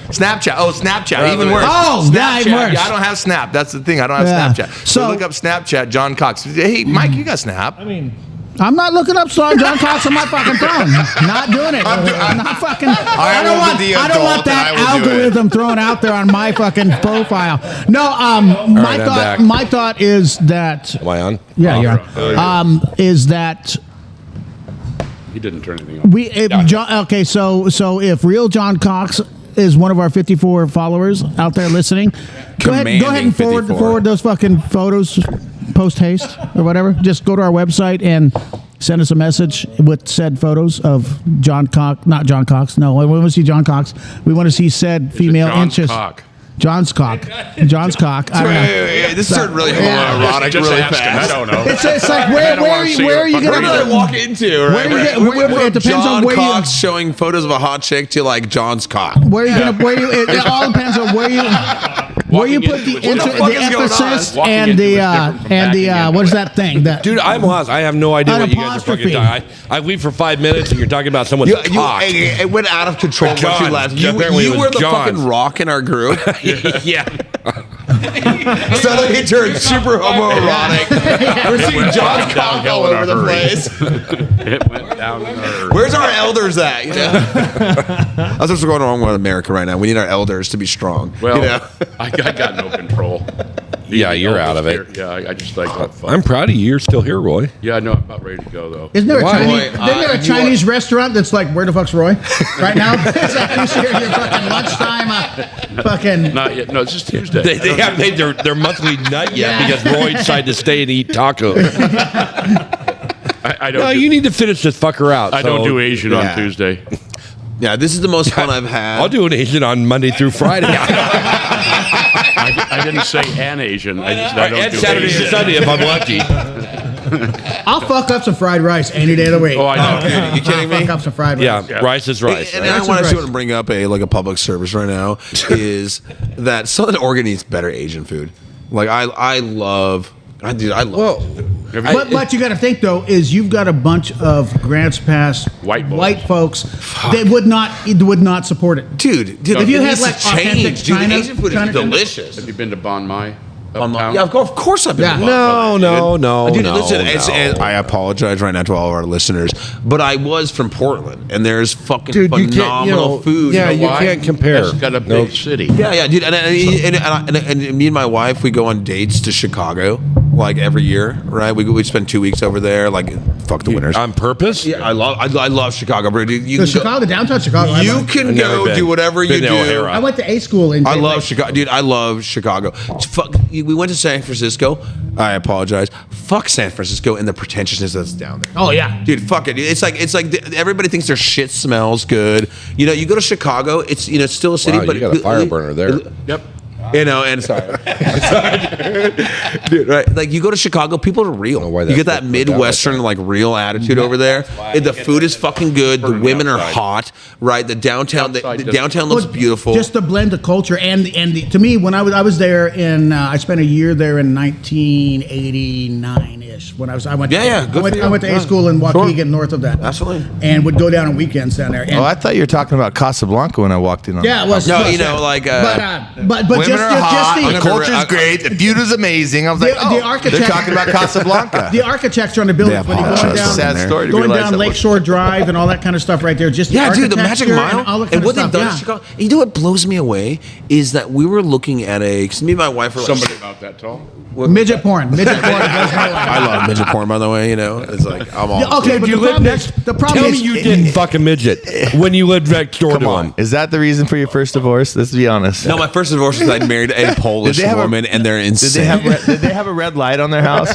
Snapchat. Oh, Snapchat. Even worse. Oh, Snapchat. even worse. Yeah, I don't have Snap. That's the thing. I don't have Snapchat. So look up Snapchat, John Cox. Hey, Mike, you got Snap. I mean, I'm not looking up John Cox on my fucking phone. Not doing it. I'm not fucking. I don't want that algorithm thrown out there on my fucking profile. No. My thought is that. Am I on? Yeah, you're on. Is that. He didn't turn anything on. Okay, so if real John Cox is one of our 54 followers out there listening, go ahead and forward those fucking photos post haste or whatever. Just go to our website and send us a message with said photos of John Cox. Not John Cox. No, we want to see John Cox. We want to see said female interest. John's cock. John's cock. I don't know. Wait, this turned really homoerotic Just really ask him. fast. I don't know. It's like where are you Where gonna did I walk into? Right? Where you get- We where- went from it depends John on where you- Cox showing photos of a hot chick to like John's cock. Where you gonna? Where you? It all depends on where you. Where you Walking put the, into it- What the fuck the is going emphasis on? Walking and into the it's different from and the backing what is into that thing? That Dude, I'm lost. I have no idea An what you guys are fucking apostrophe. talking. I leave for 5 minutes and you're talking about someone's cock. It went out of control once John. you left. Apparently it You was were the John's. fucking rock in our group. Yeah. Suddenly it turned super homoerotic. We're seeing John's cock all over the place. It went down in a hurry. Where's our elders at? You know? That's what's going on with America right now. We need our elders to be strong. Well, you know? I got no control. Yeah, you're out of it. Yeah, I just like, oh, fuck. I'm proud of you. You're still here, Roy. Yeah, no, I'm about ready to go though. isn't there a Why? Chinese? Roy, Isn't there a you Chinese restaurant that's like where the fuck's Roy right now? It's like who's here at your fucking lunchtime? Fucking. Not yet. No, it's just Tuesday. They haven't made their monthly nut yet Yeah. because Roy decided to stay and eat tacos. I don't. No, do, you need to finish this fucker out. I don't do Asian Yeah. on Tuesday. Yeah, this is the most fun I've had. I'll do an Asian on Monday through Friday. I didn't say an Asian. I just I don't And do Saturday Asian. and Sunday if I'm lucky. I'll fuck up some fried rice any day of the week. Oh, I know. You kidding me? Fuck up some fried rice. Yeah, rice is rice. And right? I Rice want is to rice. bring up a public service right now is that Southern Oregon needs better Asian food. Like I love. Well, But you got to think though is you've got a bunch of Grants Pass White boys. folks that would not support it. dude. If you it had, needs to like, authentic change, dude, China- Asian food China- is delicious. Have you been to Bon Mai? Uptown? Yeah, of course I've been. Yeah. to Boston. no, Dude, no, listen, no. and I apologize right now to all of our listeners, but I was from Portland, and there's fucking Dude, you can't, phenomenal food. Yeah, You know you why? can't compare. It's got a big Nope. city. Yeah, dude, and me and my wife, we go on dates to Chicago like every year, right? We spend 2 weeks over there, like fuck the winters. On purpose? Yeah, I love Chicago, bro. Dude, you So can go, Chicago, downtown Chicago. you can I've never go been. do whatever you Been to do. O'Hara. I went to A school in. I Great love Lakes. Chicago, dude. I love Chicago. Fuck, we went to San Francisco. I apologize. Fuck San Francisco and the pretentiousness that's down there. Oh yeah. Dude, fuck it. It's like everybody thinks their shit smells good. You know, you go to Chicago, it's it's still a city, Wow, but you got a fire burner there. Yep. You know, and sorry, dude, right? Like you go to Chicago, people are real. why You that get that foot went down Midwestern like real attitude over there. And the food is fucking good. The women are hot, right? The downtown, the downtown looks beautiful. Just the blend of culture to me when I was there in I spent a year there in 1989 ish when I went good for you. I went to A school in Waukegan north of that. Absolutely. And would go down on weekends down there. And Oh, I thought you were talking about Casablanca when I walked in on yeah, it was No, was- you know, like, but Women just, are just hot, the the culture's great, the food is amazing. I was The- like, the oh, architect- they're talking about Casablanca. the architecture on the building, They when you're have going hot down, shots in there. Sad story to going realize down that Lakeshore Drive and all that kind of stuff right there. Just Yeah, dude, the Magic architecture Mile and all that and kind what of they've stuff. done in Chicago. You know what blows me away is that we were looking at because me and my wife were like, Somebody about that tall. Midget porn. Midget porn. blows my way. I love midget porn, by the way. You know, it's like I'm all. Yeah, okay, but the problem Tell is, me you didn't fuck a midget when you lived next door Come to on. him. Is that the reason for your first divorce? Let's be honest. No, my first divorce was I married a Polish Did they have a- woman, and they're insane. Did they have a red light on their house?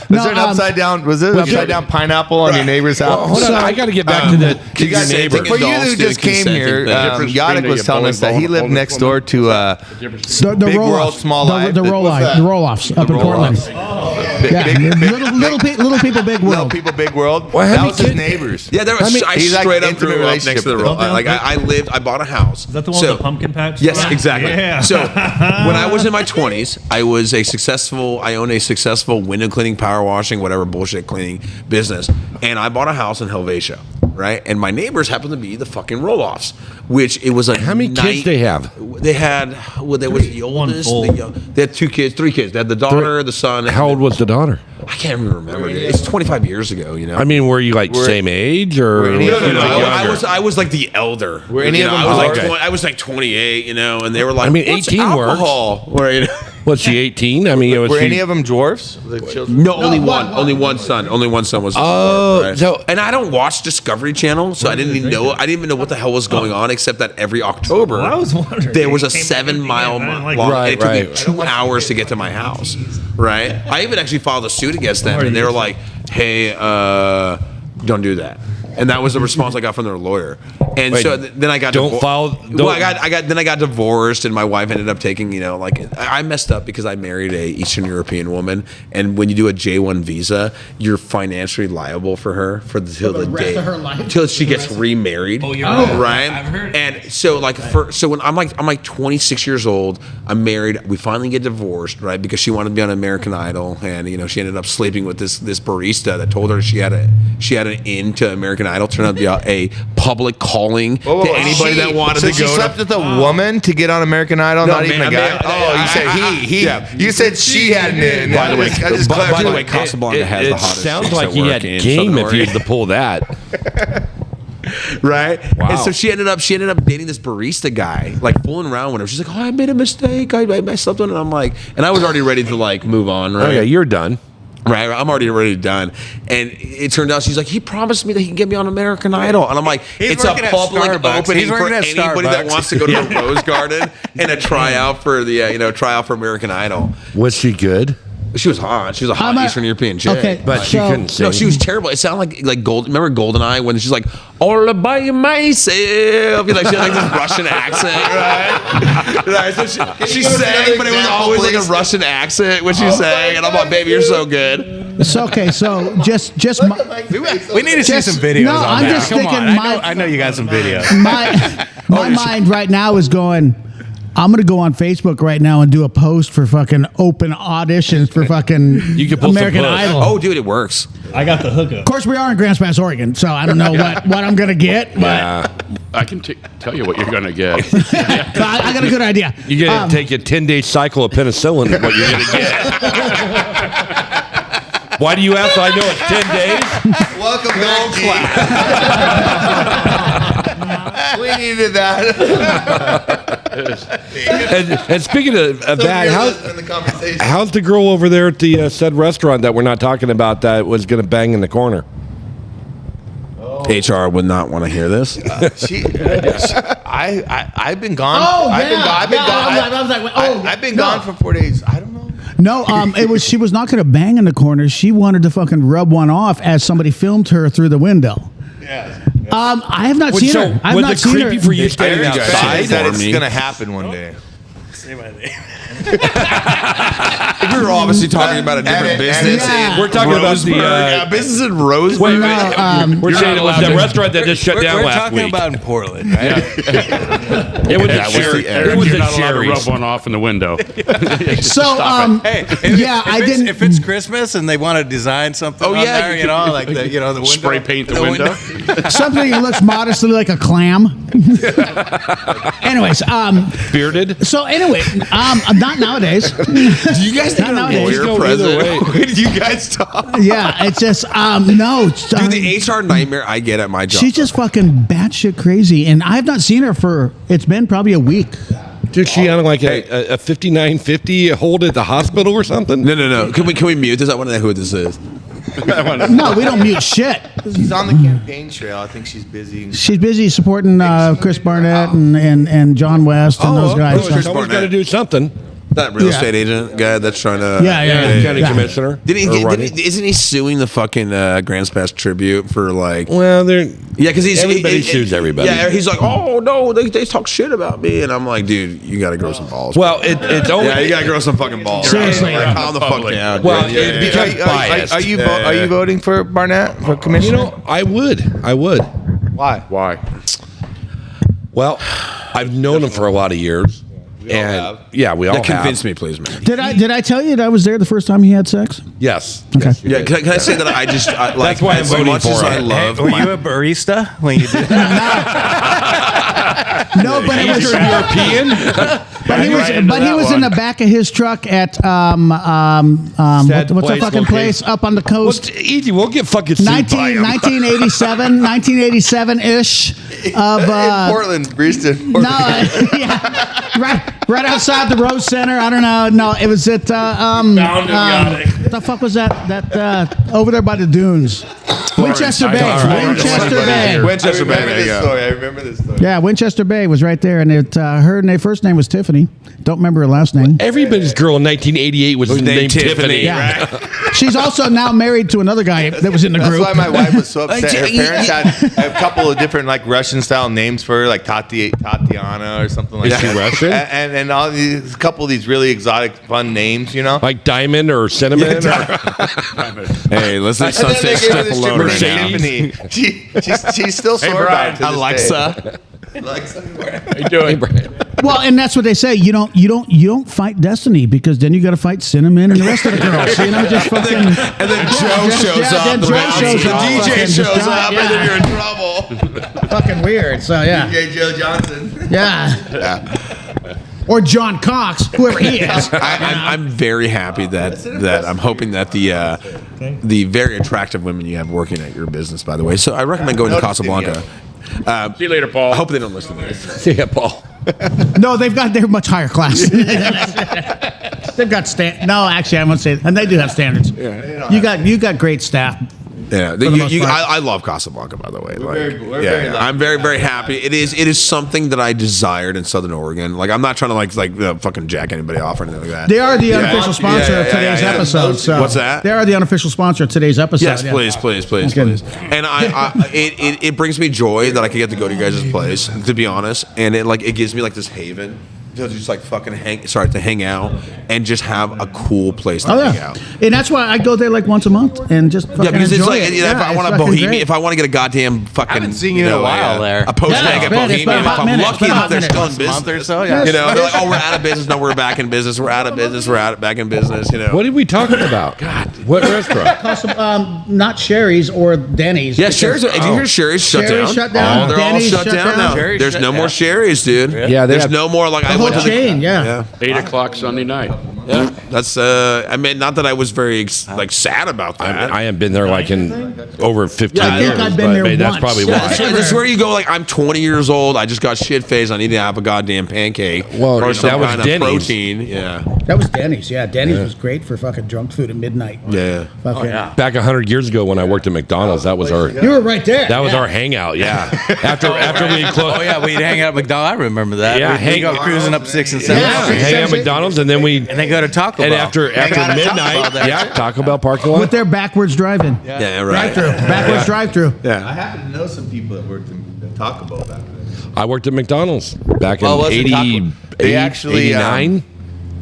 Was there an upside down? Was there an upside down pineapple on your neighbor's house? Hold on, I got to get back to the You guys, neighbor. for you who just came here, Yannick was telling us that he lived next door to the Big roll-offs. World, Small Life. The roll-offs up in Portland. Little people, big Little world. People, Big World. Well, how That many was his kids- neighbors. Yeah, there was. I he's like straight up intimate grew up next relationship to the with roll. them. Like I bought a house. Is that the one So- with the pumpkin patch? Yes, Yeah. exactly. Yeah. So when I was in my 20s, I owned a successful window cleaning, power washing, whatever bullshit cleaning business, and I bought a house in Helvetia, right? And my neighbors happened to be the fucking roll-offs, which it was a How many kids they have? They had there was the oldest. full. They had 2 kids, 3 kids. They had the daughter, the son. How old was the daughter? I can't even remember. It's 25 years ago. You know. I mean, were you like same age or? any of them- I was like the elder. Were any of them I was like okay. I was like 28, you know, and they were like, I mean, "What's 18 works." alcohol?" Or, you know. Was she 18? I mean, Were any of them dwarfs? The children? No, only one. Only one son. Only one son was. Oh, so- and I don't watch Discovery Channel, so I didn't even know. I didn't even know what the hell was going on, except that every October Well, I was wondering. there was a It came 7-mile I didn't like long. it. And it took Right, me 2 hours to get to my house. Right. I even actually filed a suit against them, and they were like, "Hey, don't do that." and that was the response I got from their lawyer. And Wait, so then I got Well, I got divorced, and my wife ended up taking, I messed up because I married a Eastern European woman, and when you do a J1 visa, you're financially liable for her till the rest of her life? till she gets remarried. Oh, you're right. I've heard. And so when I'm like 26 years old, I'm married. We finally get divorced, right? Because she wanted to be on American Idol, and she ended up sleeping with this barista that told her she had an in to American Idol. Turned out to be a public calling to anybody that wanted to go. So she slept with a woman to get on American Idol, not even a guy. You said he. Yeah. You said she had an in. By the way, Casablanca has the hottest. It sounds chicks like that he work had in game Southern if he was Oregon. to pull that. Right? Wow. And so she ended up dating this barista guy, like fooling around with him. She's like, "Oh, I made a mistake. I slept on it." And I'm like, and I was already ready to move on, right? Oh yeah, you're done. Right, I'm already done. And it turned out she's like, he promised me that he can get me on American Idol. And I'm like, it's a public opening for anybody that wants to go to the Rose Garden and a tryout for the American Idol. Was she good? She was hot. She was a hot Eastern European chick. Okay, But she couldn't sing. No, she was terrible. It sounded like Gold. Remember Goldeneye when she's like all by myself? She had this Russian accent, right? Right. So she sang, but it was always like a Russian accent when she sang, and I'm like, baby, you're so good. It's okay. So just We need to see some videos. No, on I'm that. just Come thinking. on. I know you got some videos. My mind right now is going. I'm gonna go on Facebook right now and do a post for fucking open auditions for fucking You can pull some American posts. Idol. Oh, dude, it works. I got the hookup. Of course, we are in Grants Pass, Oregon, so I don't know what I'm gonna get, but I can tell you what you're going to get. but I got a good idea. You're gonna take a 10-day cycle of penicillin. Is what you're gonna get. Why do you ask? I know it's 10 days. Welcome back, we needed that. And speaking of that, how's the girl over there at the said restaurant that we're not talking about that was going to bang in the corner? HR would not want to hear this. I've been gone. Oh, I've been gone. I was like, I've been gone for 4 days. I don't know. No, she was not going to bang in the corner. She wanted to fucking rub one off as somebody filmed her through the window. Yeah. I have not seen her. I've not seen her. creepy for you standing outside? That it's going to happen one day. Say my name. We were obviously talking about a different business. Yeah. We're talking about the business in Roseburg. we're saying it was the restaurant that just shut down We're last talking week. about in Portland, right? It was a Sherry. It was You're a not allowed to rub Sherry's. one off in the window. So, Hey, I didn't. If it's Christmas and they want to design something on there, like the window, Spray paint the window. Something that looks modestly like a clam. Anyways, Bearded. so anyway, not nowadays. Do you guys need Not a nowadays. lawyer Go either present? way. When you guys talk? Yeah, it's just no. Dude, the HR nightmare I get at my job. She's just fucking batshit crazy, and I have not seen her for. It's been probably a week. Dude, she on like a 5950 hold at the hospital or something? No. Can we mute this? I want to know who this is. No, we don't mute shit. She's on the campaign trail. I think she's busy. She's busy supporting Chris Barnett and John West and those guys. Oh, someone's got to do something. That real estate agent guy that's trying to. Yeah. County commissioner. Isn't he suing the fucking Grants Pass tribute for like? Well, they're Yeah, because everybody sues everybody. Yeah, he's like, oh no, they talk shit about me, and I'm like, dude, you got to grow some balls. well, it's only yeah, you got to grow some fucking balls. Seriously. Like, calm the fuck down. well, dude. it becomes biased. Are you voting for Barnett for commissioner? You know, I would. Why? Why? Well, I've known him for a lot of years, and we all have. Convince me, please, man. Did I tell you that I was there the first time he had sex? Yes. Okay. Yeah, can I say that I just like That's why I'm as voting much for as I him. love Were my- you a barista when you did No, but it was European. But he was in the back of his truck at what's the fucking place up on the Well, coast? it's easy. We'll get fucking sued by him. 1987-ish of Portland, barista. no, yeah, right outside the Rose Center. I don't know. No, it was at what the fuck was that over there by the dunes? Winchester Bay. Winchester Bay. Winchester Bay. There you go. I remember this story. Yeah, Winchester Bay was right there, and her first name was Tiffany. Don't remember her last name. Everybody's girl in 1988 was named Tiffany. Yeah. She's also now married to another guy that was in the group. That's why my wife was so upset. Her parents had a couple of different like Russian style names for her, like Tatiana or something like that. Is she Russian? And all these, a couple of these really exotic, fun names, you know, Like Diamond or Cinnamon. Hey, let's not and then say they gave her step this alone chick right now. named Tiffany. She's still sore about it to this Alexa. Alexa. How you doing, Brian? Well, and that's what they say. You don't fight destiny because then you got to fight Cinnamon and the rest of the girls. You know, just fucking. And then Joe shows up. Then The Joe shows up. DJ Fucking shows just- up, yeah. and then you're in trouble. Fucking weird. So yeah, DJ Joe Johnson. yeah. Or John Cox, whoever he is. I'm very happy that I'm hoping that the very attractive women you have working at your business, by the way. So I recommend going to Casablanca. See you later, Paul. I hope they don't listen to this. See ya, Paul. No, they're much higher class. They've got No, actually, I won't say. And they do have standards. Yeah. You got great staff. Yeah, the most part. I love Casablanca, by the way. very lucky. I'm very, very happy. It is something that I desired in Southern Oregon. Like, I'm not trying to fucking jack anybody off or anything like that. They are the unofficial sponsor of today's episode. So What's that? They are the unofficial sponsor of today's episode. Yes, yeah. please. And it brings me joy that I can get to go to you guys' place, to be honest. And it gives me like this haven to just like fucking hang out and just have a cool place to hang out. And that's why I go there like once a month and just fucking Because it's enjoy like it. if I want a fucking bohemian, great. if I want to get a goddamn fucking, I haven't seen you in a while there. a post Yeah, at it's been bohemian. a hot If I'm minute. lucky It's been a enough, hot they're minute. still in Month business. or so, yeah. You know, they're like, oh, we're out of business. No, we're back in business. We're out of business. We're back in business. You know. What are we talking about? God, what restaurant? Not Sherry's or Denny's. Yeah, because- Sherry's. Did you hear Sherry's shut Sherry's down? shut down. Oh, they're Denny's all shut down now. Sherry's There's shut no more down. Sherry's, dude. Yeah, There's have- no more. Like The I whole went to chain, yeah. 8 o'clock Sunday night. Yeah, that's. I mean, not that I was very sad about that. I haven't been there like in over 15 Yeah, I years. think I've been but there maybe that's once. probably Yeah, why. so This is where you go. Like, I'm 20 years old. I just got shit faced. I need to have a goddamn pancake. Well, or some that was kind of Denny's. protein. Yeah. That was Denny's. Yeah, Denny's was great for fucking drunk food at midnight. Yeah. Fucking, Back 100 years ago when I worked at McDonald's, that was our You were right there. that was yeah. our hangout. Yeah. After we closed. Oh yeah, we'd hang out at McDonald's. I remember that. Yeah, We'd go cruising up 6 and 7th Yeah. Street. Hang out at McDonald's and then we and then go to Taco Bell. and after midnight, Taco Bell parking lot. With their backwards driving. Yeah. Right. Drive-through. Backwards drive-through. Yeah. I happen to know some people that worked in Taco Bell back then. I worked at McDonald's back in Well, it wasn't 80, Taco- they actually, 89.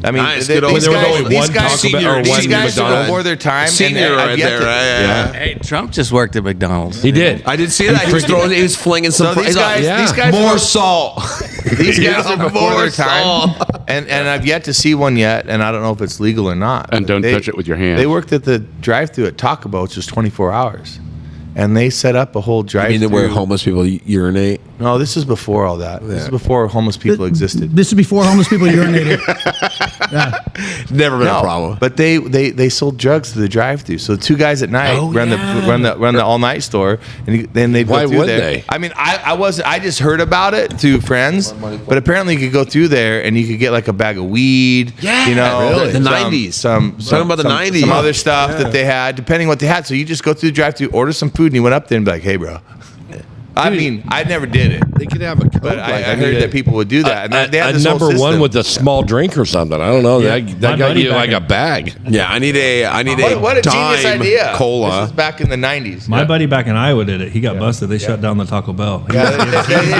I mean, Nice, th- good old- these When there was guys, only these one guys, Taco Bell or these one guys are McDonald's. before their time. Senior and I've right yet there, to- right? Yeah. Hey, Trump just worked at McDonald's. He did. I did see that. He was flinging some. So these guys, yeah. these guys, more are, salt. these guys are before More their time, salt. and I've yet to see one yet, and I don't know if it's legal or not. And don't touch it with your hands. They worked at the drive-through at Taco Bell, which was 24 hours, and they set up a whole I drive-through. mean, where homeless people urinate. No, this is before all that. This is before homeless people existed. This is before homeless people urinated. Never been a problem. But they sold drugs to the drive-through. So two guys at night run the all-night store, and then they Why go through would there. they? I mean, I just heard about it through friends, but apparently you could go through there and you could get like a bag of weed. Yeah, you know, really? The some- 90s. Some Talking about the 90s. some other stuff that they had, depending what they had. So you just go through the drive-through, order some food, and you went up there and be like, "Hey, bro." I mean, I never did it, They could have a code. but I heard that people would do that. And they had a this whole number one system. with a small drink or something. I don't know. Yeah. That My got buddy you back like in- a bag. Yeah, I need What a genius dime idea! This cola. was back in the 90s. My buddy back in Iowa did it. He got busted. They shut down the Taco Bell. Yeah, they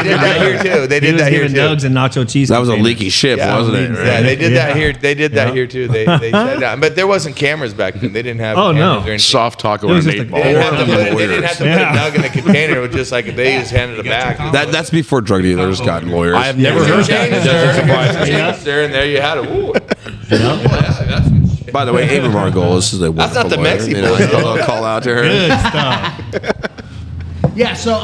did that here too. They He did was that here giving too. nugs and nacho cheese. That was a containers. leaky ship, Yeah, wasn't it? Yeah, they did that Yeah. here. They did that here too. They shut it down, but there wasn't cameras back then. They didn't have. Oh, cameras no. or anything. Soft taco It and was an just 8 a- ball. They didn't have to put, they didn't have to Yeah. put a nug in a container. It was just like they just handed it back. That's before drug dealers got lawyers. I have never heard that. That doesn't surprise me. There and there you had it. Ooh. By the way, Amy Margolis is a wonderful not the lawyer. Mexi You know, bullshit. I'll call out to her. Good stuff. Yeah, so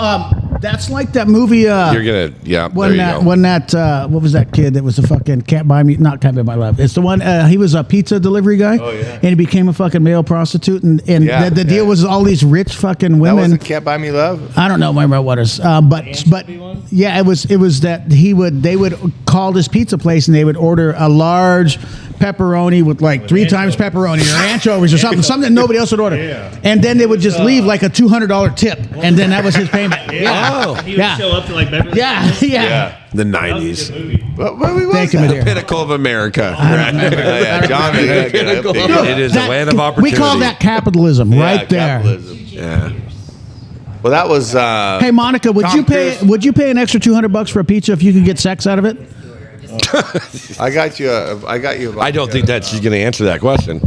That's like that movie. You're gonna, yeah. When what was that kid that was a fucking Can't Buy Me Love? It's the one. He was a pizza delivery guy. Oh, yeah. And he became a fucking male prostitute, and the deal was all these rich fucking That women. wasn't Can't Buy Me Love. I don't know what it is, but yeah, it was that they would call this pizza place and they would order a large pepperoni with like 3 times pepperoni or anchovies or something that nobody else would order, and then they would just leave like a $200 tip, and then that was his payment. He would show up to like Beverly. Yeah. The 90s. What movie was Thank you, that? Madeira. Pinnacle of America. Yeah, John, we gotta get up there. It is a land of opportunity. We call that capitalism, right there. Capitalism. Yeah. Well, that was. Hey, Monica, would Tom you pay? Cruise. Would you pay an extra $200 for a pizza if you could get sex out of it? I got you. I got you. I don't think that she's going to answer that question.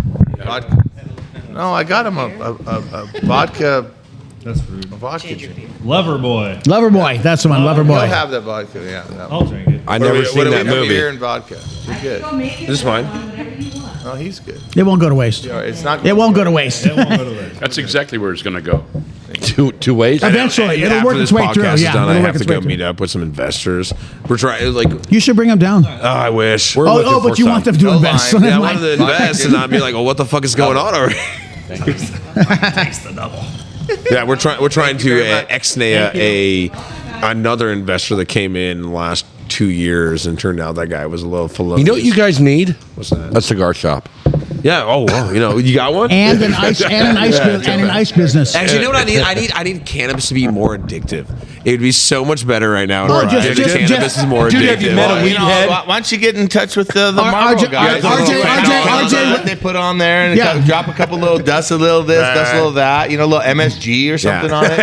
No, I got him a vodka. That's rude. A vodka. Lover boy. Lover boy, that's the one. Lover boy. You'll have that vodka. Yeah. That I'll drink it. I never seen that movie. Beer and vodka. You're good. This is fine. No, he's good. It won't go to waste. It's not. It won't go to waste. That's exactly where it's going to go. Two ways. Eventually, it'll After work this its way podcast through. is Yeah, done, I it'll have work to its way go through. meet up with some investors. We're trying, like, You should bring them down. I wish. We're looking for But you want them to No invest. line. Yeah, I wanted to invest and not be like, well, what the fuck is going on over here? Thanks the double. Yeah, we're trying to ex-nay another investor that came in the last 2 years, and turned out that guy was a little felonious. You know what you guys need? What's that? A cigar shop. Yeah. Oh, well, you got one? And an ice business. Actually, you know what I need? I need cannabis to be more addictive. It would be so much better right now. Oh, if cannabis is more Dude, addictive. have you met a Well, weed head? why don't you get in touch with the R- Marlboro RJ guys? RJ What they put on there, and Yeah. drop a couple little dust, a little this, dust a little that, a little MSG or something on it.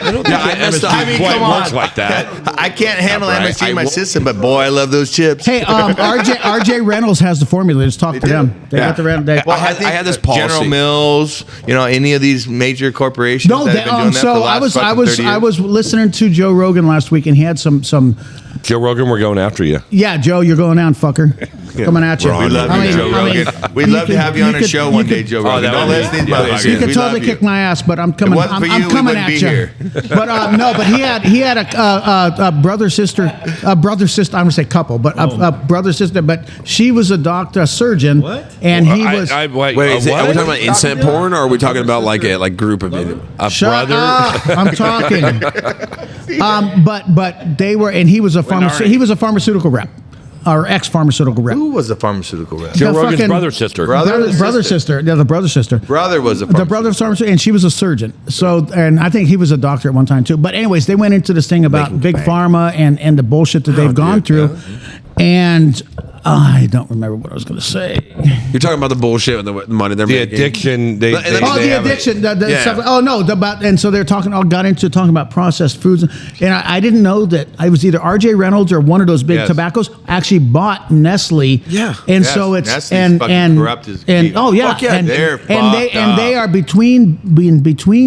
I mean, quite come on. works like that. I can't handle Right. MSG in my I will- system, but boy, I love those chips. Hey, RJ Reynolds has the formula. Just talk to them. They got the Reynolds. Well, I had this policy. General Mills, any of these major corporations No, that have been doing that for the so last I fucking 30 was listening to Joe Rogan last week, and he had some. Joe Rogan, we're going after you. Yeah, Joe, you're going down, fucker. Coming at you. We love you, Joe Rogan. We'd love to have you on our show one day, Joe Rogan. Don't listen to these motherfuckers. You could We totally love you. kick my ass, but I'm coming. If it wasn't for I'm you, we coming wouldn't at be you. here. But no, but he had a brother sister. I'm gonna say couple, but a brother sister. But she was a doctor, a surgeon. What? And he was. Wait, are we talking about incest porn, or are we talking about like a group of a Shut brother? up, I'm talking. But they were, and he was a pharmaceutical rep, or ex-pharmaceutical rep. Who was the pharmaceutical rep? Joe The Rogan's fucking- brother sister. Brother sister. Yeah, the brother sister. Brother was a The brother of pharmaceutical, and she was a surgeon. So, and I think he was a doctor at one time too. But anyways, they went into this thing about big pharma and the bullshit that they've gone through. And I don't remember what I was going to say. You're talking about the bullshit and the money they're The making. addiction. The Addiction. Yeah. Stuff. Oh no, and so they're got into talking about processed foods, and I didn't know that I was either R.J. Reynolds or one of those big tobaccos actually bought Nestle. Yeah. and Yes, so it's Nestle's fucking corrupt as and people. oh yeah, Fuck yeah, and they're and they fucked are between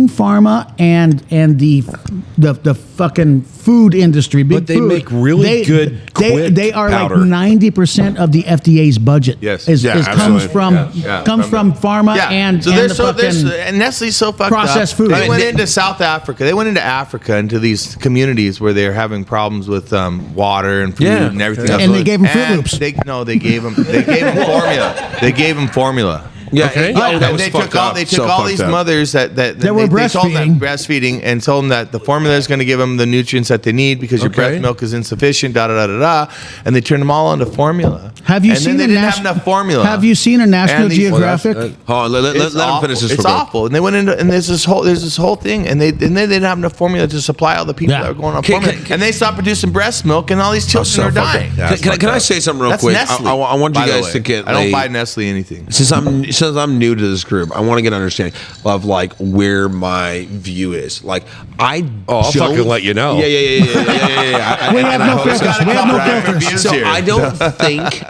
pharma and the fucking food industry. Big But they food. make really good They are powder. like 90% of the FDA's budget. Yes. is Yeah, comes absolutely. from Yeah. from pharma and so and they're the so fucking and Nestle's so fucked processed up. food. They went into South Africa. They went into Africa, into these communities where they're having problems with water and food and everything else. And they gave them Fruit And Loops. They gave them formula. They gave them formula. Yeah, Okay. that And was they fucked took all up. they So took all fucked these up. mothers that were they told them breastfeeding. breastfeeding and told them that the formula is going to give them the nutrients that they need because your breast milk is insufficient. And they turned them all into formula. Have you and seen then a they didn't have enough formula? Have you seen a National And these- Geographic? Hold on, let It's him awful. finish this. It's real quick. awful, and they went into and there's this whole thing, and they didn't have enough formula to supply all the people that were going on formula, and they stopped producing breast milk, and all these children are dying. Can I say something real That's quick? Nestle, I want you by the guys way. to get. I don't like- buy Nestle anything. Since I'm new to this group, I want to get an understanding of like where my view is. Like I'll fucking let you know. Yeah. We have no filters. We have no filters. So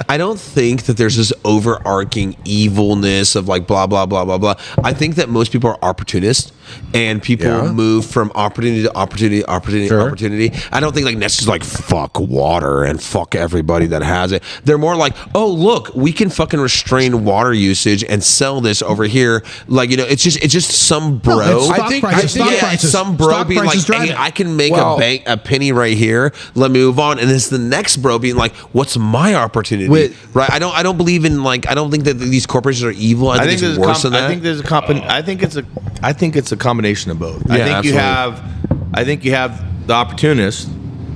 I don't think that there's this overarching evilness of like blah blah blah blah blah. I think that most people are opportunists and people move from opportunity to opportunity. I don't think like Nestle's like fuck water and fuck everybody that has it. They're more like, oh look, we can fucking restrain water usage and sell this over here. Like, it's just some bro. Some bro Stock being like, prices drive hey, it. I can make a penny right here. Let me move on. And it's the next bro being like, what's my opportunity? Right? I don't believe in I don't think that these corporations are evil. I think it's worse than that. I think there's I think it's a combination of both. Yeah, I think absolutely. you have the opportunists,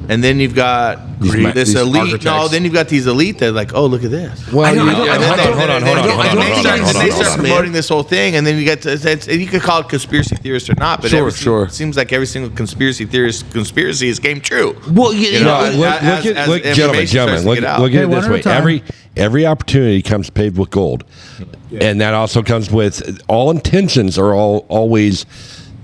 and then you've got this elite. architects. No, then you've got these elite that are like, oh, look at this. Well, hold They start on, promoting this whole thing, and then you get to, you could call it conspiracy theorist or not, but Sure. it seems like every single conspiracy theorist conspiracy is came true. Well, gentlemen, look at it this way. Every opportunity comes paved with gold, and that also comes with all intentions are always.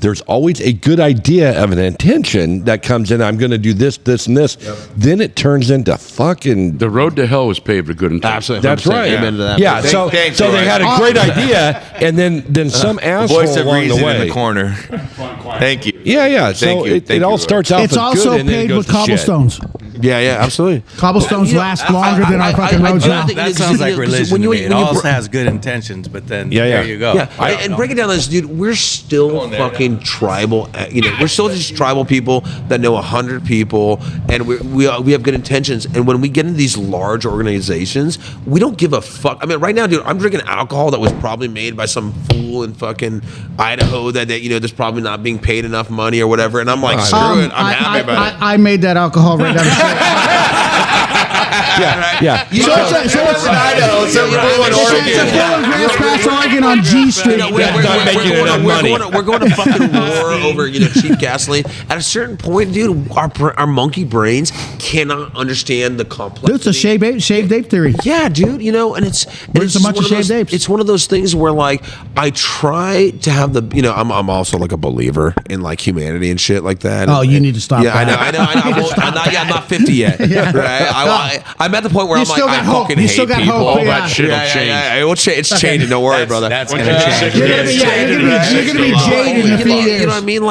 There's always a good idea of an intention that comes in. I'm going to do this, this, and this. Yep. Then it turns into fucking. The road to hell was paved with good intention. Absolutely, that's right. Amen to that. Yeah. So they had a great idea, and then some asshole voice of along reason the way. in the corner. Thank you. Yeah. So it all starts out. It's also paved with cobblestones. Yeah, absolutely. Cobblestones last longer than our fucking roads now. That sounds like religion to me. It all has good intentions, but then there you go. Yeah, and break it down this, dude. We're still fucking tribal. We're still just tribal people that know 100 people, and we have good intentions. And when we get into these large organizations, we don't give a fuck. I mean, right now, dude, I'm drinking alcohol that was probably made by some fool in fucking Idaho that that's probably not being paid enough money or whatever. And I'm like, screw it. I'm happy about it. I made that alcohol right down the street. Yeah. So it's in Idaho. So it's Oregon on G Street. We're going to fucking war over cheap gasoline. At a certain point, dude, our monkey brains cannot understand the complexity. Dude, it's a shaved ape theory. Yeah, dude. And it's a bunch of shaved apes. It's one of those things where I try to have the I'm also like a believer in humanity and shit like that. Oh, you need to stop. Yeah, that. I know. I'm not 50 yet. Right? I'm at the point where I'm like, I fucking hate people. All that shit will change. It will change. It's changing. Don't worry, brother. That's going to change. You're gonna be jaded in a few years. You know what I mean?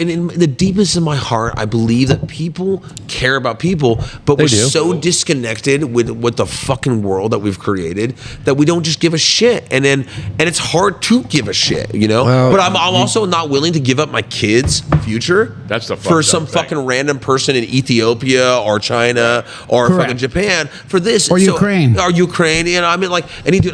In the deepest of my heart, I believe that people care about people, but we're so disconnected with the fucking world that we've created that we don't just give a shit. And it's hard to give a shit, But I'm also not willing to give up my kids' future. That's the for some fucking random person in Ethiopia or China or fucking Japan for this or Ukraine. Dude,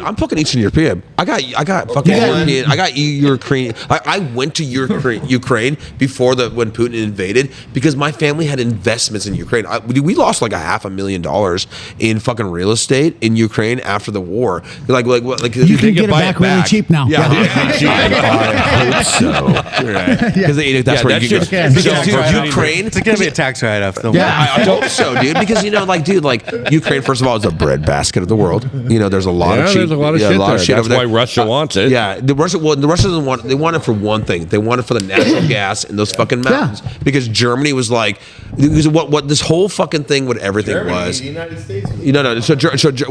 I'm fucking Eastern European. I got fucking European. I got Ukraine. I went to Ukraine before when Putin invaded because my family had investments in Ukraine. We lost $500,000 in fucking real estate in Ukraine after the war. You can get it back really cheap now. Yeah, I hope so. Because that's where you can go. Because Ukraine, it's going to be a tax write-off. I hope so, dude. Because Ukraine, first of all, is a breadbasket of the world. There's a lot of cheap. There's a lot of shit there. That's why Russia wants it. Yeah, the Russia doesn't want. They want it for one thing. They want it for the natural gas in those fucking mountains. Because Germany was what this whole fucking thing, what everything was. The United States. No. So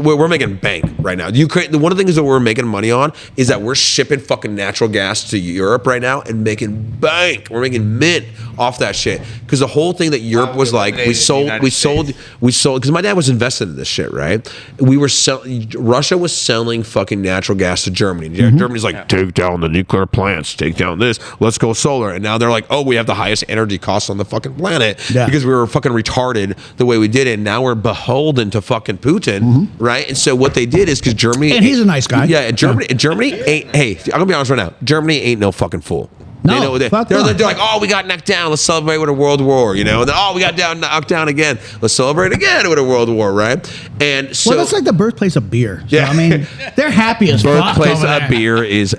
we're making bank right now. Ukraine. One of the things that we're making money on is that we're shipping fucking natural gas to Europe right now and making bank. We're making mint off that shit. Because the whole thing that Europe was we sold. Because my dad was invested in this shit, right? Russia was selling fucking natural gas to Germany. Germany's like, take down the nuclear plants, take down this, let's go solar. And now they're like, oh, we have the highest energy costs on the fucking planet because we were fucking retarded the way we did it. And now we're beholden to fucking Putin, right? And so what they did is because Germany, and he's a nice guy. Yeah, and Germany ain't. Hey, I'm gonna be honest right now. Germany ain't no fucking fool. No, they're like, oh, we got knocked down. Let's celebrate with a world war, And then, oh, we got knocked down again. Let's celebrate again with a world war, right? And so, that's like the birthplace of beer. So, Yeah. I mean, they're happy as fuck. Birthplace of beer is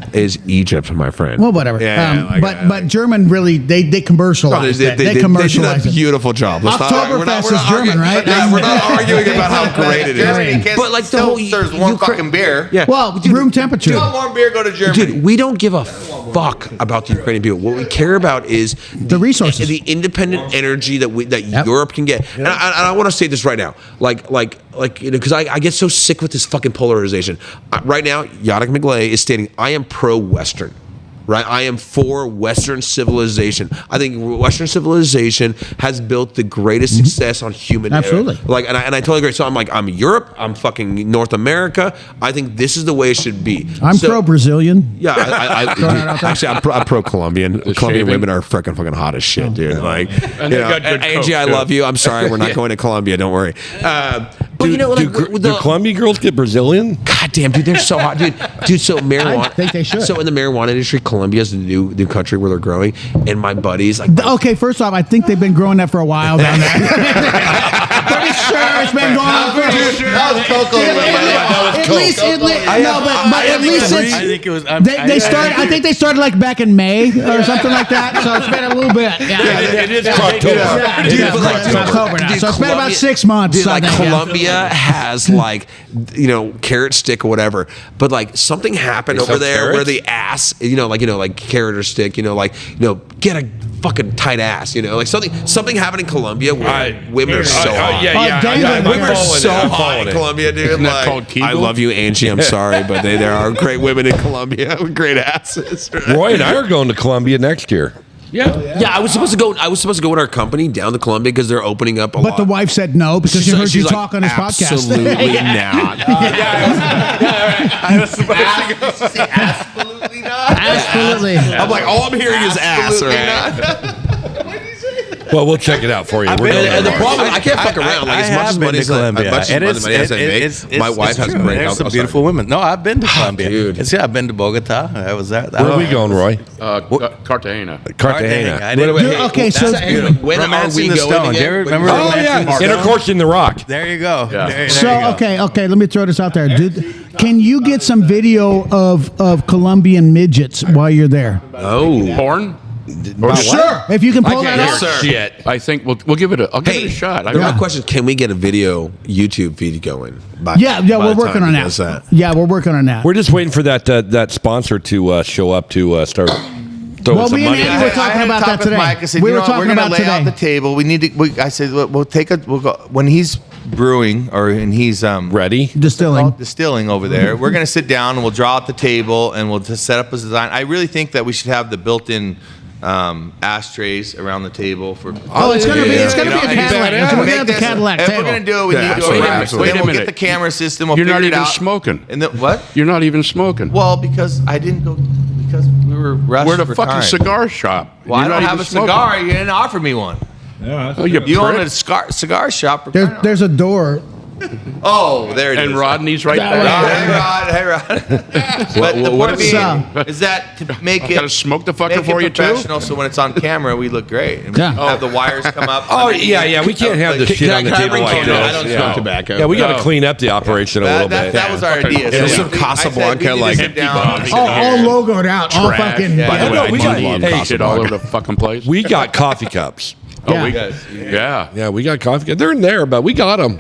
Egypt, my friend. Well, whatever. But German really they commercialize it. They commercialize did a beautiful job. Oktoberfest is German, right? We're not arguing about how great it is. But the whole serves warm fucking beer. Yeah. Well, room temperature. You want warm beer? Go to Germany. Dude, we don't give a fuck about the Ukrainian people. What we care about is the resources, the independent energy that Europe can get. And I want to say this right now, because I get so sick with this fucking polarization. Right now, Yannick McGlay is stating, I am pro-Western. right? I am for Western civilization. I think Western civilization has built the greatest success on human. Absolutely. Like, and I totally agree. So I'm like, I'm Europe. I'm fucking North America. I think this is the way it should be. I'm pro-Brazilian. Yeah, actually, I'm pro-Colombian. Colombian women are fucking hot as shit, dude. Like, Angie, I love you. I'm sorry, we're not going to Colombia. Don't worry. But do Colombian girls get Brazilian? God damn, dude, they're so hot, dude. So marijuana. I think they should. So in the marijuana industry, Colombia's the new country where they're growing, and my buddies like. Okay, first off, I think they've been growing that for a while down there. Pretty sure it's been going on for a while. That was Coco. At least it's. I think it was. They started. I think they started like back in May or something like that. So it's been a little bit. It is October. It's October now. So it's been about 6 months. Dude, like Colombia has like, carrot stick or whatever, but like something happened over there where the ass, like carrot or stick, get a fucking tight ass, like something happened in Colombia where women are so hot. Women are so hot in Colombia, dude. Isn't that called Kegel? I love you, Angie. I'm sorry, but there are great women in Colombia with great asses. Roy and I are going to Colombia next year. Yeah, I was supposed to go. I was supposed to go with our company down to Colombia because they're opening up a lot. But the wife said no because she heard you talk on his podcast. Absolutely not. I was supposed to go. Absolutely not. Absolutely. I'm like, all I'm hearing is ass. Right? Well, we'll check it out for you. And the problem, I can't fuck around. Like, as much as money as I make, my wife has great There's some beautiful women. No, I've been to Colombia. Dude. I've been to Bogota. I was there. Where are we going, Roy? Cartagena. Cartagena. Okay, so when are we the going Stone. again? Do you remember? Oh, yeah. Intercourse in the Rock. There you go. Yeah. There So you go. okay, let me throw this out there. Can you get some video of Colombian midgets while you're there? Oh, Porn? Sure. If you can pull that out. Shit. I think we'll give it a. I'll give it a shot. My question is, can we get a video YouTube feed going? Yeah, we're working on that. Yeah, we're working on that. We're just waiting for that sponsor to show up to start throwing some me and money. Andy were talking about that today. Mike, I said, we were we're talking going to about lay today. out the table. We need to. I said we'll go when he's brewing and he's Ready? Distilling over there. We're going to sit down and we'll draw out the table and we'll just set up a design. I really think that we should have the built-in ashtrays around the table for. It's gonna be a Cadillac. We're gonna have the Cadillac If table. we're gonna do it, we need to. Wait a We'll minute. get the camera system. We'll You're not figure it even out. smoking. And then what? You're not even smoking. Well, because I didn't go because we were rushed. We're at a for fucking time. cigar shop. Well, I You're don't not have a even smoking. cigar. You didn't offer me one. Oh, you own prick. a cigar shop. There's a door. Oh, there it is. And Rodney's right there. Hey, Rod. But the point being is that to make it. Gotta smoke the fucker Make for it you too. professional, so when it's on camera, we look great. And we Yeah. have the wires come up. Oh, yeah. We can't have the shit on the table like I this. don't smoke tobacco. Yeah, we got to clean up the operation a little bit. That was our idea. There's So some Casablanca, like, sit down. All logoed out. All fucking. By the way, we got- hey, shit all over the fucking place. We got coffee cups. Yeah. Yeah, we got coffee cups. They're in there, but we got them.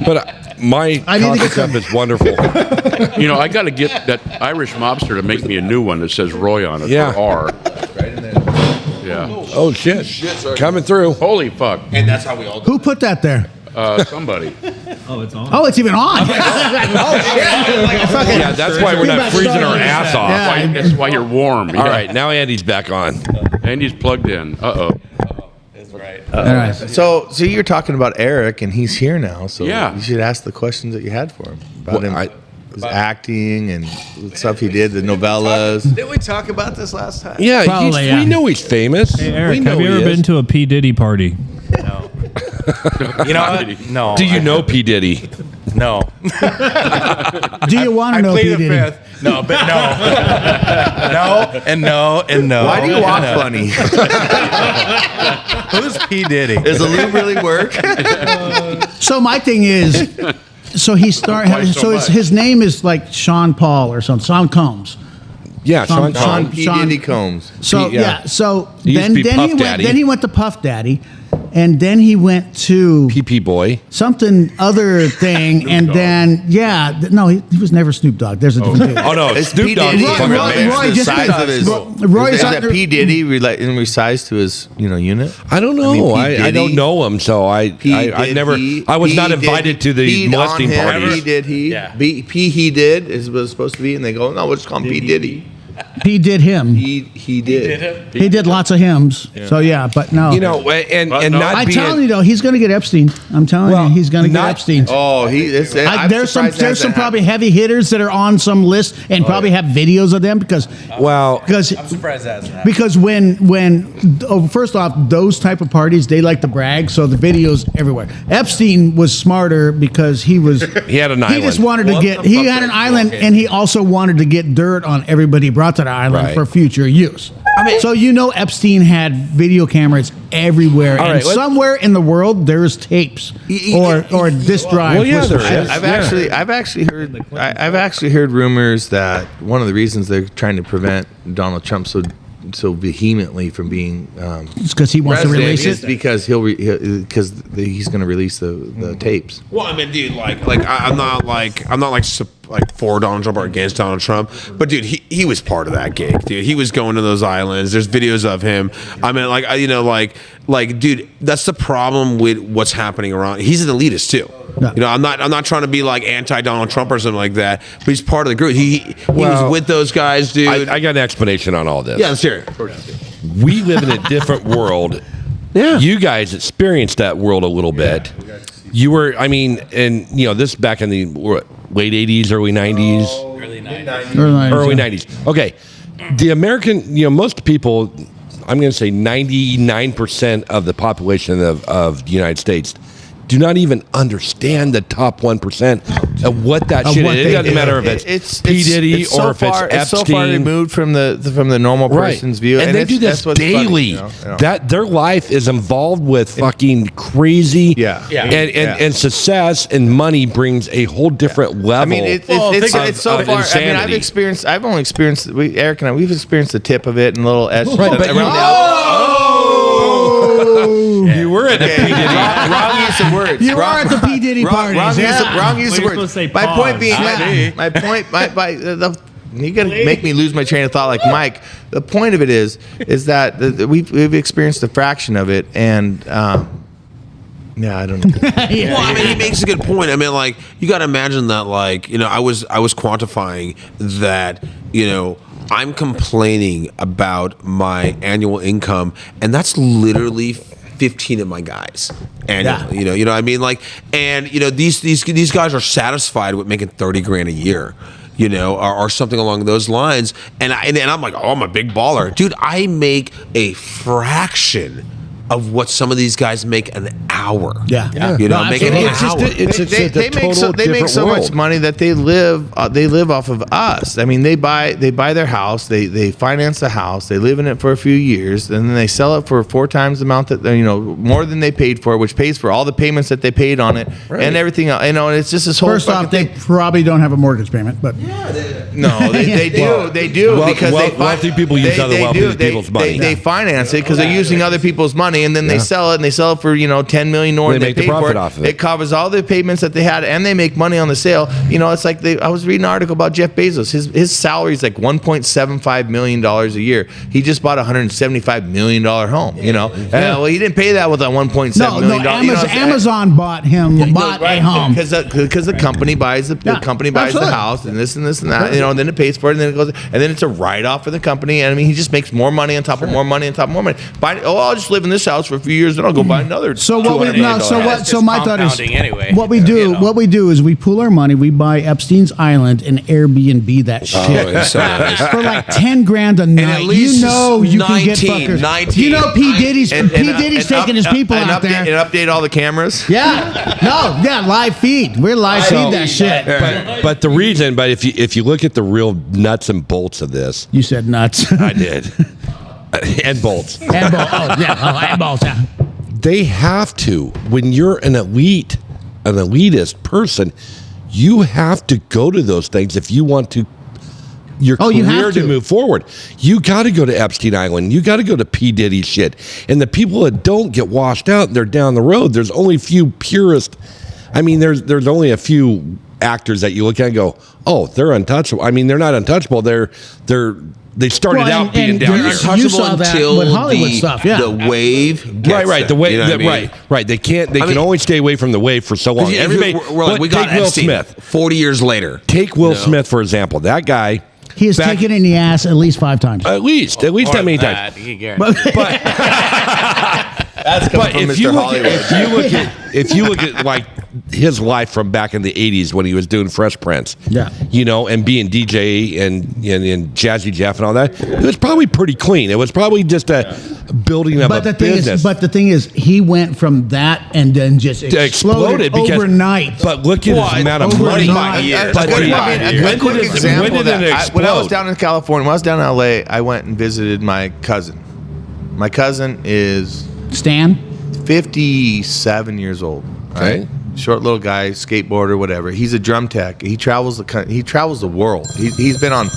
But my coffee cup is wonderful. I got to get that Irish mobster to make me a new one that says Roy on it. Yeah. Or R. Yeah. Oh, shit. Coming through. Holy fuck. And that's how we all do. Who put that there? Somebody. Oh, it's on. Oh, it's even on. Yeah, that's why we're not freezing our ass off. That's why you're warm. All right, now Andy's back on. Andy's plugged in. Uh-oh. All right. So you're talking about Eric, and he's here now. So Yeah. you should ask the questions that you had for him about his acting and the stuff he did, the novellas. Didn't we talk about this last time? Yeah, Probably, yeah. we know he's famous. Hey, Eric, we know have you he ever is. been to a P. Diddy party? You know what? No. Do you know P. Diddy? No. Do you want to know Plead P. the Diddy? fifth. No, but no. No, and no, and no. Why do you walk funny? Who's P. Diddy? Does the lube really work? So my thing is, so he started. So his name is like Sean Paul or something. Sean Combs. Yeah, Sean Sean Combs. P. Diddy Combs. So P- yeah. So He used then to be Puff Daddy. Then he went to Puff Daddy, and then he went to PP Boy. something other thing, and then no, he was never Snoop Dogg. There's a different dude. Oh, no, It's Snoop P. Dogg. Diddy. is fucking Roy- amazing. Roy the just size because- of his. Roy's is under- that P. Diddy in resize to his unit? I don't know. P. I Diddy. don't know him, so I was not invited to the molesting parties. He did. He. Yeah. He did is was supposed to be, and they go, no, we'll just call him P. Diddy. He did him. He did. He did lots of hymns. So yeah, but no. You know, and not I'm being, telling you though, he's going to get Epstein. I'm telling you, he's going to get Epstein. Oh, There's some probably heavy hitters that are on some list and probably have videos of them because I'm surprised that hasn't happened. because when first off, those type of parties they like to brag, so the videos everywhere. Epstein was smarter because he had an island. He just wanted to get. He had an island, and he also wanted to get dirt on everybody he brought to the island for future use. So Epstein had video cameras everywhere, and somewhere in the world there's tapes or disk drive. Well, yeah, there is. I've actually heard rumors that one of the reasons they're trying to prevent Donald Trump so vehemently from being it's because he wants to release it. Because he's going to release the tapes. Well, I mean, dude, I'm not for Donald Trump or against Donald Trump, but dude, he was part of that gig, dude. He was going to those islands. There's videos of him. I mean, dude, that's the problem with what's happening around. He's an elitist too. Yeah. You know, I'm not trying to be like anti Donald Trump or something like that, but he's part of the group. He was with those guys, dude. I got an explanation on all this. Yeah, let's hear it. We live in a different world. Yeah. You guys experienced that world a little bit. You were, this back in the late 80s, early 90s? Early 90s. Early 90s. Okay. The American, most people, I'm going to say 99% of the population of the United States do not even understand the top 1% of what that shit is. It doesn't matter if it's P. Diddy or if it's Epstein. It's so far removed from the normal person's view. And they do this daily. That their life is involved with fucking crazy. And success and money brings a whole different level. I mean, it's so far. Insanity. I mean, I've only experienced. Eric and I, we've experienced the tip of it and a little edge but around the You were at the P. Diddy. Wrong use of words. You are at the P. Diddy parties. Wrong use of words. My point being, you got to make me lose my train of thought like Mike. The point of it is that we've experienced a fraction of it, and I don't know. Well, I mean, he makes a good point. I mean, you got to imagine that, I was quantifying that, I'm complaining about my annual income, and that's literally 15 of my guys annually. You know what I mean? These guys are satisfied with making 30 grand a year. Or something along those lines. And I'm like, I'm a big baller. Dude, I make a fraction of what some of these guys make an hour. Yeah. Making an hour. They make so much money that they live off of us. I mean, they buy their house, they finance the house, they live in it for a few years, and then they sell it for 4 times the amount that more than they paid for it, which pays for all the payments that they paid on it and everything else. And it's just this whole. First off, they probably don't have a mortgage payment, but they do because wealthy people use other wealthy people's money. They finance it because they're using other people's money. And then they sell it, and they sell it for $10 million more than they paid for it. Off of it. It covers all the payments that they had, and they make money on the sale. It's like I was reading an article about Jeff Bezos. His salary is like $1.75 million a year. He just bought a $175 million home. Well, he didn't pay that with a $1.7 million. Amazon bought a home because the company buys the house and this and that. And then it pays for it, and then it goes, and then it's a write off for the company. And I mean, he just makes more money on top of more money on top of more money. I'll just live in this house for a few years, then I'll go buy another. So my thought is, anyway. What we do is we pool our money, we buy Epstein's Island and Airbnb that shit for like 10 grand a night. And at least you can get fuckers. 19. P. Diddy's taking his people out there and update all the cameras. Live feed. We're live feed that shit. But the reason, if you look at the real nuts and bolts of this, you said nuts. I did. And bolts. And bolts. Yeah. They have to. When you're an elitist person, you have to go to those things if you want your career to move forward. You got to go to Epstein Island. You got to go to P. Diddy shit. And the people that don't get washed out, they're down the road. There's only a few purist. I mean, there's only a few actors that you look at and go, oh, they're untouchable. I mean, they're not untouchable. They started out being down here. Untouchable until Hollywood stuff, the wave gets right. The wave, right. They can't. They can only stay away from the wave for so long. Everybody, we got take Will Epstein Smith. 40 years later. Take Will Smith for example. That guy He has taken it in the ass at least 5 times. At least that many times. That's coming from Mr. Hollywood. If you look at like his life from back in the 80s when he was doing Fresh Prince, and being DJ and Jazzy Jeff and all that, it was probably pretty clean. It was probably just a building of a business. But the thing is, he went from that and then just exploded overnight. But look at his amount of money. When I was down in California, when I was down in LA, I went and visited my cousin. My cousin is Stan, 57 years old. Okay. Right? Short little guy, skateboarder, whatever. He's a drum tech. He travels the world. He's been on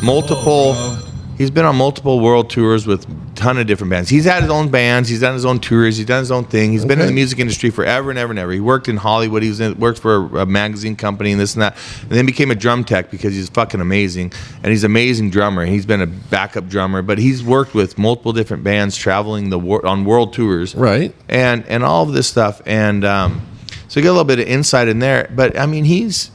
multiple. He's been on multiple world tours with a ton of different bands. He's had his own bands. He's done his own tours. He's done his own thing. He's been in the music industry forever and ever and ever. He worked in Hollywood. Worked for a magazine company and this and that. And then became a drum tech because he's fucking amazing. And he's an amazing drummer. He's been a backup drummer. But he's worked with multiple different bands traveling on world tours. Right. And all of this stuff. And so you get a little bit of insight in there. But, I mean, he's,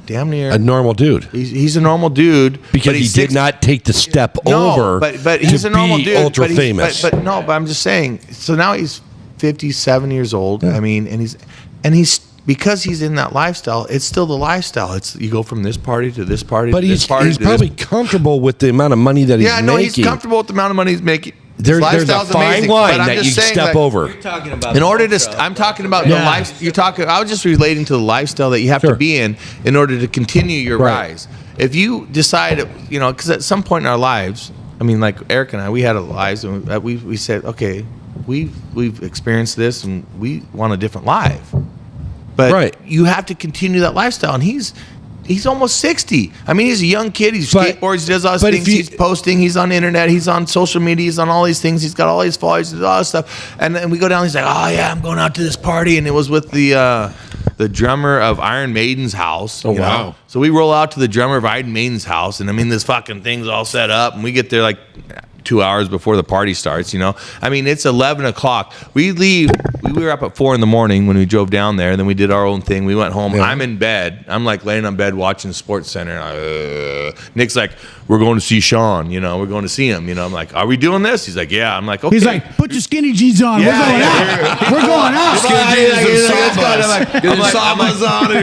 damn near a normal dude. He's a normal dude because he did not take the step over. But he's a normal dude. Ultra famous. But I'm just saying. So now he's 57 years old. Yeah. I mean, and he's because he's in that lifestyle. It's still the lifestyle. It's you go from this party to this party. But to he's this party probably comfortable with the amount of money that he's making. Yeah, no, he's comfortable with the amount of money he's making. There's a fine line that you step over. You're talking about In order to, I'm talking about the life. You're talking. I was just relating to the lifestyle that you have to be in order to continue your rise. If you decide, because at some point in our lives, I mean, like Eric and I, we had lives, and we said, okay, we've experienced this, and we want a different life. But you have to continue that lifestyle, and he's almost 60. I mean, he's a young kid. He skateboards, he does all these things. He's posting. He's on the internet. He's on social media. He's on all these things. He's got all these followers. He does all this stuff. And then we go down. He's like, oh, yeah, I'm going out to this party. And it was with the drummer of Iron Maiden's house. Oh, wow. Know? So we roll out to the drummer of Iron Maiden's house. And, I mean, this fucking thing's all set up. And we get there like 2 hours before the party starts, I mean, it's 11 o'clock. We leave. We were up at 4 in the morning when we drove down there. And then we did our own thing. We went home. Yeah. I'm in bed. I'm like laying on bed watching Sports Center. And Nick's like, we're going to see Sean. We're going to see him. I'm like, are we doing this? He's like, yeah. I'm like, okay. He's like, put your skinny jeans on. Yeah, we're going out.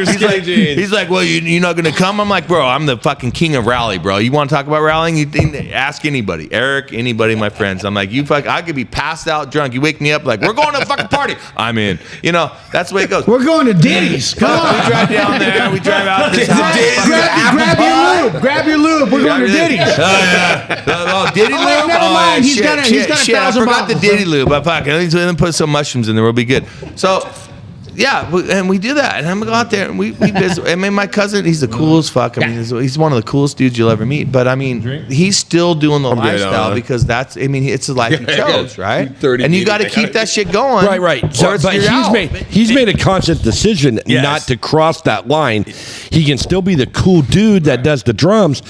Skinny jeans. He's like, well, you're not going to come? I'm like, bro, I'm the fucking king of rally, bro. You want to talk about rallying? You ask anybody. Eric, anybody, my friends. I'm like, I could be passed out drunk. You wake me up like, we're going to a fucking party. I'm in. That's the way it goes. We're going to Diddy's. Come on. We drive down there. We drive out to this house. Grab your lube. We're going to Diddy's. Diddy lube? Never mind. He's got 1,000 I forgot the bottles. Diddy lube. I fucking put some mushrooms in there. We'll be good. So, yeah, and we do that. And I'm going to go out there and we visit. I mean, my cousin, he's the coolest fuck. I mean, he's one of the coolest dudes you'll ever meet. But, I mean, he's still doing the lifestyle because it's the life he chose, right? And you got to keep that shit going. Right. So, but he's made a conscious decision not to cross that line. He can still be the cool dude that does the drums,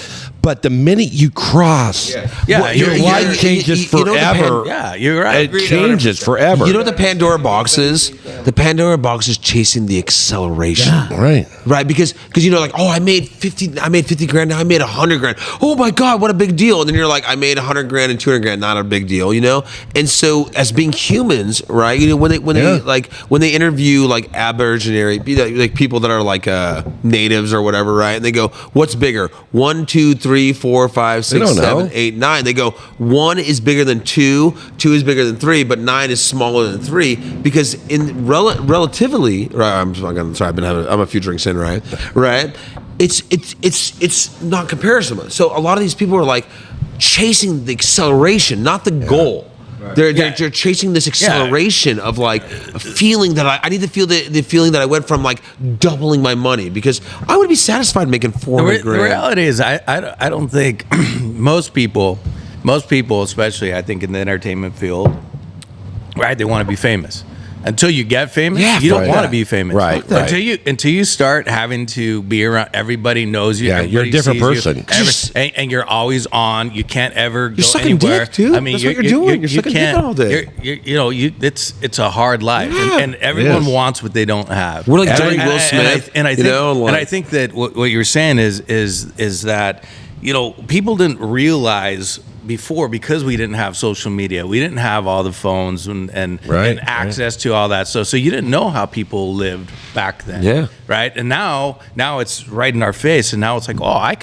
but the minute you cross, your life changes forever. You're right. It changes forever. You know what the Pandora box is? The Pandora box is chasing the acceleration. Yeah. Right. Because I made 50 grand. Now I made 100 grand. Oh my God, what a big deal. And then you're like, I made 100 grand and 200 grand. Not a big deal, And so as being humans, right? When they interview like Aboriginary, like people that are like natives or whatever, right? And they go, what's bigger? 1, 2, 3, 4, 5, 6, 7, 8, 9. They go, 1 is bigger than 2, 2 is bigger than 3, but 9 is smaller than 3 because in relatively, right? I'm a few drinks in, right? Right? It's not comparison. So a lot of these people are like chasing the acceleration, not the goal. Right. They're chasing this acceleration of like a feeling that I need to feel the feeling that I went from like doubling my money because I would be satisfied making 400 grand. The reality is I don't think most people, especially I think in the entertainment field, right? They want to be famous. Until you get famous, you don't want to be famous. Right. Until you start having to be around, everybody knows you. Yeah, you're a different person. And you're always on. You can't ever go sucking anywhere. Dick, dude. I mean, that's what you're doing. You're sucking dick all day. It's a hard life, and everyone wants what they don't have. We're like Johnny Will Smith, and I think that what you're saying is that people didn't realize before, because we didn't have social media, we didn't have all the phones and access to all that stuff. So you didn't know how people lived back then. Yeah. Right. And now it's right in our face. And now it's like, I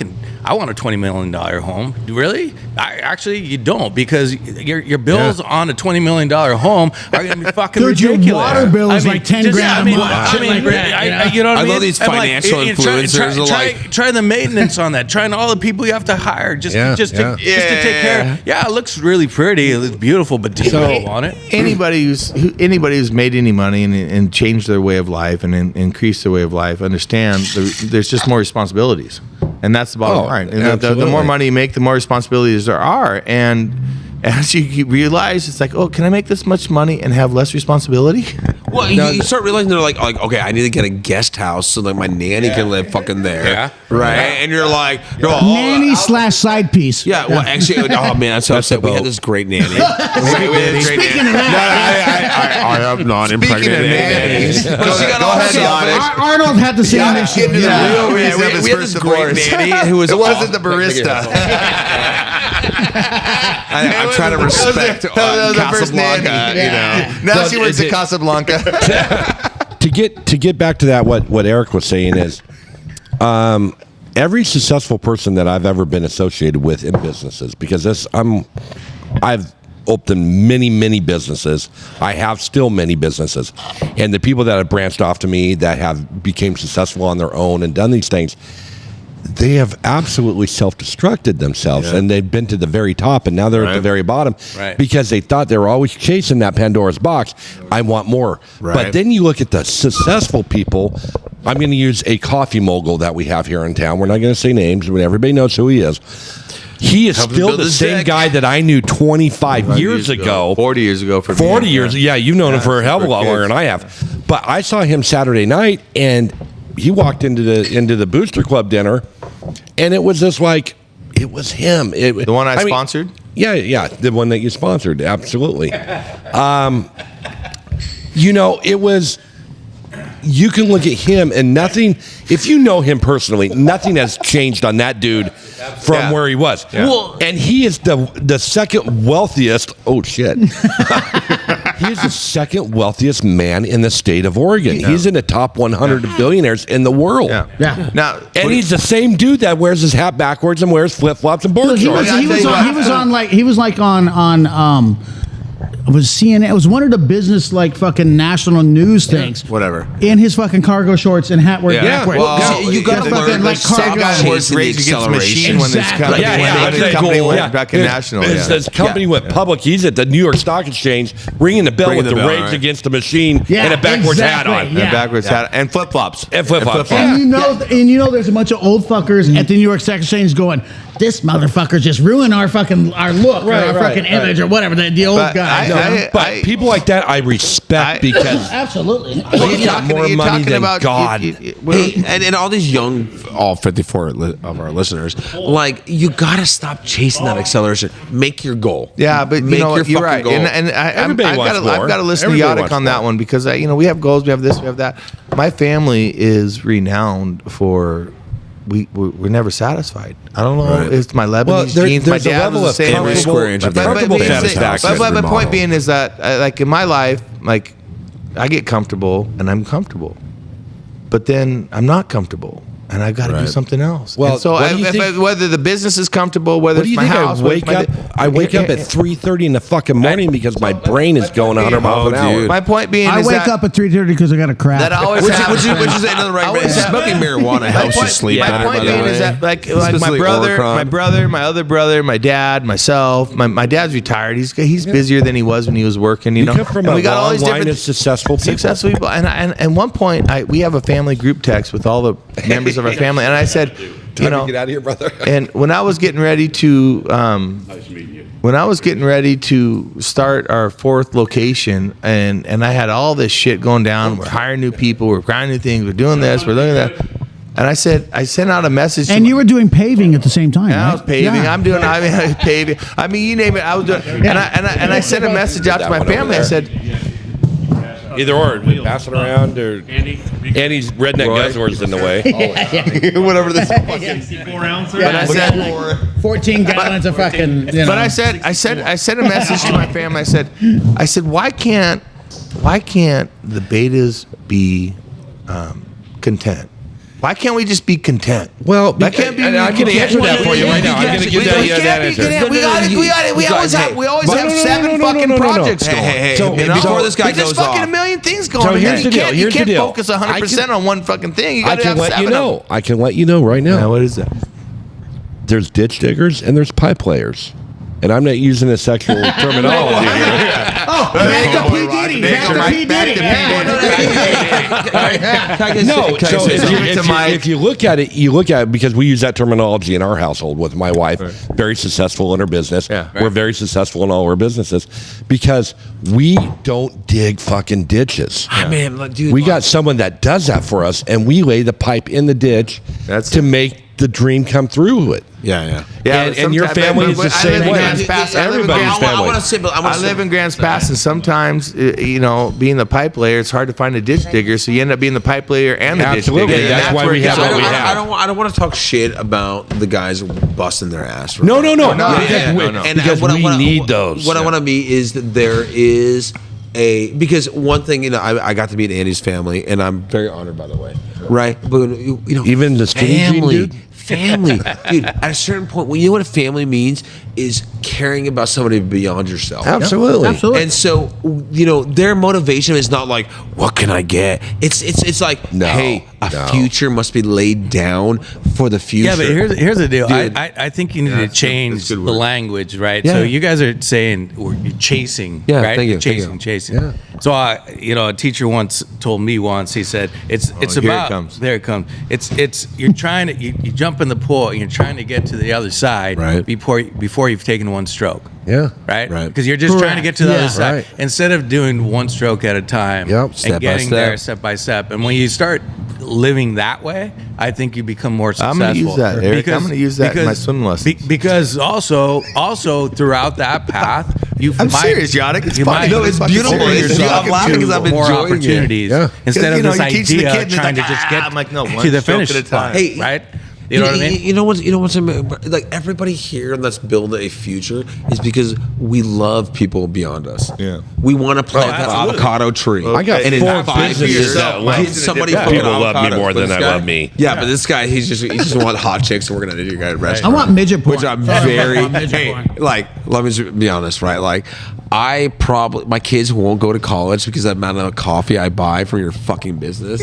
want a $20 million home. Really? Actually, you don't, because your bills on a $20 million home are going to be fucking ridiculous. Your water bill is like 10 grand a month. You know what I mean? love these financial influencers. Try the maintenance on that. Trying all the people you have to hire just to take care. Yeah, it looks really pretty. It looks beautiful, but do you really want it? Anybody who's made any money and changed their way of life and increased their way of life understand there's just more responsibilities, and that's the bottom line. And the more money you make, the more responsibilities there are, and as you realize, it's like, can I make this much money and have less responsibility? Well, you start realizing they're like, okay, I need to get a guest house so that my nanny can live fucking there, right? And you're like, nanny / side piece. Yeah, well, actually, man, I'm so upset. We had this great nanny. Speaking of that, I have not impregnated nannies. Go ahead, Arnold had the same issue. We had this great nanny who was. It wasn't the barista. I'm trying to respect Casablanca, Now she works at Casablanca. to get back to that, what Eric was saying is, every successful person that I've ever been associated with in businesses, because I've opened many businesses. I have still many businesses, and the people that have branched off to me that have became successful on their own and done these things, they have absolutely self-destructed themselves, and they've been to the very top, and now they're at the very bottom because they thought they were always chasing that Pandora's box. I want more. But then you look at the successful people. I'm going to use a coffee mogul that we have here in town. We're not going to say names, but everybody knows who he is. He is still the same guy that I knew 25 years ago. 40 years ago. 40 years. Yeah, you've known him for a hell of a lot longer than I have. But I saw him Saturday night, and he walked into the Booster Club dinner, and it was just like, it was him. The one I sponsored? Yeah, the one that you sponsored, absolutely. It was, you can look at him and nothing, if you know him personally, nothing has changed on that dude from where he was. Yeah. Well, and he is the second wealthiest, he is the second wealthiest man in the state of Oregon. Yeah. He's in the top 100 billionaires in the world. Yeah. Now, and he's the same dude that wears his hat backwards and wears flip-flops and board shorts. He was on it was CNN. It was one of the business fucking national news things. Whatever. In his fucking cargo shorts and hat wearing backwards. Well, you got to learn cargo. Raised against the machine when this company went back in national. This company went public. He's at the New York Stock Exchange ringing the bell with the Rage Against the Machine and a backwards hat on. And a backwards hat and flip-flops. And flip-flops. And you know there's a bunch of old fuckers at the New York Stock Exchange going, this motherfucker just ruined our look, or our fucking image, or whatever. The old guy. But people like that, I respect because absolutely, they got more money than God. And all these young, all 54 of our listeners, you got to stop chasing that acceleration. Make your goal. Yeah, but you're right. Goal. And I've got to listen to Yadek on that one because we have goals, we have this, we have that. My family is renowned for. We're never satisfied. I don't know. It's my Lebanese genes. My dad was the same. Every square inch of comfortable satisfaction. But my point being is that, in my life, I get comfortable and I'm comfortable, but then I'm not comfortable. And I've got to do something else. Well, and so whether the business is comfortable, whether it's my house, I wake up at 3:30 in the fucking morning because my brain is going 100 miles an hour. My point being, I wake up at 3:30 because I got a crap. That always happens. Which is another right. Smoking marijuana helps you sleep better. My point being is that my brother, my other brother, my dad, myself. My dad's retired. He's busier than he was when he was working. You know, come from we got all these different successful people. And one point, we have a family group text with all the members of our family, and I said, get out of here, brother. And when I was getting ready to, start our fourth location, and I had all this shit going down, we're hiring new people, we're grinding new things, we're doing this, we're doing that. And I sent out a message. And you were doing paving at the same time, right? I was paving. Yeah. I'm doing paving. I mean, you name it. I was doing. And I sent a message out to my family. I said, Either or, pass it around, or Andy's redneck guzzler's in the way. Whatever this. 64 ounces. But I said 14 gallons of fucking. You know. But I sent a message to my family. I said, why can't the betas be content? Why can't we just be content? Well, I can answer that for you right now. I'm going to give that answer. We always have 7 fucking projects going. Hey, before this guy goes there's fucking off. a million things going on. here's the deal. You can't focus 100% on one fucking thing. You I got to can have let 7 you of know. them. I can let you know right now. What is that? There's ditch diggers and there's pipe layers. And I'm not using a sexual terminology here. Back to P. Diddy. No, so if you look at it because we use that terminology in our household with my wife, very successful in her business. Yeah. We're very successful in all our businesses because we don't dig fucking ditches. Dude, We got someone that does that for us, and we lay the pipe in the ditch to make the dream come through it. Yeah. And your family is the same way. Everybody's family. I live in Grants Pass, and sometimes, being the pipe layer, it's hard to find a ditch digger, so you end up being the pipe layer and the ditch digger. Absolutely. That's why we have what we have. I don't want to talk shit about the guys busting their ass. No. Because we need those. What I want to be is that there is because one thing, I got to meet Andy's family, and I'm very honored, by the way. Right? But even the skinny jean dude? Family, dude. At a certain point, you know what a family means is caring about somebody beyond yourself. Absolutely. And so, their motivation is not like, what can I get? It's like, a future must be laid down for the future. Yeah, but here's the deal. Dude. I think you need to change the language, right? Yeah. So you guys are saying you're chasing, Yeah, right? thank you, Chasing. Yeah. So a teacher once told me he said it's about there it comes. It's you're trying to you jump in the pool and you're trying to get to the other side before you've taken one stroke. Yeah. Right? Because you're just trying to get to the other side. Instead of doing one stroke at a time and getting there step by step. And when you start living that way, I think you become more successful. I'm going to use that, Eric. I'm going to use that in my swim lessons. Because also throughout that path, I'm serious, Yannick. It's funny. No, it's beautiful. I'm laughing because I'm more enjoying opportunities instead of this idea of trying to just get to the finish line. Hey, right? You know what I mean? You know what's like everybody here that's building a future is because we love people beyond us. Yeah. We want to plant that avocado tree. I got and in 4 5 businesses years, that love somebody people love me more than I love me. Yeah, but this guy, he just want hot chicks working at a guy at restaurant. I want midget porn. Which I'm very let me be honest, right? Like my kids won't go to college because of the amount of coffee I buy from your fucking business.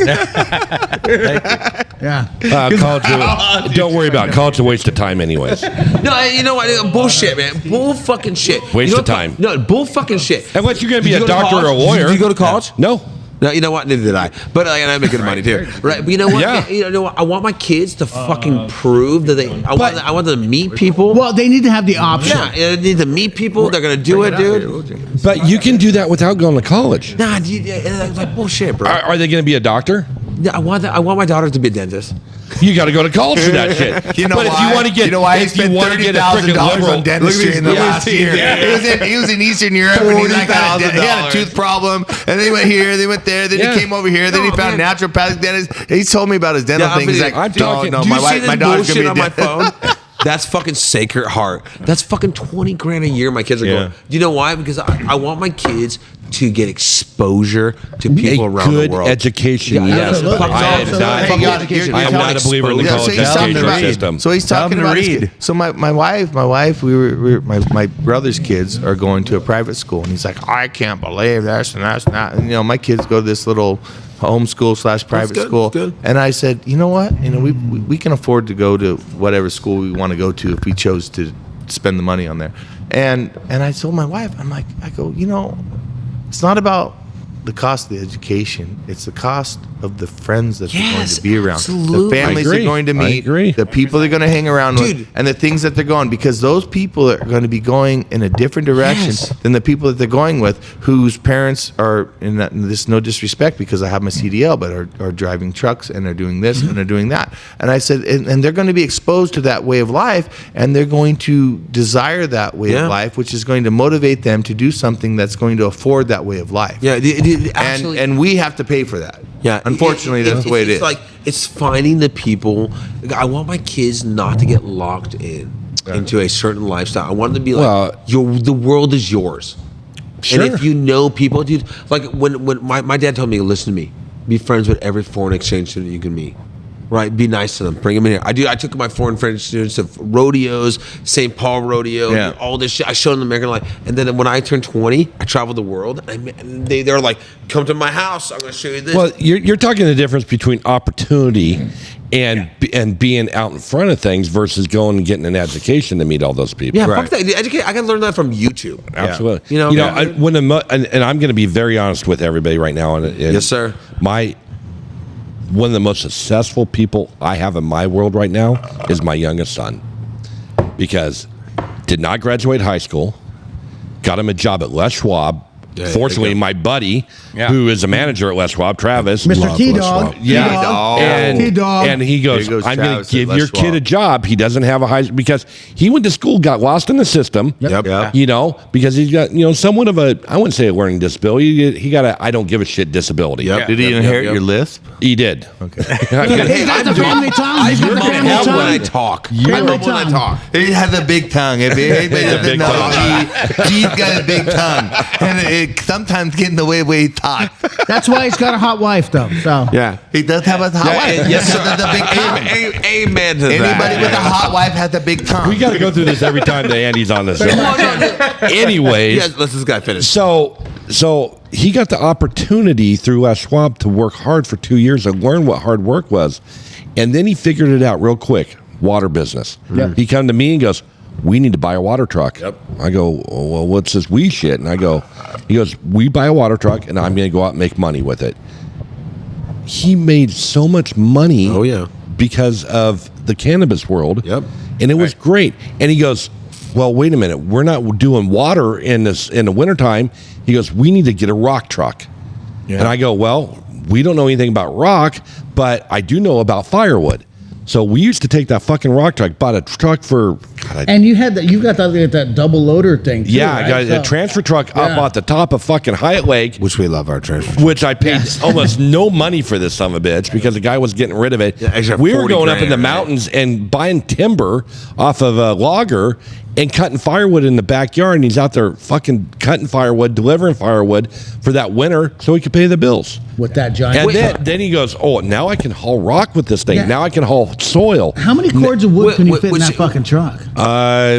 Yeah. College. Don't worry about it. College. A waste of time, anyways. No, you know what? Bullshit, man. Bull fucking shit. Waste of time. No, bull fucking shit. Unless you're going to be a doctor or a lawyer. Did you go to college? No. No, you know what? Neither did I. But and I make good money too, right? But you know what? Yeah. You know what? I want my kids to fucking prove that I want them to meet people. Well, they need to have the option. Yeah, they need to meet people. They're gonna do it, dude. But you can do that without going to college. Nah, dude, it's like bullshit, bro. Are they going to be a doctor? I want my daughter to be a dentist. You got to go to college for that shit. If you want to get, he spent $30,000 on dentistry in the last year. Yeah. He was in Eastern Europe, and he had a tooth problem, and then he went here, they went there, then he came over here, then he found naturopathic dentist. He told me about his dental thing. He's like, no, my daughter's gonna be a dentist. On my phone? That's fucking Sacred Heart. That's fucking $20,000 a year. My kids are going. Do you know why? Because I want my kids to get exposure to people around the world. Education. Yes. I am not a believer in the college education system. So he's talking about so my wife, my brother's kids are going to a private school, and he's like, I can't believe this and that's not. And my kids go to this little homeschool / private school. And I said, you know what? We can afford to go to whatever school we want to go to if we chose to spend the money on there. And I told my wife, I go, it's not about the cost of the education. It's the cost of the friends that they're going to be around. Absolutely. The families they're going to meet. The people they're going to hang around with. And the things that they're going. Because those people are going to be going in a different direction than the people that they're going with whose parents are, in this no disrespect because I have my CDL, but are driving trucks and are doing this and are doing that. And I said, and they're going to be exposed to that way of life, and they're going to desire that way of life, which is going to motivate them to do something that's going to afford that way of life. Yeah, and we have to pay for that. Yeah, unfortunately, that's the way it is. Like it's finding the people. I want my kids not to get locked into a certain lifestyle. I want them to be like, the world is yours. Sure. And if you know people, dude, like when my dad told me, listen to me, be friends with every foreign exchange student you can meet. Right, be nice to them. Bring them in here. I took my foreign French students to rodeos, St. Paul rodeo, all this shit. I showed them the American life. And then when I turned 20, I traveled the world. And they're like, "Come to my house. I'm going to show you this." Well, you're talking the difference between opportunity and being out in front of things versus going and getting an education to meet all those people. Yeah, fuck that. I can learn that from YouTube. Absolutely. Yeah. And I'm going to be very honest with everybody right now. And yes, sir. One of the most successful people I have in my world right now is my youngest son, because did not graduate high school, got him a job at Les Schwab. Fortunately, my buddy, who is a manager at Les Schwab, Travis, Mr. T-Dog, and he goes, "I'm going to give your kid a job. He doesn't have a high because he went to school, got lost in the system. Because he's got somewhat of a, I wouldn't say a learning disability. He got a I don't give a shit disability. Did he inherit your lisp? He did. Okay. He's got the family tongue. He's got the family tongue. When I talk. He has a big tongue. Everybody doesn't know. G's got a big tongue, and it sometimes get in the way he talks. That's why he's got a hot wife, though. So he does have a hot wife. Yes, sir. The big tongue. Amen to that. Anybody with a hot wife has a big tongue. We got to go through this every time that Andy's on this. Anyways, let this guy finish. So he got the opportunity through Les Schwab to work hard for 2 years and learn what hard work was, and then he figured it out real quick. Water business. He come to me and goes, "We need to buy a water truck." I go, "Well, what's this we shit?" And he goes, "We buy a water truck, and I'm going to go out and make money with it." He made so much money. Because of the cannabis world. And it was great. And he goes, "Well, wait a minute. We're not doing water in the wintertime." He goes, "We need to get a rock truck." And I go, "Well, we don't know anything about rock, but I do know about firewood." So we used to take that fucking rock truck, bought a truck for. And you got that double loader thing. Too, I got a transfer truck up at the top of fucking Hyatt Lake, which we love our transfer. Which I paid almost no money for this son of a bitch because the guy was getting rid of it. We were going up in the mountains and buying timber off of a logger and cutting firewood in the backyard, and he's out there fucking cutting firewood, delivering firewood for that winter so he could pay the bills. With that giant. And then he goes, "Oh, now I can haul rock with this thing. Now I can haul soil." How many cords of wood can you fit in that fucking truck?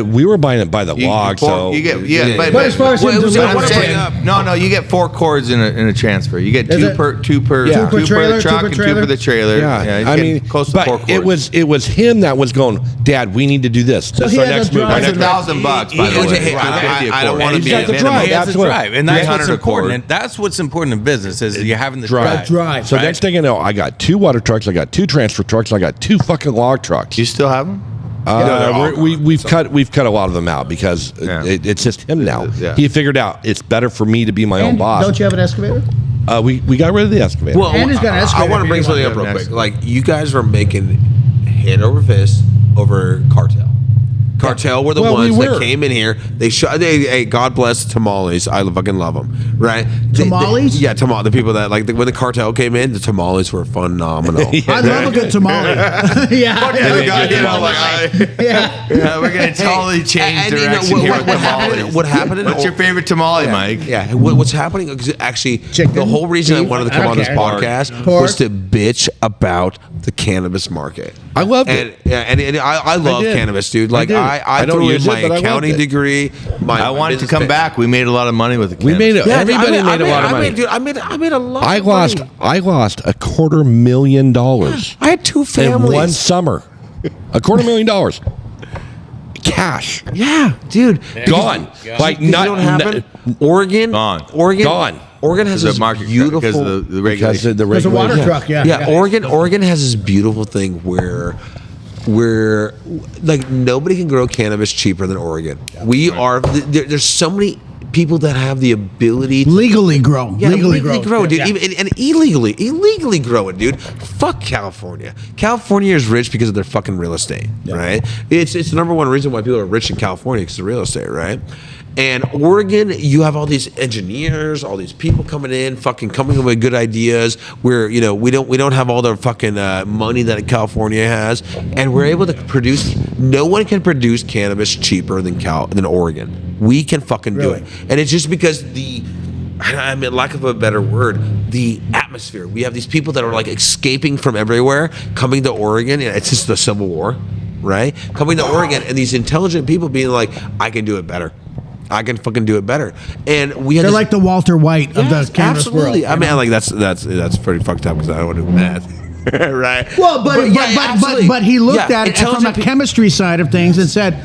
We were buying it by the log, so you get but as far as you get 4 cords in a transfer. You get two per truck and 2 for the trailer. I mean, close to 4 cords. It was him that was going, "Dad, we need to do this." So That's our next move. $1,000, by the way. I don't want to be got the drive. He has to drive, and that's what's 300 important. cord. And that's what's important in business is you're having the drive. So next thing I know, I got 2 water trucks, I got 2 transfer trucks, I got 2 fucking log trucks. You still have them? We've cut a lot of them out because it's just him now. He figured out it's better for me to be my own boss. Don't you have an excavator? We got rid of the excavator. Well, Andy's got an excavator. I want to bring something up real quick. Like you guys were making hand over fist over Cartel. Cartel were the ones that came in here. They shot. Hey, God bless tamales. I fucking love them. Right? Tamales? The people that when the Cartel came in, the tamales were phenomenal. I love a good tamale. We're gonna totally change direction here with tamales. What happened? What's your favorite tamale, Mike? Yeah. What's happening? Actually, the whole reason I wanted to come on this podcast was to bitch about the cannabis market. I love it. And I love cannabis, dude. Like I don't threw in use my it, but I accounting loved it. degree. I wanted to come back. We made a lot of money with the cannabis. We made it. Everybody made a lot of money. Dude, I made a lot. I of money. lost $250,000. I had 2 families in one summer. $250,000 cash. Yeah, dude, gone. Like not happen. Oregon, gone. Oregon has this beautiful because of the regulation. There's a water truck. Yeah. Oregon has this beautiful thing where like nobody can grow cannabis cheaper than Oregon. There's so many people that have the ability to legally grow. Legally grow, dude. And illegally grow it, dude. Fuck California. California is rich because of their fucking real estate, right? It's the number one reason why people are rich in California because of real estate, right? And Oregon, you have all these engineers, all these people coming in, fucking coming up with good ideas. Where we don't have all the fucking money that California has, and we're able to produce. No one can produce cannabis cheaper than Oregon. We can fucking do it, and it's just because lack of a better word, the atmosphere. We have these people that are like escaping from everywhere, coming to Oregon. It's just the Civil War, right? Coming to Oregon, and these intelligent people being like, I can do it better. I can fucking do it better. And they're like the Walter White of the cannabis absolutely. world. I mean, like that's pretty fucked up because I don't want to do math. Right. Well, but he looked at it from a chemistry side of things and said,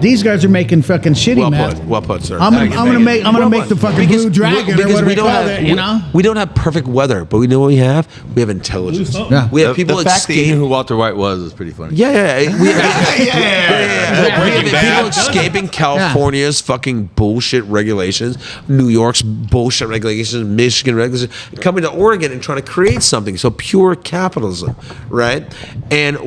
these guys are making fucking shitty meth. Well put, sir. I'm gonna make the fucking blue dragon or whatever we call it. We don't have perfect weather, but we know what we have. We have intelligence. Yeah. We have people the fact that you knew who Walter White was is pretty funny. We have people escaping California's fucking bullshit regulations, New York's bullshit regulations, Michigan regulations, coming to Oregon and trying to create something. So pure capitalism, right? And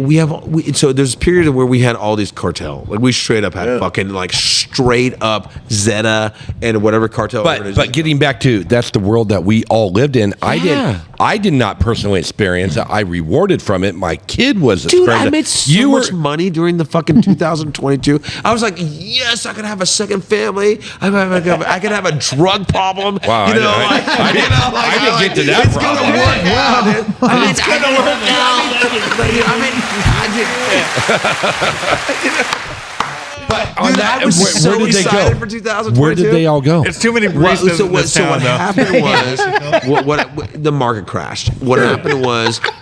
so there's a period where we had all these cartel, like we straight up had fucking like straight up Zeta and whatever cartel. But getting back to that's the world that we all lived in. I did not personally experience it. I rewarded from it. My kid was I made so much money during the fucking 2022. I was like, yes, I could have a second family. I could have a drug problem. Wow, I didn't get to that it's problem. Gonna work out, dude. It's gonna work out. But on that, I was so excited for 2022. Where did they all go? It's too many baristas in this town, what happened was, what the market crashed. What happened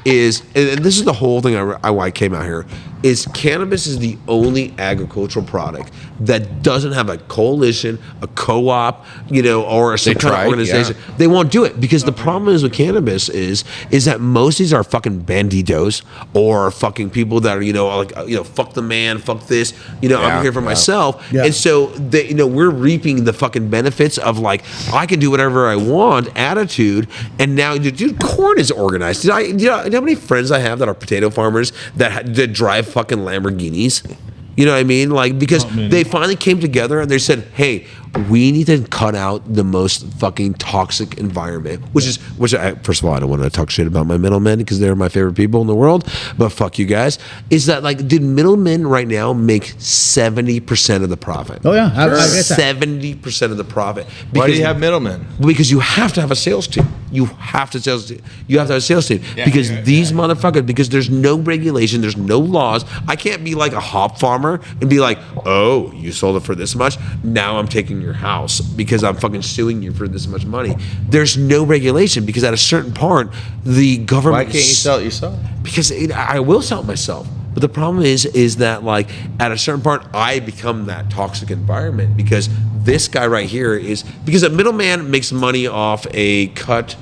is, and this is the whole thing why I came out here, is cannabis is the only agricultural product that doesn't have a coalition, a co-op, or some kind of organization. Yeah. They won't do it because the problem is with cannabis is that most of these are fucking banditos or fucking people that are fuck the man, fuck this. I'm here for myself, and so we're reaping the fucking benefits of like I can do whatever I want attitude. And now, dude, corn is organized. Do you know how many friends I have that are potato farmers that drive fucking Lamborghinis? You know what I mean? Like, because they finally came together and they said, hey, we need to cut out the most fucking toxic environment, which first of all, I don't want to talk shit about my middlemen because they're my favorite people in the world, but fuck you guys. Is that like, did middlemen right now make 70% of the profit? Oh yeah, I get that. 70% of the profit. Why do you have middlemen? Because you have to have a sales team. You have to have a sales team because these motherfuckers, because there's no regulation, there's no laws. I can't be like a hop farmer and be like, oh, you sold it for this much, now I'm taking your house because I'm fucking suing you for this much money. There's no regulation because at a certain part, the government. Why can't you sell it yourself? Because I will sell it myself. But the problem is that like at a certain part, I become that toxic environment because this guy right here is because a middleman makes money off a cut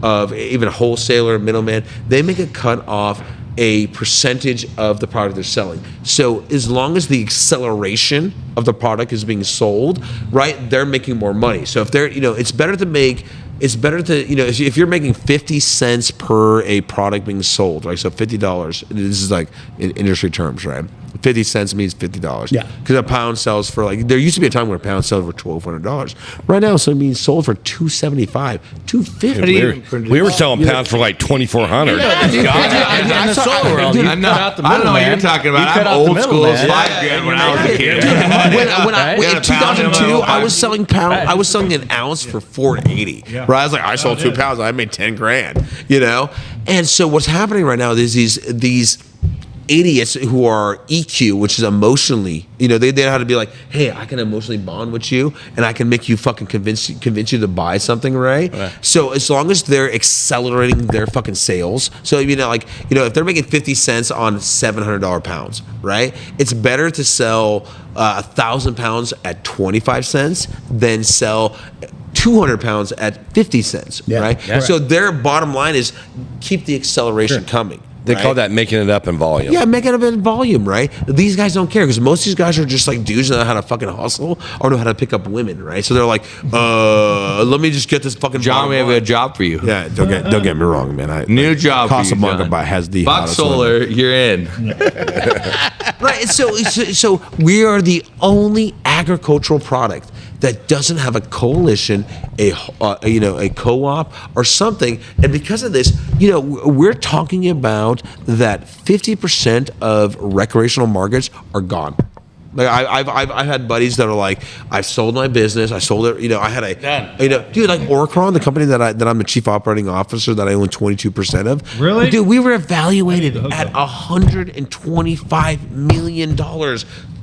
of even a wholesaler, middleman. They make a cut off a percentage of the product they're selling. So as long as the acceleration of the product is being sold, right, they're making more money. So if they're, it's better to, if you're making 50 cents per a product being sold, right? So $50, this is like in industry terms, right? 50 cents means $50. Yeah. Because a pound sells for like, there used to be a time where a pound sells for $1,200. Right now, so it means sold for $275, $250. We were selling pounds for like $2,400. In the solar world, I don't know what you're talking about. I'm old school. $5 grand when I was a kid. In 2002, I was selling an ounce for $4.80. Yeah. Right? I was like, I sold 2 pounds, I made 10 grand. And so what's happening right now is these idiots who are EQ, which is emotionally, they know how to be like, hey, I can emotionally bond with you and I can make you fucking convince you to buy something, right? So as long as they're accelerating their fucking sales, so if they're making 50 cents on $700 pounds, right? It's better to sell 1,000 pounds at 25 cents than sell 200 pounds at 50 cents, right? Yeah. So their bottom line is keep the acceleration coming. They call that making it up in volume. Yeah, making it up in volume, right? These guys don't care because most of these guys are just like dudes that know how to fucking hustle or know how to pick up women, right? So they're like, let me just get this fucking John, we have a job for you. Yeah, don't get me wrong, man. New job for you, Casablanca has the Box Solar, you're in. Right, so we are the only agricultural product that doesn't have a coalition, a co-op or something. And because of this, we're talking about that 50% of recreational markets are gone. Like I've had buddies that are like, I've sold my business. I sold it. I had dude, like Oricron, the company that I'm the chief operating officer, that I own 22% of. Really? Dude, we were evaluated at $125 million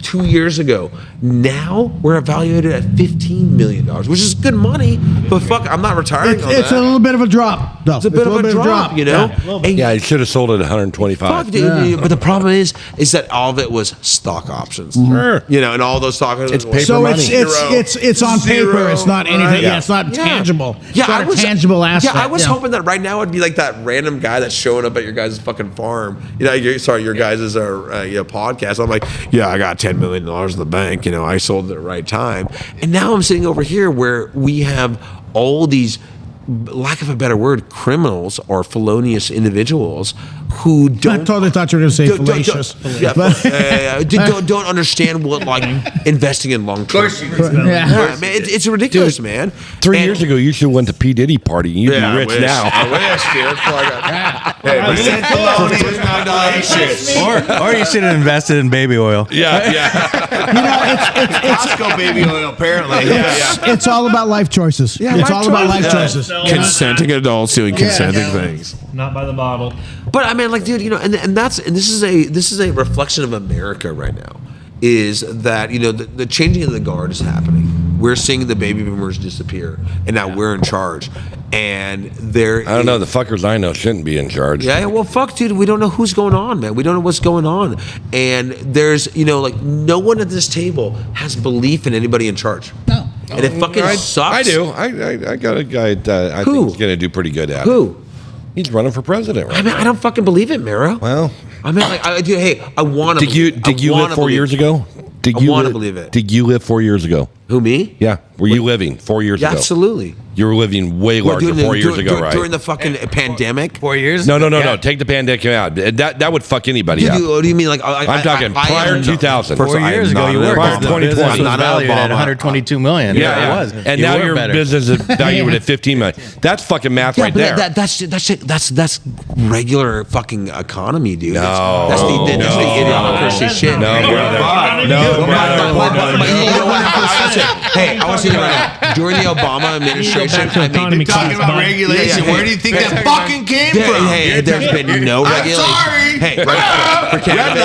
2 years ago. Now we're evaluated at $15 million, which is good money. But fuck, I'm not retiring. It's a little bit of a drop. No, it's a bit of a drop, Yeah, you should have sold it at 125. Fuck, dude, but the problem is that all of it was stock options. Sure. And all those stock options. It's paper So money. it's on paper. It's not anything. Yeah, it's not tangible. Yeah, it's not a tangible asset. Yeah, I was hoping that right now it'd be like that random guy that's showing up at your guys' fucking farm. Your guys' podcast. I'm like, yeah, I got $10 million in the bank. I sold it at the right time. And now I'm sitting over here where we have all these, lack of a better word, criminals or felonious individuals who don't. I totally thought you were going to say fallacious. Don't understand what investing in long term. Yeah. Man, it's ridiculous, Dude, man. 3 years ago, you should have went to P. Diddy party. You'd be rich now. I wish, dude. Or you should have invested in baby oil. Costco baby oil, apparently. It's all about life choices. Yeah, it's all about life choices. Consenting adults doing consenting things. Not by the bottle. But I mean, dude, and this is a reflection of America right now. Is that the changing of the guard is happening. We're seeing the baby boomers disappear, and now we're in charge. And I don't know. The fuckers I know shouldn't be in charge. Yeah, well, fuck, dude. We don't know who's going on, man. We don't know what's going on. And there's, no one at this table has belief in anybody in charge. No. And it fucking sucks. I do. I got a guy that I think is going to do pretty good at it. Who? He's running for president right now. I don't fucking believe it, Mero. Well, I mean, I do. Hey, I want to. Did you live 4 years ago? I want to believe it. Did you live 4 years ago? Who, me? Yeah. Were you living 4 years ago? Absolutely. You were living way larger 4 years ago, right? During the fucking pandemic? 4 years? No. Take the pandemic out. That would fuck anybody up. What do you mean? Like I'm talking prior to 2000. 4 years ago, you were. Prior to 2020. I'm not valued at 122 million. Yeah, it was. And now your business is valued at 15 million. That's fucking math right there. That's regular fucking economy, dude. No. That's the idiocracy shit. No, brother. Hey, I want to say right now. During the Obama administration, talking about regulation. Where do you think that fucking came from? Hey, there's been no regulation. Sorry. Hey, for cannabis.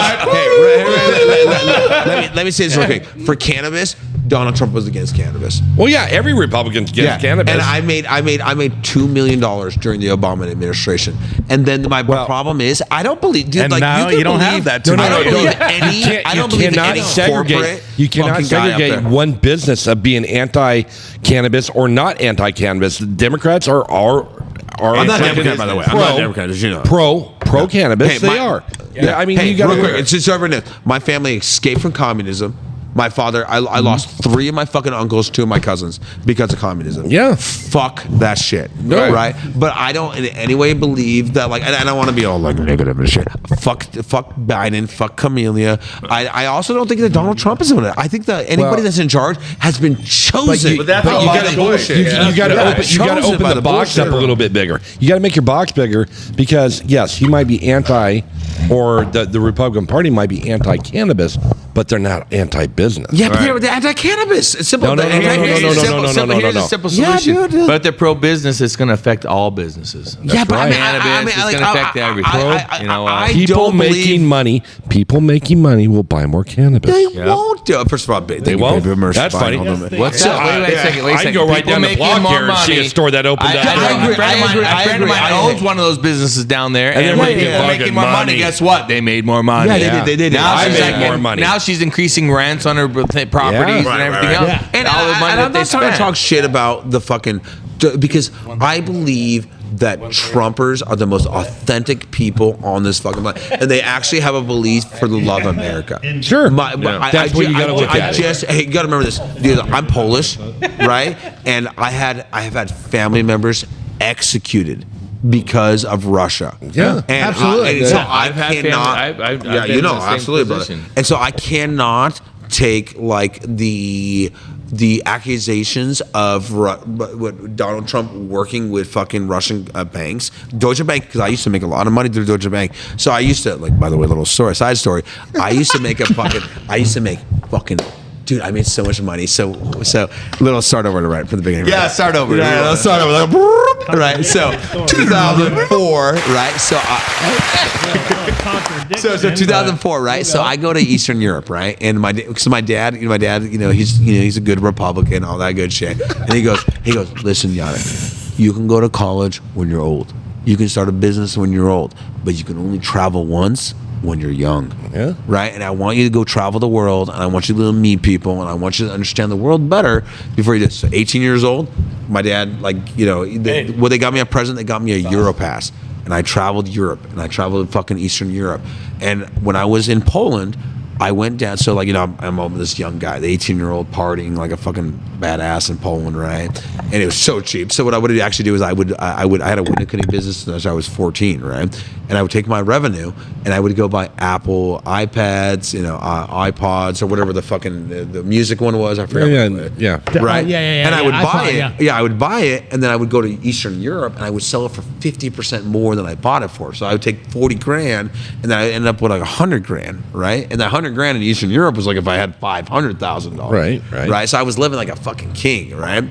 Let me say this real quick. For cannabis, Donald Trump was against cannabis. Well, yeah, every Republican's against cannabis. And I made $2 million during the Obama administration. And then my problem is, I don't believe, dude. And now you don't have that. I don't believe any corporate. You cannot segregate one business of being anti-cannabis or not anti-cannabis. Democrats are I'm not Democrat, by the way. I'm not Democrat, as you know. Pro cannabis. They are. Yeah, I mean, you got to. It's just over. My family escaped from communism. My father, I lost 3 of my fucking uncles, 2 of my cousins because of communism. Yeah. Fuck that shit. Right? But I don't in any way believe that, and I don't want to be all negative and shit. Fuck Biden, fuck Camellia. I also don't think that Donald Trump is doing it. I think that anybody that's in charge has been chosen. But that's all bullshit. You got to open the box up a little bit bigger. You got to make your box bigger because, yes, you might be anti, or the Republican Party might be anti-cannabis, but they're not anti-business. Yeah, but they're anti-cannabis. It's simple. No. Here's a simple solution. Yeah, dude. But if they're pro-business, it's going to affect all businesses. Yeah, but cannabis, it's going to affect everything. People making money will buy more cannabis. They won't do it. First of all, they won't. That's funny. What's up? Wait a second. I can go right down the block here and see a store that opened up. A friend of mine owns one of those businesses down there, and they're making more money. Guess what? They made more money. Yeah, they did. I made more money. Now she's increasing rents on her properties and everything else. And all the money that they spend. I'm not trying to talk shit about the fucking, because I believe that Trumpers are the most authentic people on this fucking planet, and they actually have a belief for the love of America. Sure, that's what you got to look at. Hey, you got to remember this, dude. I'm Polish, right? And I have had family members executed because of Russia. Yeah, and absolutely. So I've had absolutely, brother. And so I cannot take like the accusations of what Donald Trump working with fucking Russian banks, Deutsche Bank, because I used to make a lot of money through Deutsche Bank. So I used to, like, by the way, side story. I used to make fucking. Dude, I made so much money. So little start over right from the beginning. Yeah, right? start over. Yeah, let's start over. Like, right. So 2004. Right. So 2004. Right. So I go to Eastern Europe. Right. And my dad. He's a good Republican. All that good shit. And he goes. Listen, Yannick, you can go to college when you're old. You can start a business when you're old, but you can only travel once when you're young. Yeah. Right? And I want you to go travel the world, and I want you to meet people, and I want you to understand the world better before you do. So 18 years old, my dad, they got me a present, they got me a Europass. And I traveled Europe, and I traveled fucking Eastern Europe. And when I was in Poland, I went down, so I'm this young guy, the 18-year-old partying like a fucking badass in Poland, right? And it was so cheap. So what I would actually do is I had a window cleaning business since I was 14, right? And I would take my revenue and I would go buy Apple iPads, iPods, or whatever the fucking the music one was. I forgot. Yeah. Right. Yeah. And I would buy iPod, it. Yeah, I would buy it, and then I would go to Eastern Europe and I would sell it for 50% more than I bought it for. So I would take 40 grand, and then I ended up with like 100 grand, right? And that 100 grand in Eastern Europe was like if I had $500,000. Right. So I was living like a fucking king, right?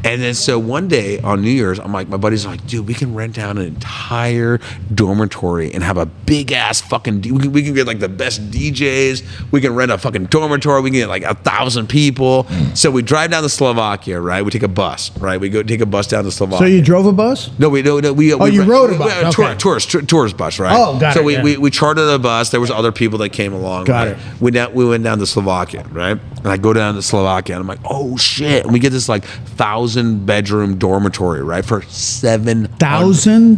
And then so one day on New Year's, I'm like, my buddy's like, dude, we can rent out an entire dormitory and have a big ass fucking. We can get like the best DJs. We can rent a fucking dormitory. We can get like 1,000 people. So we drive down to Slovakia, right? We take a bus, right? We go take a bus down to Slovakia. So you drove a bus? No, we rode a bus. Okay. Tourist bus, right? Oh, got it. We chartered a bus. There was other people that came along. Got right? it. We went down to Slovakia, right? And I go down to Slovakia, and I'm like, oh shit! And we get this like 1,000-bedroom dormitory, right, for $700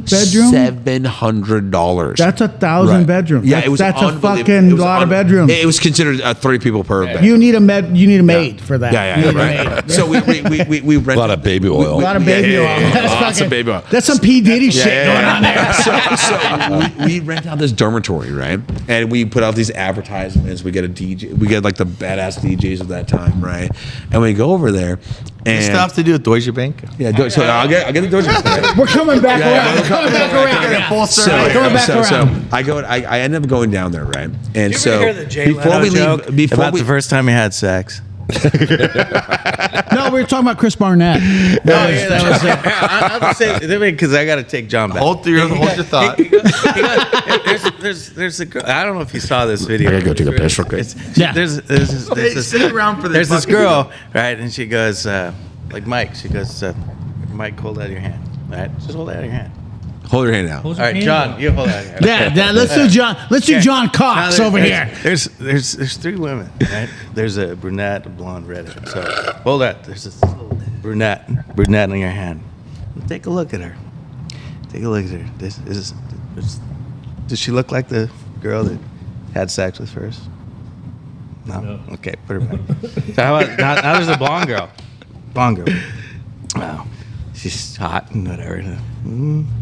$700. That's 1,000 bedrooms. Yeah, it was that's a unbelievable. fucking lot of bedrooms. It was considered 3 people per bed. You need a maid for that. Yeah, right. So we rented a lot of baby oil. A lot of baby oil. Lots of baby oil. That's some P. Diddy shit going on there. So we rent out this dormitory, right? And we put out these advertisements. We get a DJ. We get like the badass DJs of that time, right? And we go over there. And stuff to do with Deutsche Bank. Yeah, so I'll get the Deutsche Bank. We're coming back around. We're coming back around. Full circle. So I end up going down there, right? And Did you so ever hear the Jay Leno joke about the first time he had sex? No, we were talking about Chris Barnett. That was because I got to take John back. Hold your thought. There's a girl. I don't know if you saw this video. I gotta go take a piss real quick. There's this girl, right? And she goes, like Mike. She goes, Mike, hold out your hand. Right? Just hold out your hand. Hold your hand out. All right, John, you hold out your hand. Yeah, let's do John. Let's do John Cox over here. There's 3 women, right? There's a brunette, a blonde, redhead. So hold that. There's this little brunette in your hand. Take a look at her. Take a look at her. Does she look like the girl that had sex with first? No. Okay, put her back. So how about now? There's a blonde girl. Wow. She's hot and whatever,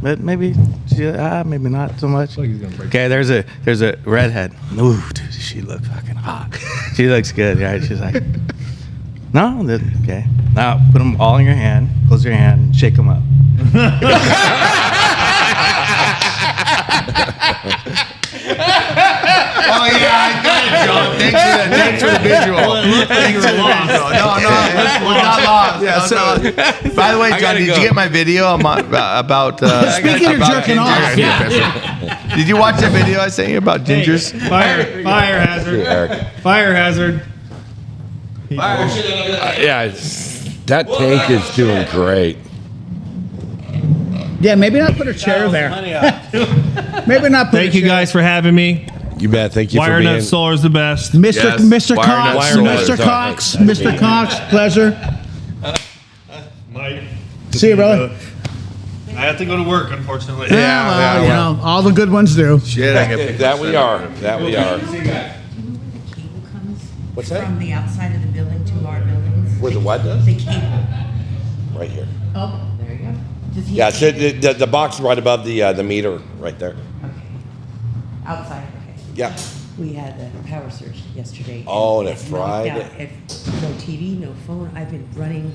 but maybe maybe not so much. Okay, there's a redhead. Ooh, dude, she looks fucking hot. She looks good, right? She's like, no, okay. Now put them all in your hand. Close your hand. And shake them up. Oh yeah, I got it, John. Thanks for the visual. Well, it looked like you were lost. No, we're not lost. Yeah. So, by the way, John, did you get my video about? Speaking of jerking off, did you watch that video I sent you about gingers? Fire hazard. Fire hazard. Yeah, that tank is doing great. Yeah, maybe not put a chair there. Maybe not put Thank you guys for having me. You bet. Thank you for being. Wirenut Solar is the best. Mr. Cox, pleasure. Mike. See you, brother. I have to go to work, unfortunately. Well, all the good ones do. Shit, I get That we are. What's that? From the outside of the building to our buildings. Where the what does? The cable. Right here. Oh, there you go. Does he Yeah, so the box right above the meter right there. Okay. Outside, okay. Yeah. We had the power surge yesterday. Oh, and it knocked fried out- it. No TV, no phone. I've been running.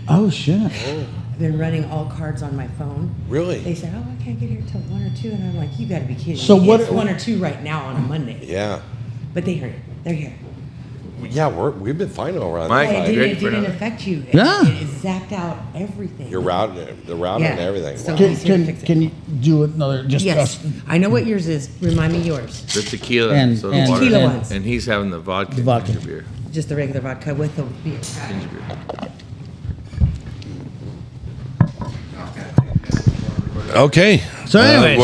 Oh shit. I've been running all cards on my phone. Really? They said, "Oh, I can't get here till 1 or 2," and I'm like, "You got to be kidding So me!" what- It's 1 or 2 right now on a Monday. Yeah. But they heard it. They're here. Yeah, we've been fine around Mike, that. It didn't affect you. Yeah. It zapped out everything. Your routing, the routing and everything. So Wow. he's here to fix it. Can you do another? Just Yes, I know what yours is. Remind me yours. The tequila. And- so and- the water. Tequila ones. And he's having the vodka. The vodka. ginger beer. Just the regular vodka with the beer. Ginger beer. Okay. So anyway,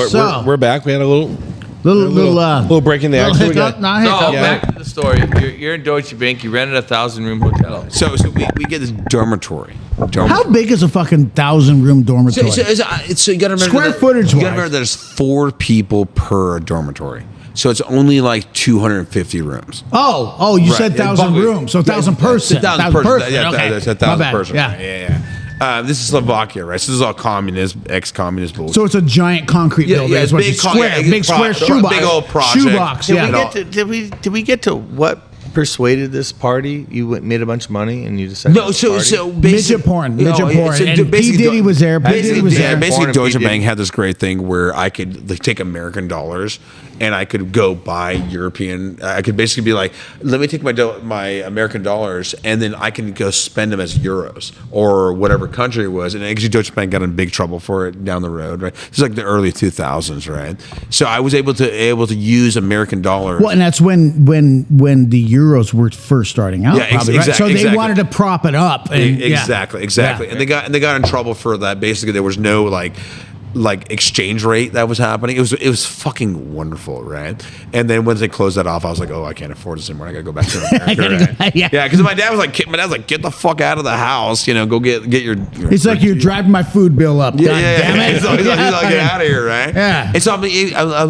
we're back. We had a little break in the little action. We hiccup, got- not So hiccup. back to the story. You're in Deutsche Bank. You rented a 1,000-room hotel. So we get this dormitory. How big is a fucking 1,000-room dormitory? So you got to remember Square that, footage You got to wise. remember there's 4 people per dormitory. So it's only like 250 rooms. Oh, you said 1,000 rooms, so 1,000 person. 1,000 person. Yeah, Okay. that's My 1,000 bad. person. Yeah. Yeah. This is Slovakia, right? So this is all communist, ex-communist bullshit. So it's a giant concrete building. it's is what big it's square, yeah, big square shoebox. big old project. Shoebox. Yeah. Did we get to what persuaded this party? You made a bunch of money and you decided. No, so Midget porn. And P. Diddy was there. P. Diddy was there. Basically, Deutsche Bank had this great thing where I could take American dollars and I could go buy European. I could basically be like, let me take my American dollars and then I can go spend them as euros or whatever country it was. And actually, Deutsche Bank got in big trouble for it down the road. Right, it's like the early 2000s, right? So I was able to use American dollars. Well, and that's when the euros were first starting out. Yeah, probably, right? So they wanted to prop it up. And, Exactly. Yeah. And they got in trouble for that. Basically, there was no like exchange rate that was happening. It was fucking wonderful, right? And then once they closed that off, I was like, oh, I can't afford this anymore. I gotta go back to America. Right? Yeah. Yeah, because my dad was like, get the fuck out of the house. Go get your. It's like you're driving my food bill up. God damn it. He's like, get out of here, right? Yeah. And so I'm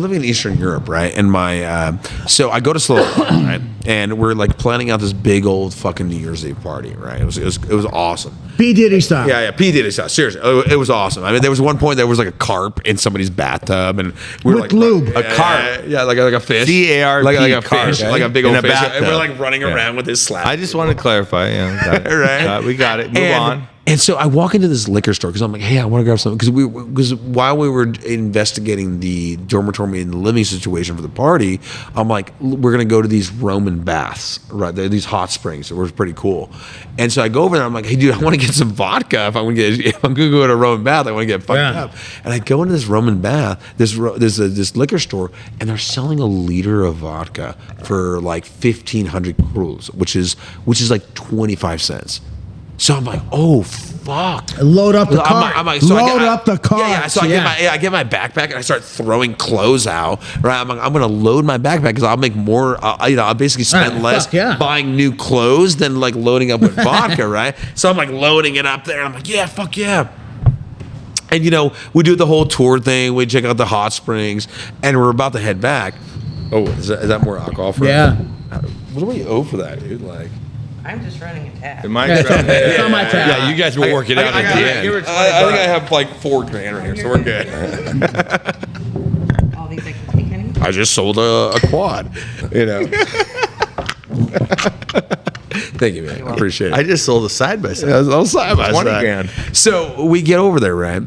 living in Eastern Europe, right? And so I go to Slovakia, right? And we're like planning out this big old fucking New Year's Eve party, right? It was awesome. P. Diddy style. Yeah, P. Diddy style. Seriously, it was awesome. I mean, there was one point there was like a carp in somebody's bathtub, and we were With like lube. a carp, yeah, like a fish, CARP, like a carp, fish, okay? like a big In old a fish, bathtub. and we're like running around with his slap. I just want to clarify. Yeah, got it. Right? We got it. Move on. And so I walk into this liquor store because I'm like, hey, I want to grab something. Because while we were investigating the dormitory and the living situation for the party, I'm like, we're going to go to these Roman baths, right? They're these hot springs. It was pretty cool. And so I go over there. I'm like, hey, dude, I want to get some vodka. If I'm going to go to a Roman bath, I want to get fucked up. And I go into this Roman bath, this liquor store, and they're selling a liter of vodka for like 1,500 krus, which is like 25 cents. So I'm like, oh fuck! Load up the cart. Load up the cart. Yeah. So I get my backpack and I start throwing clothes out. Right, I'm gonna load my backpack because I'll make more. I'll basically spend less buying new clothes than like loading up with vodka. Right. So I'm like loading it up there. I'm like, yeah, fuck yeah. And we do the whole tour thing. We check out the hot springs, and we're about to head back. Oh, is that more alcohol for us? What do we owe for that, dude? Like. I'm just running a tab. It's on my tab. Yeah, you guys will work it out at the end. I think I have like $4,000 right here, so we're good. All these I can take, honey? I just sold a quad, Thank you, man. I appreciate it. I just sold a side by side. Yeah, I was side by 20 side. grand. So we get over there, right?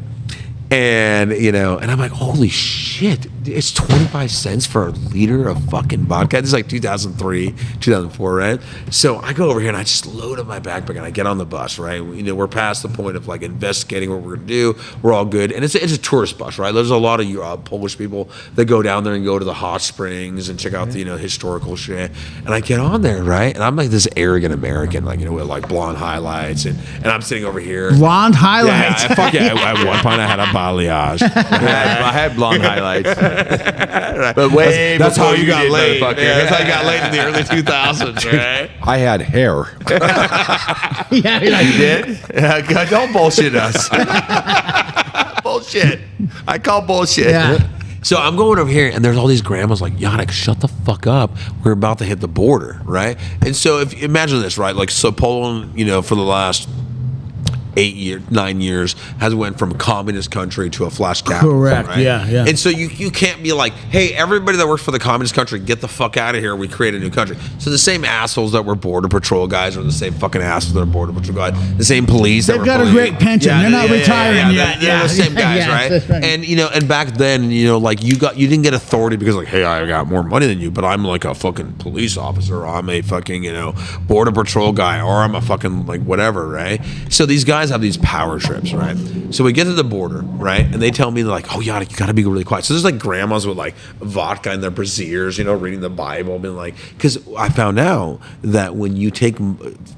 And and I'm like, holy shit, it's 25 cents for a liter of fucking vodka. This is like 2003, 2004, right? So I go over here and I just load up my backpack and I get on the bus, right? We're past the point of like investigating what we're gonna do. We're all good, and it's a tourist bus, right? There's a lot of Polish people that go down there and go to the hot springs and check out the historical shit. And I get on there, right? And I'm like this arrogant American, like with like blonde highlights, and I'm sitting over here. Blonde highlights. Yeah, fuck yeah. At one point I had a balayage. I had blonde highlights. Right. But that's how you got did, laid. motherfucker. Yeah, that's how you got laid in the early 2000s, right? I had hair. Yeah, You did? God, don't bullshit us. Bullshit. I call bullshit. Yeah. So I'm going over here, and there's all these grandmas like, Yannick, shut the fuck up. We're about to hit the border, right? And so if imagine this, right? Like, so Poland, for the last 9 years has went from a communist country to a flash capital. Correct. Right? Yeah. And so you can't be like, hey, everybody that works for the communist country, get the fuck out of here. We create a new country. So the same assholes that were border patrol guys are the same fucking assholes that are border patrol guys. The same police. They've got a great pension. They're not retiring yet. They're the same guys, right? That's right? And and back then, like you didn't get authority because like, hey, I got more money than you, but I'm like a fucking police officer. Or I'm a fucking border patrol guy, or I'm a fucking like whatever, right? So these guys have these power trips, right? So we get to the border, right? And they tell me, they're like, oh, yeah, you got to be really quiet. So there's like grandmas with like vodka in their brassieres, reading the Bible, being like, because I found out that when you take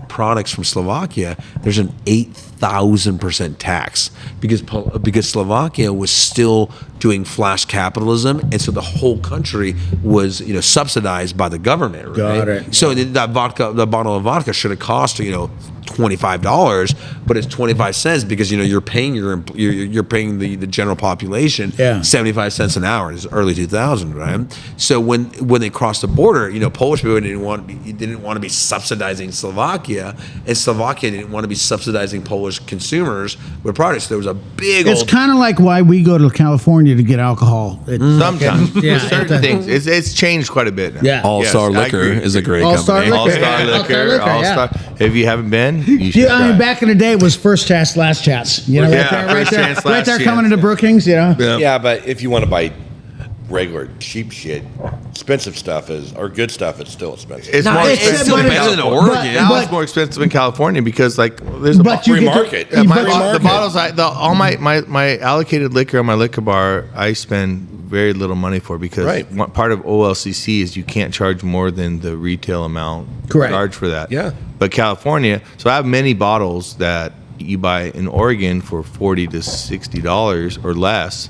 products from Slovakia, there's an 8,000% tax because Slovakia was still doing flash capitalism, and so the whole country was subsidized by the government. Right? Got it. So that bottle of vodka should have cost $25, but it's 25 cents because you're paying you're paying the general population 75 cents an hour. It's early 2000, right? So when they crossed the border, Polish people didn't want to be subsidizing Slovakia, and Slovakia didn't want to be subsidizing Polish consumers with products. There was a big. It's kind of like why we go to California to get alcohol. Sometimes, Yeah, certain things. It's changed quite a bit now. Yeah. All Star Liquor is a great All-Star company. Liquor. All-Star Liquor. All-Star, If you haven't been, you should. I mean, back in the day, it was first chance, last chance. Right there, coming into Brookings. Yeah, but if you want to buy regular cheap shit, expensive stuff or good stuff, it's still expensive. It's more expensive still in better than California. Oregon. Now it's more expensive in California because there's a free market. the bottles, all my allocated liquor on my liquor bar, I spend very little money for because part of OLCC is you can't charge more than the retail amount charged for that. Yeah. But California, so I have many bottles that you buy in Oregon for $40 to $60 or less,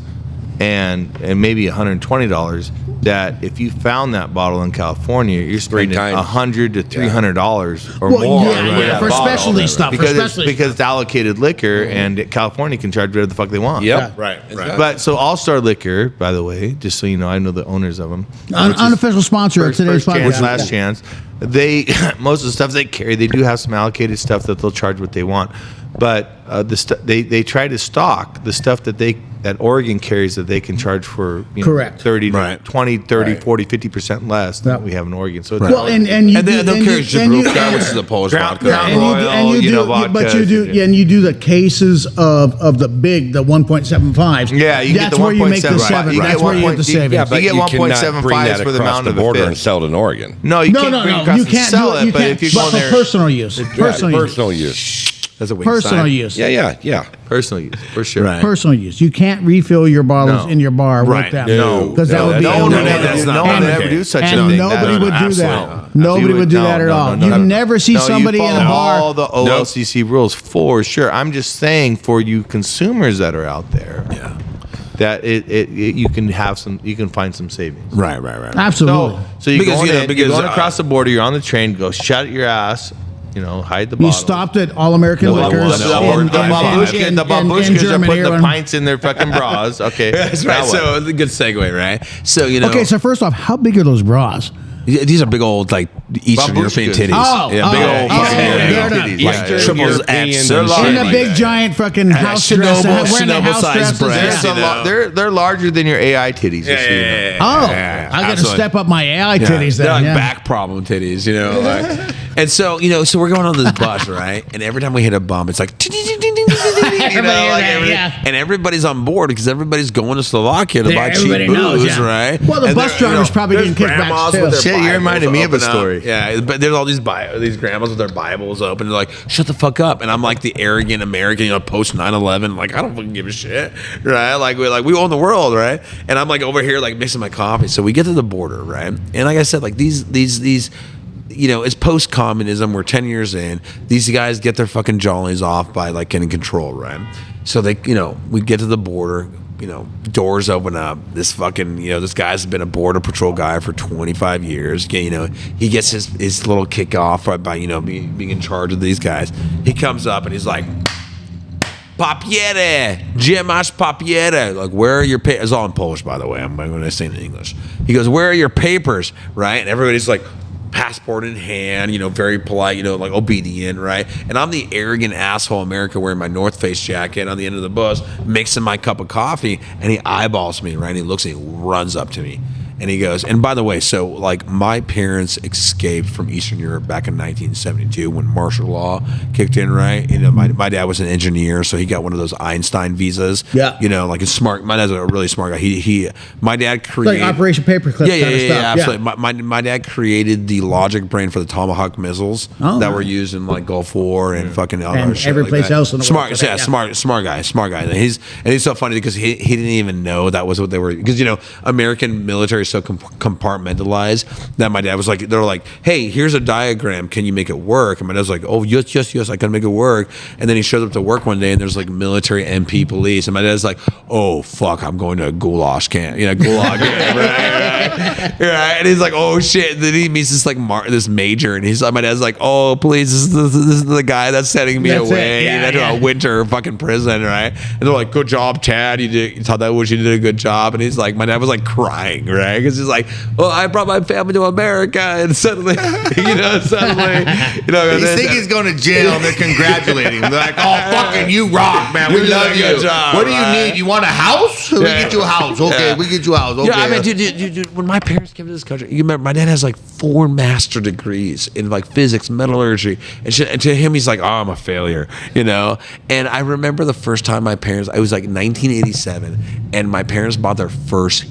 and maybe $120. That if you found that bottle in California, you're spending $100 to $300 or more for specialty stuff. Because it's allocated liquor, and California can charge whatever the fuck they want. Yep. Right. Exactly. But so All-Star Liquor, by the way, just so you know, I know the owners of them. Unofficial sponsor of today's First Chance, podcast. Last Chance. They most of the stuff they carry, they do have some allocated stuff that they'll charge what they want. But they try to stock the stuff that Oregon carries that they can charge for 30 to 20, 30, 40, 50% less than we have in Oregon. So they'll carry Jabrówka, which is a Polish vodka. And you do the cases of the 1.75s. Yeah, you that's get the where you make the 1.7. seven. You That's get where you get the savings. Yeah, but you get you cannot bring 1.75 that for the across amount the of a border fifth. and sell it in Oregon. No, you can't bring across You and can't sell it. But if you're going for there, personal use. Personal use. That's a wing Personal sign. use. Yeah. personal use for sure. Right. Personal use. You can't refill your bottles in your bar with them. No, because that would be no one would illegal. ever do such a and thing. nobody would do Absolutely. that. Nobody would do that at all. You never see somebody in a bar. All the OLCC rules for sure. I'm just saying for you consumers that are out there. Yeah. That you can find some savings. Right. Absolutely. So you're going across the border, you're on the train, go shut your ass, hide the bottle. You stopped at All American Liquors The babushkas are putting the pints in their fucking bras. Okay. That's right. So it's a good segue, right? So Okay, so first off, how big are those bras? These are big old Eastern European titties. Big old titties. Triples X. In a big giant fucking house dress. Wearing the house dresses. They're larger than your AI titties. I got to step up my AI titties then. They're like back problem titties, And so, so we're going on this bus, right? And every time we hit a bump, it's like, and everybody's on board because everybody's going to Slovakia to buy cheap booze, right? Well, the bus drivers probably getting kickbacks too. Shit, you reminded me of a story. Yeah, but there's all these grandmas with their Bibles open. They're like, shut the fuck up. And I'm like the arrogant American, post 9/11. Like, I don't fucking give a shit, right? Like we own the world, right? And I'm like over here like mixing my coffee. So we get to the border, right? And like I said, like these it's post-communism. We're 10 years in. These guys get their fucking jollies off by like getting control, right? So they, we get to the border. Doors open up. This fucking, this guy's been a border patrol guy for 25 years. He gets his little kick off by being in charge of these guys. He comes up and he's like, papiere, gdzie masz papiere? Like, where are your papers? It's all in Polish, by the way. I'm going to say it in English. He goes, where are your papers? Right? And everybody's like, passport in hand, very polite, like obedient, right? And I'm the arrogant asshole American wearing my North Face jacket on the end of the bus, mixing my cup of coffee, and he eyeballs me, right? And he looks and he runs up to me. And he goes, and by the way, so like my parents escaped from Eastern Europe back in 1972 when martial law kicked in, right? My dad was an engineer, so he got one of those Einstein visas. Yeah. Like a smart. My dad's a really smart guy. My dad created like Operation Paperclip. Yeah, absolutely. My dad created the logic brain for the Tomahawk missiles that were used in like Gulf War and fucking other shit every like place that. else in the world. Smart guy. And he's so funny because he didn't even know that was what they were, because American military is so compartmentalized that my dad was like, they're like, hey, here's a diagram, can you make it work? And my dad's like, oh yes, I can make it work. And then he showed up to work one day and there's like military MP police, and my dad's like, oh fuck, I'm going to a goulash camp, gulag camp, right? And he's like, oh shit. And then he meets this like this major, and my dad's like, oh please, this is the guy that's sending me away to a winter fucking prison, right? And they're like, good job, Chad, you thought that was, you did a good job. And he's like, my dad was like crying, right? Because he's like, well, I brought my family to America, and suddenly, He think he's going to jail, and they're congratulating him. They're like, oh, fucking you rock, man. We love you. What do you need? You want a house? We get you a house. Okay, we get you a house. Okay. Yeah, I mean, dude, when my parents came to this country, you remember, my dad has like 4 master degrees in like physics, metallurgy, and to him, he's like, oh, I'm a failure, And I remember the first time it was like 1987, and my parents bought their first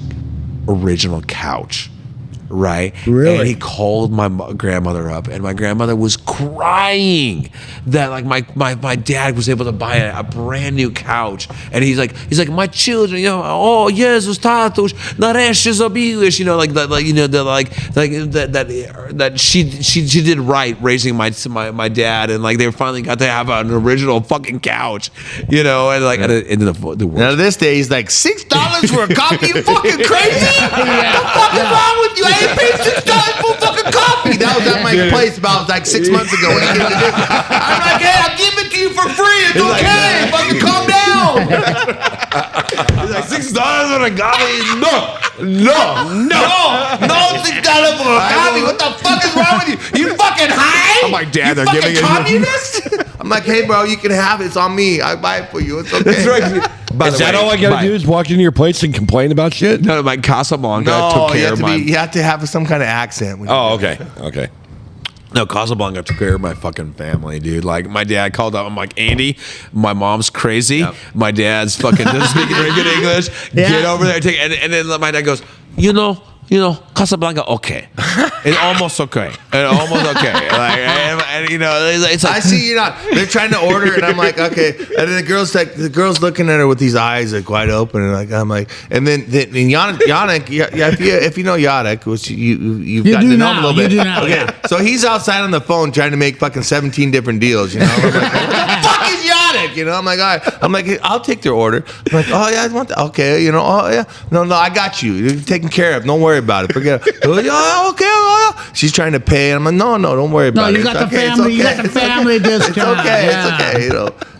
original couch, right? Really? And he called my grandmother up, and my grandmother was crying that like my dad was able to buy a brand new couch, and he's like my children, oh Jezus tatuś, nareszcie zabiłeś, that she did right raising my dad, and like they finally got to have an original fucking couch, and like into the world. Now this day he's like $6 for a coffee. You fucking crazy? What the fuck is wrong with you? I ain't paid $6 for fucking coffee. That was at my place about like 6 months ago. When he gave it to me. I'm like, hey, I'll give it to you for free. It's okay. Fucking calm down. He's like, $6 for a coffee? No, $6 for a coffee. What the fuck is wrong with you? You fucking high? I'm like, Dad, they're fucking giving it. Communist? I'm like, hey, bro, you can have it. It's on me. I buy it for you. It's okay. That's right. Is that all I gotta do is walk into your place and complain about shit? No, my Casablanca took care of my. You have to have some kind of accent. Oh, okay. No, Casablanca took care of my fucking family, dude. Like, my dad called up. I'm like, Andy, my mom's crazy. Yep. My dad's fucking doesn't speak very good English. Yeah. Get over there. And then my dad goes, Casablanca, okay. It's almost okay. It's like, I see you not. They're trying to order, and I'm like, okay. And then the girl's looking at her with these eyes like wide open, and like I'm like, and then Yannick, if you know Yannick, which you've gotten to know him a little bit. Okay, so he's outside on the phone trying to make fucking 17 different deals. I'm like, what the fuck is Yannick? I'm like, all right. I'm like, I'll take their order. I'm like, oh yeah, I want that. Okay, oh yeah. No, I got you. You're taken care of. Don't worry about it. Forget it. Oh, yeah, okay. Oh, yeah. She's trying to pay, and I'm like, no, don't worry about it. No, you got the family. You got the family discount. It's okay.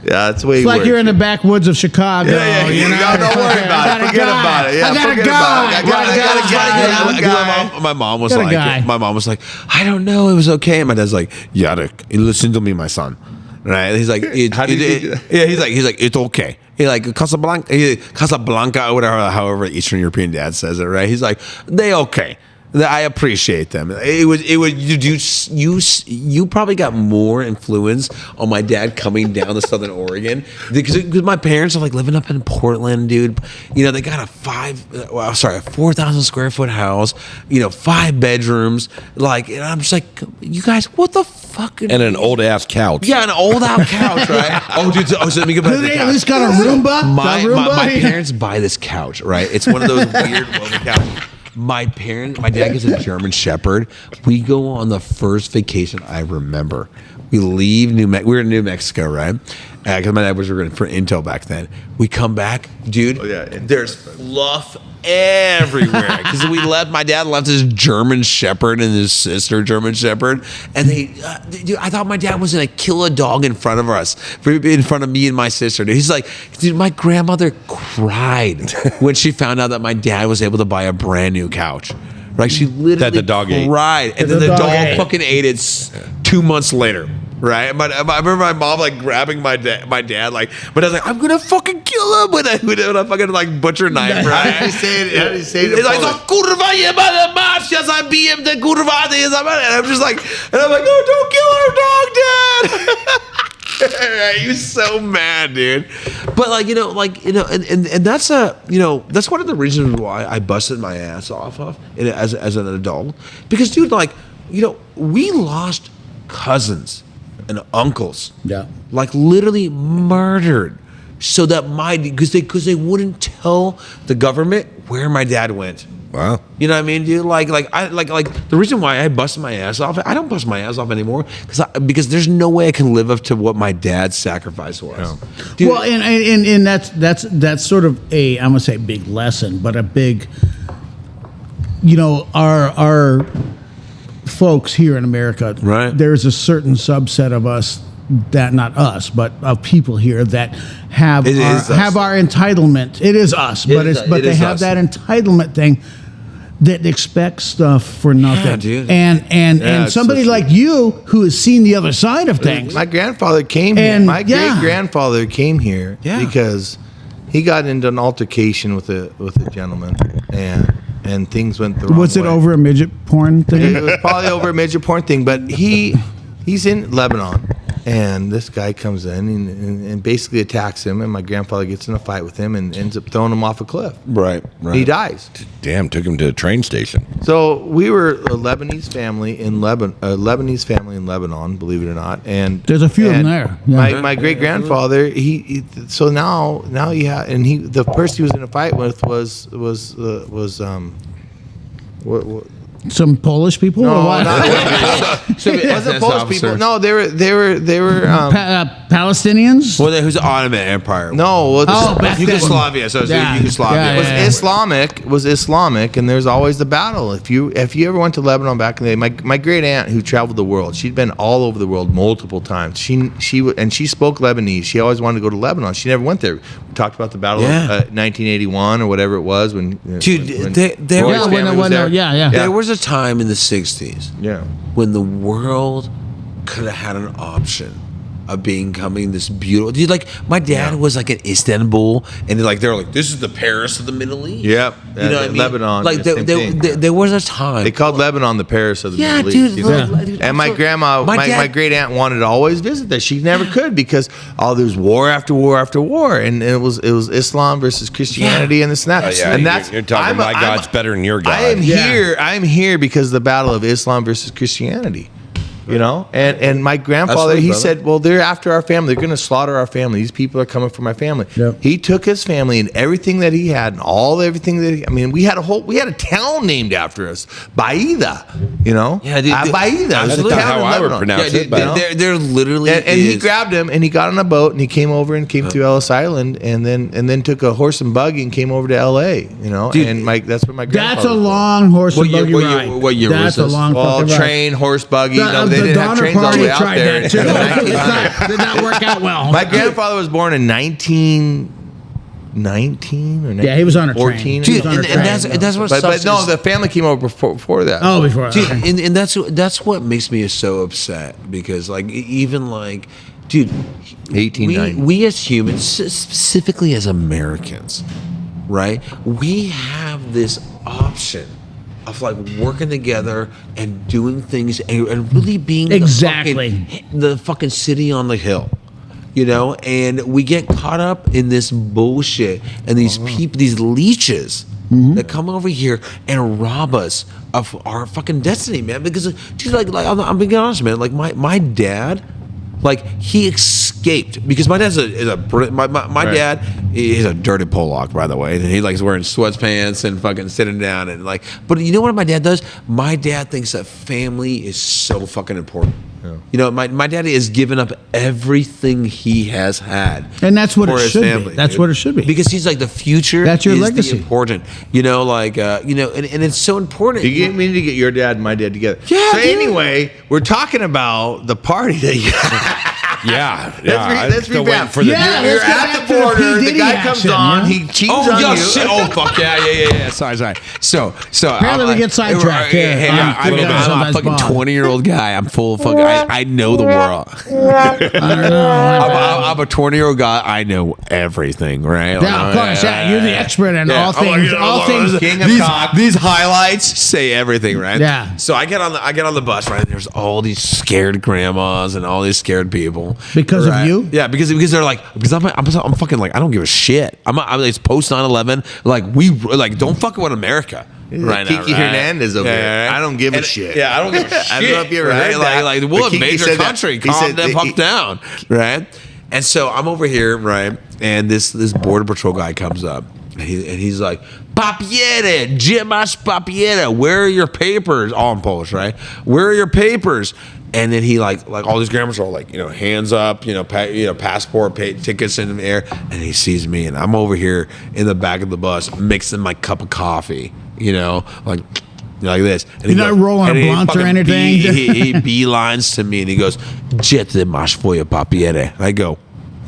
Yeah, that's the way. It's like you're in the backwoods of Chicago. Yeah. Don't worry about it. Forget about it. Yeah, I got a guy. I got a guy. My mom was like, I don't know. It was okay. And my dad's like, Yannick, listen to me, my son. Right? He's like, he's like, it's okay. He like Casablanca or whatever, however Eastern European dad says it, right? He's like, they okay. I appreciate them. You probably got more influence on my dad coming down to Southern Oregon because my parents are like living up in Portland, dude. They got a 4,000 square foot house, 5 bedrooms, like, and I'm just like, you guys, what the fuck? And an old ass couch. Yeah, an old out couch, right? Oh, dude. So let me go back to the couch. At least got a Roomba. My parents buy this couch, right? It's one of those weird woven couches. My dad gets a German Shepherd. We go on the first vacation I remember. We leave we were in New Mexico, right? Because my dad was working for Intel back then. We come back, dude. Oh, yeah. There's fluff everywhere because my dad left his German Shepherd and his sister German Shepherd, and dude, I thought my dad was gonna kill a dog in front of us, in front of me and my sister. Dude, he's like, dude, my grandmother cried when she found out that my dad was able to buy a brand new couch. Right? She literally That the dog ate. cried, and then the dog fucking ate it 2 months later. Right, but I remember my mom like grabbing my dad, like, but I was like, I'm gonna fucking kill him with a fucking like butcher knife, right? How do you say it? How do you say it? It's like, kurva jebana mać, ja zabiję te kurwa, and I'm just like, and I'm like, no, don't kill our dog, Dad. He was so mad, dude. But like, and that's that's one of the reasons why I busted my ass off as an adult, because dude, like, we lost cousins and uncles, like literally murdered, so that because they wouldn't tell the government where my dad went. Wow. You know what I mean, dude? Like the reason why I busted my ass off, I don't bust my ass off anymore because there's no way I can live up to what my dad's sacrifice was. Yeah. Dude, well, and that's sort of I'm gonna say big lesson, but a big, our folks here in America, right? There's a certain subset of us that, not us, but of people here that have our entitlement. It is us, but they have that entitlement thing that expects stuff for nothing. Yeah, dude. And somebody like you who has seen the other side of things. My grandfather came here. My great grandfather came here because he got into an altercation with a gentleman, and things went the wrong way. Was it over a midget porn thing? It was probably over a midget porn thing, but he's in Lebanon, and this guy comes in and basically attacks him, and my grandfather gets in a fight with him and ends up throwing him off a cliff. Right. He dies. Damn, took him to a train station. So we were a Lebanese family in Lebanon, believe it or not, and there's a few of them there. Yeah. My great grandfather, so now you have, and the person he was in a fight with was some Polish people or what? It wasn't Polish people. No, they were Palestinians. Well, who's the Ottoman Empire? No, Yugoslavia. So Yugoslavia. It was Islamic, and there's always the battle. If you ever went to Lebanon back in the day, my great aunt who traveled the world, she'd been all over the world multiple times. She spoke Lebanese. She always wanted to go to Lebanon. She never went there. We talked about the battle of 1981 or whatever it was when there was a time in the 60s when the world could have had an option of becoming this beautiful. Dude, like my dad was like in Istanbul, and they were like, this is the Paris of the Middle East. Yep. You know what I mean? Lebanon. Like there was a time they called Lebanon the Paris of the Middle East. Dude, and my grandma, my great aunt wanted to always visit there. She never could because there was war after war after war, and it was Islam versus Christianity and this and that. And that's you're talking my God's better than your God. I am here because of the battle of Islam versus Christianity. And my grandfather, he said, well, they're after our family. They're going to slaughter our family. These people are coming for my family. Yep. He took his family and everything that he had and everything that we had a town named after us, Baida. Yeah, dude. Baida. That's not how I would pronounce it. They're literally. And he grabbed him and he got on a boat and he came over and came through Ellis Island and then took a horse and buggy and came over to L.A. Dude, and that's where my grandfather. That's a long horse and buggy ride. What year was this? That's a long fucking ride. Train, horse, buggy. They didn't have trains all the way out there. Did not work out well. My grandfather was born in 1919 or 19, he was on a 14. train. Dude, and that's what. But no, the family came over before that. Oh, before. Dude, and that's what makes me so upset because even dude, 1890. We as humans, specifically as Americans, right? We have this option of working together and doing things and really being the fucking city on the hill, and we get caught up in this bullshit and these people, these leeches that come over here and rob us of our fucking destiny, man. Because dude, I'm being honest, man. My dad, he escaped because my dad's my dad is a dirty Polak, by the way, and he likes wearing sweatpants and fucking sitting down and but you know what my dad does? My dad thinks that family is so fucking important. Yeah. My daddy has given up everything he has had, and that's what it should be. That's what it should be because he's the future. That's your legacy. Important, and it's so important. You need to get your dad and my dad together. Yeah. So anyway, we're talking about the party that you. Let's still revamp. waiting for the. Yeah. You're let's get at back the to border. P. The Diddy guy comes action, on. yeah? He cheats on you. Shit. Oh fuck yeah. Sorry. So Apparently we get sidetracked here. Hey, I'm I'm a sometimes fucking Bob. 20-year-old guy. I'm full of fucking. I know the world. I don't know. I'm a 20-year-old guy. I know everything, right? Yeah, of course. Yeah, you're the expert in all things. All things. King of these, cock. these highlights say everything, right? Yeah. So I get on the bus, right? And there's all these scared grandmas and all these scared people Because of right? you? Yeah, because they're like, because I'm fucking like, I don't give a shit. I'm like post 9/11. Like don't fuck with America. Right now, Kiki right? Hernandez over there. I don't give a shit. Yeah, I don't give a shit. I don't know if you ever right? heard that. Like we'll But Kiki invade your said that. country. He Calm said the that fuck down, right? And so I'm over here, right? And this border patrol guy comes up, and he's like, "Papiere, gdzie masz papiere? Where are your papers?" All in Polish, right? Where are your papers? And then he like all these grandmas are all like, hands up, passport, tickets in the air, and he sees me, and I'm over here in the back of the bus mixing my cup of coffee, like this. And You're not rolling a blunt or anything? He beelines to me and he goes, "Gdzie ty masz twoje papiere?" And I go,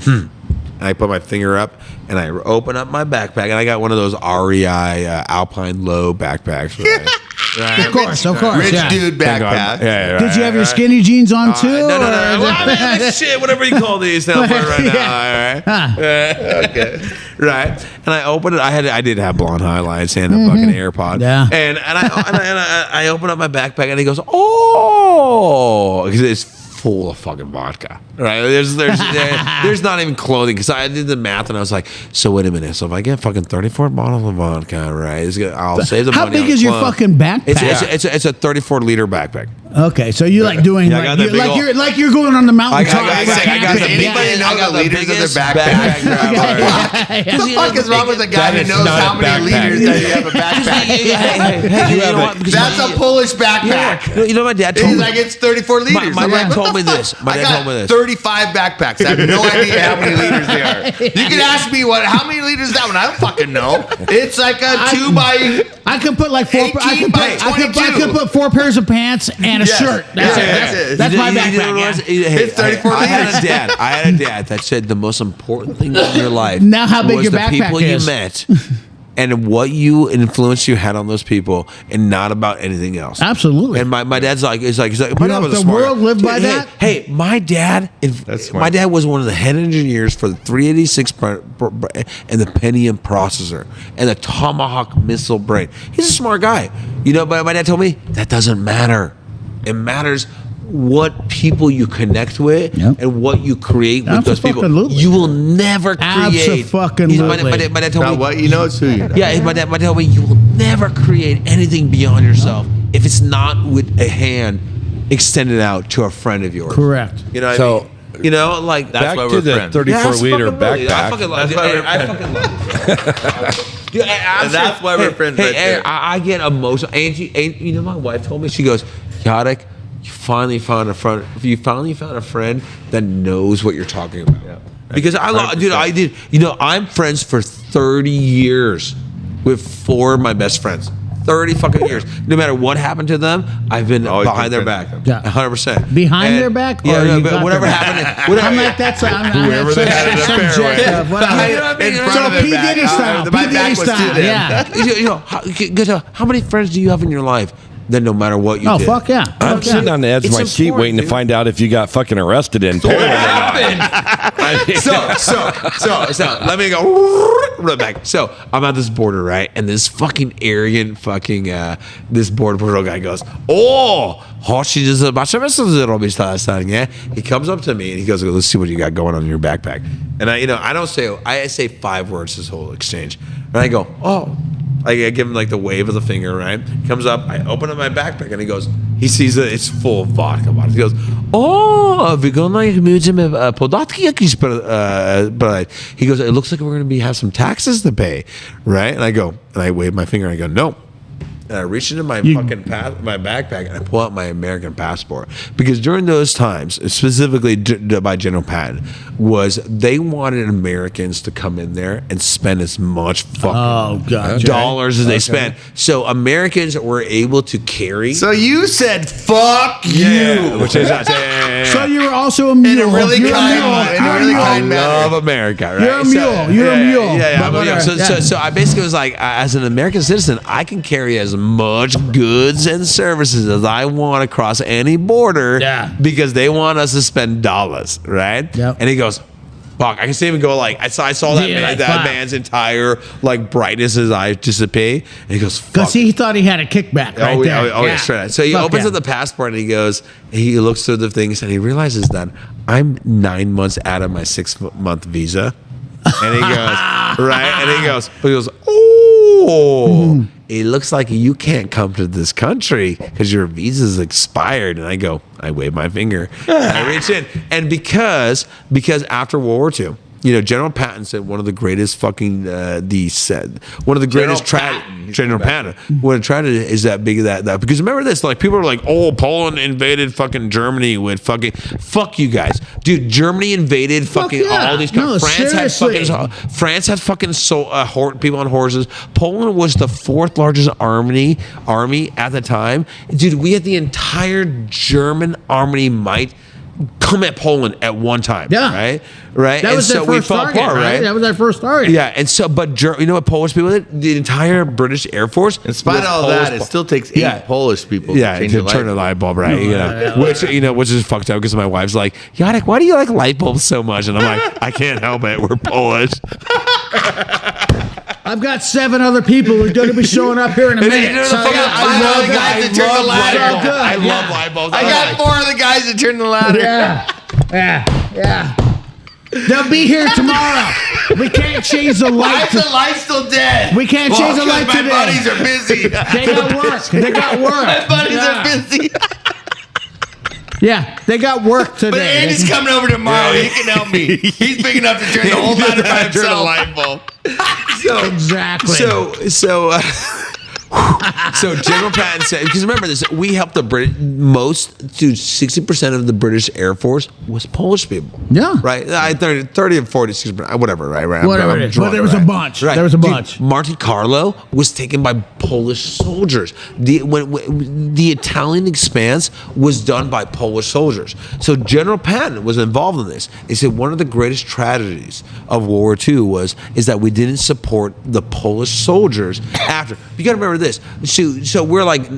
And I put my finger up and I open up my backpack, and I got one of those REI Alpine Low backpacks, right? Of course. Rich Yeah. dude backpack. Did you have your skinny jeans on too? No. or- Well, I mean, shit, whatever you call these now, right now. All right. Okay. Right. And I opened it. I did have blonde highlights and a fucking AirPod. Yeah. And I open up my backpack, and he goes, "Oh," because it's full of fucking vodka. Right? There's not even clothing, because I did the math and I was like, so wait a minute. So if I get fucking 34 bottles of vodka, right? I'll save the How money. big on is your clothes. fucking backpack? It's a 34-liter backpack. Okay, so you like doing Yeah, I got that big old- you're going on the mountaintop. I got camping. Anybody know the liters of their biggest backpack? backpack. What the fuck is wrong with the guy who knows how many liters that you have a backpack? Hey, you know what? Because That's a Polish backpack. You know, my dad told He's me. like, it's 34 liters. My I'm dad like, what told the me fuck? this. My I dad got told me this. 35 backpacks. I have no idea how many liters they are. You can ask me how many liters is that one. I don't fucking know. It's like a 2 by. I could put like 4. 18 by 22. I could put 4 pairs of pants and a shirt. That's my backpack. It's 34 I liters. had a dad that said the most important thing in your life Now how big was your the backpack people is. you met and what influence you had on those people, and not about anything else. Absolutely. And my dad's like, my You dad know, was if a the smart world guy. lived by Hey, that- Hey, my dad was one of the head engineers for the 386 and the Pentium processor and the Tomahawk missile brain. He's a smart guy. But my dad told me that doesn't matter. It matters what people you connect with and what you create with those people. Abso-fucking-lutely. You will never create. Abso-fucking-lutely. My dad told me. What you know, it's who you know. Yeah, my dad told me you will never create anything beyond yourself if it's not with a hand extended out to a friend of yours. Correct. You know what So, I mean? Like back to the 34-liter backpack. I fucking love it. I fucking love it. Dude, And that's why we're friends right there. I get emotional. And my wife told me, she goes, Yadek, you finally found a friend. You finally found a friend that knows what you're talking about. Yeah. Because I did. I'm friends for 30 years with 4 of my best friends. 30 fucking years. No matter what happened to them, I've been behind their back. Yeah. 100%. Behind their back? Yeah, Or no, you but got whatever their happened. back? Whatever, I'm like, that's Whoever they had in the fairway. subjective. In front of So P. their Diddy back. style. My P. back Diddy was to style. them. Yeah. how many friends do you have in your life that no matter what you Oh, did? fuck yeah. I'm Fuck yeah. sitting on the edge of It's my seat important, waiting to dude. find out if you got fucking arrested in Poland. So let me go right back. So I'm at this border, right? And this fucking arrogant fucking this border patrol guy goes, "Oh, chodź zobaczymy, co ty robisz teraz, nie?" He comes up to me and he goes, "Let's see what you got going on in your backpack." And I say 5 words this whole exchange. And I go, "Oh." I give him like the wave of the finger, right? He comes up, I open up my backpack, and he sees that it's full of vodka. He goes, "Oh, wygląda jak będziemy podatki jakieś brać." He goes, "It looks like we're going to have some taxes to pay," right? And I wave my finger, and I go, "No." And I reach into my my backpack and I pull out my American passport, because during those times, specifically by General Patton, they wanted Americans to come in there and spend as much fucking dollars as they spent. So Americans were able to carry. So you said, fuck you. Which is So you were also a mule. In a really You're kind, I love America, right? You're a mule. You're a mule. Yeah, But whatever. So I basically was like, as an American citizen, I can carry as much goods and services as I want across any border because they want us to spend dollars, right? Yep. And he goes, fuck, I can see him go like, I saw that, that man's entire like brightness as I dissipate. And he goes, fuck. Because he thought he had a kickback right there. Yeah, straight. So he opens up the passport and he looks through the things and he realizes that I'm 9 months out of my 6-month visa. And he goes, right? And he goes, oh, it looks like you can't come to this country because your visa's expired. And I wave my finger. I reach in. And because after World War II, General Patton said one of the greatest fucking General Patton. What a tragedy is that big that because remember this, like people are like, oh, Poland invaded fucking Germany with fuck you guys, dude. Germany invaded fucking all these countries. France had fucking people on horses. Poland was the 4th largest army at the time, dude. We had the entire German army might come at Poland at one time. Yeah. Right. That was their first target, right? That was their first target. Yeah. And so, but you know what Polish people did? The entire British Air Force. In spite of all that, it still takes 8 Polish people to turn a light bulb, right? Which is fucked up because my wife's like, Yannick, why do you like light bulbs so much? And I'm like, I can't help it. We're Polish. I've got 7 other people who's going to be showing up here in a minute. I love guys that turn the ladder. I love light bulbs. I got 4 of the guys that turn the ladder. Yeah. They'll be here tomorrow. We can't change the light. Why is the light still dead? We can't change the light today. My buddies are busy. They got work. My buddies are busy. Yeah, they got work today. But Andy's coming over tomorrow. He can help me. He's big enough to turn the whole ladder by himself. Turn a light bulb. Exactly. So General Patton said, because remember this, we helped the 60% of the British Air Force was Polish people. Yeah. Right? 30 or 46%, whatever, right? Whatever it is. But there was a bunch. Right. There was a bunch. Monte Carlo was taken by Polish soldiers. The Italian expanse was done by Polish soldiers. So General Patton was involved in this. He said one of the greatest tragedies of World War II is that we didn't support the Polish soldiers after. You got to remember this. So we're like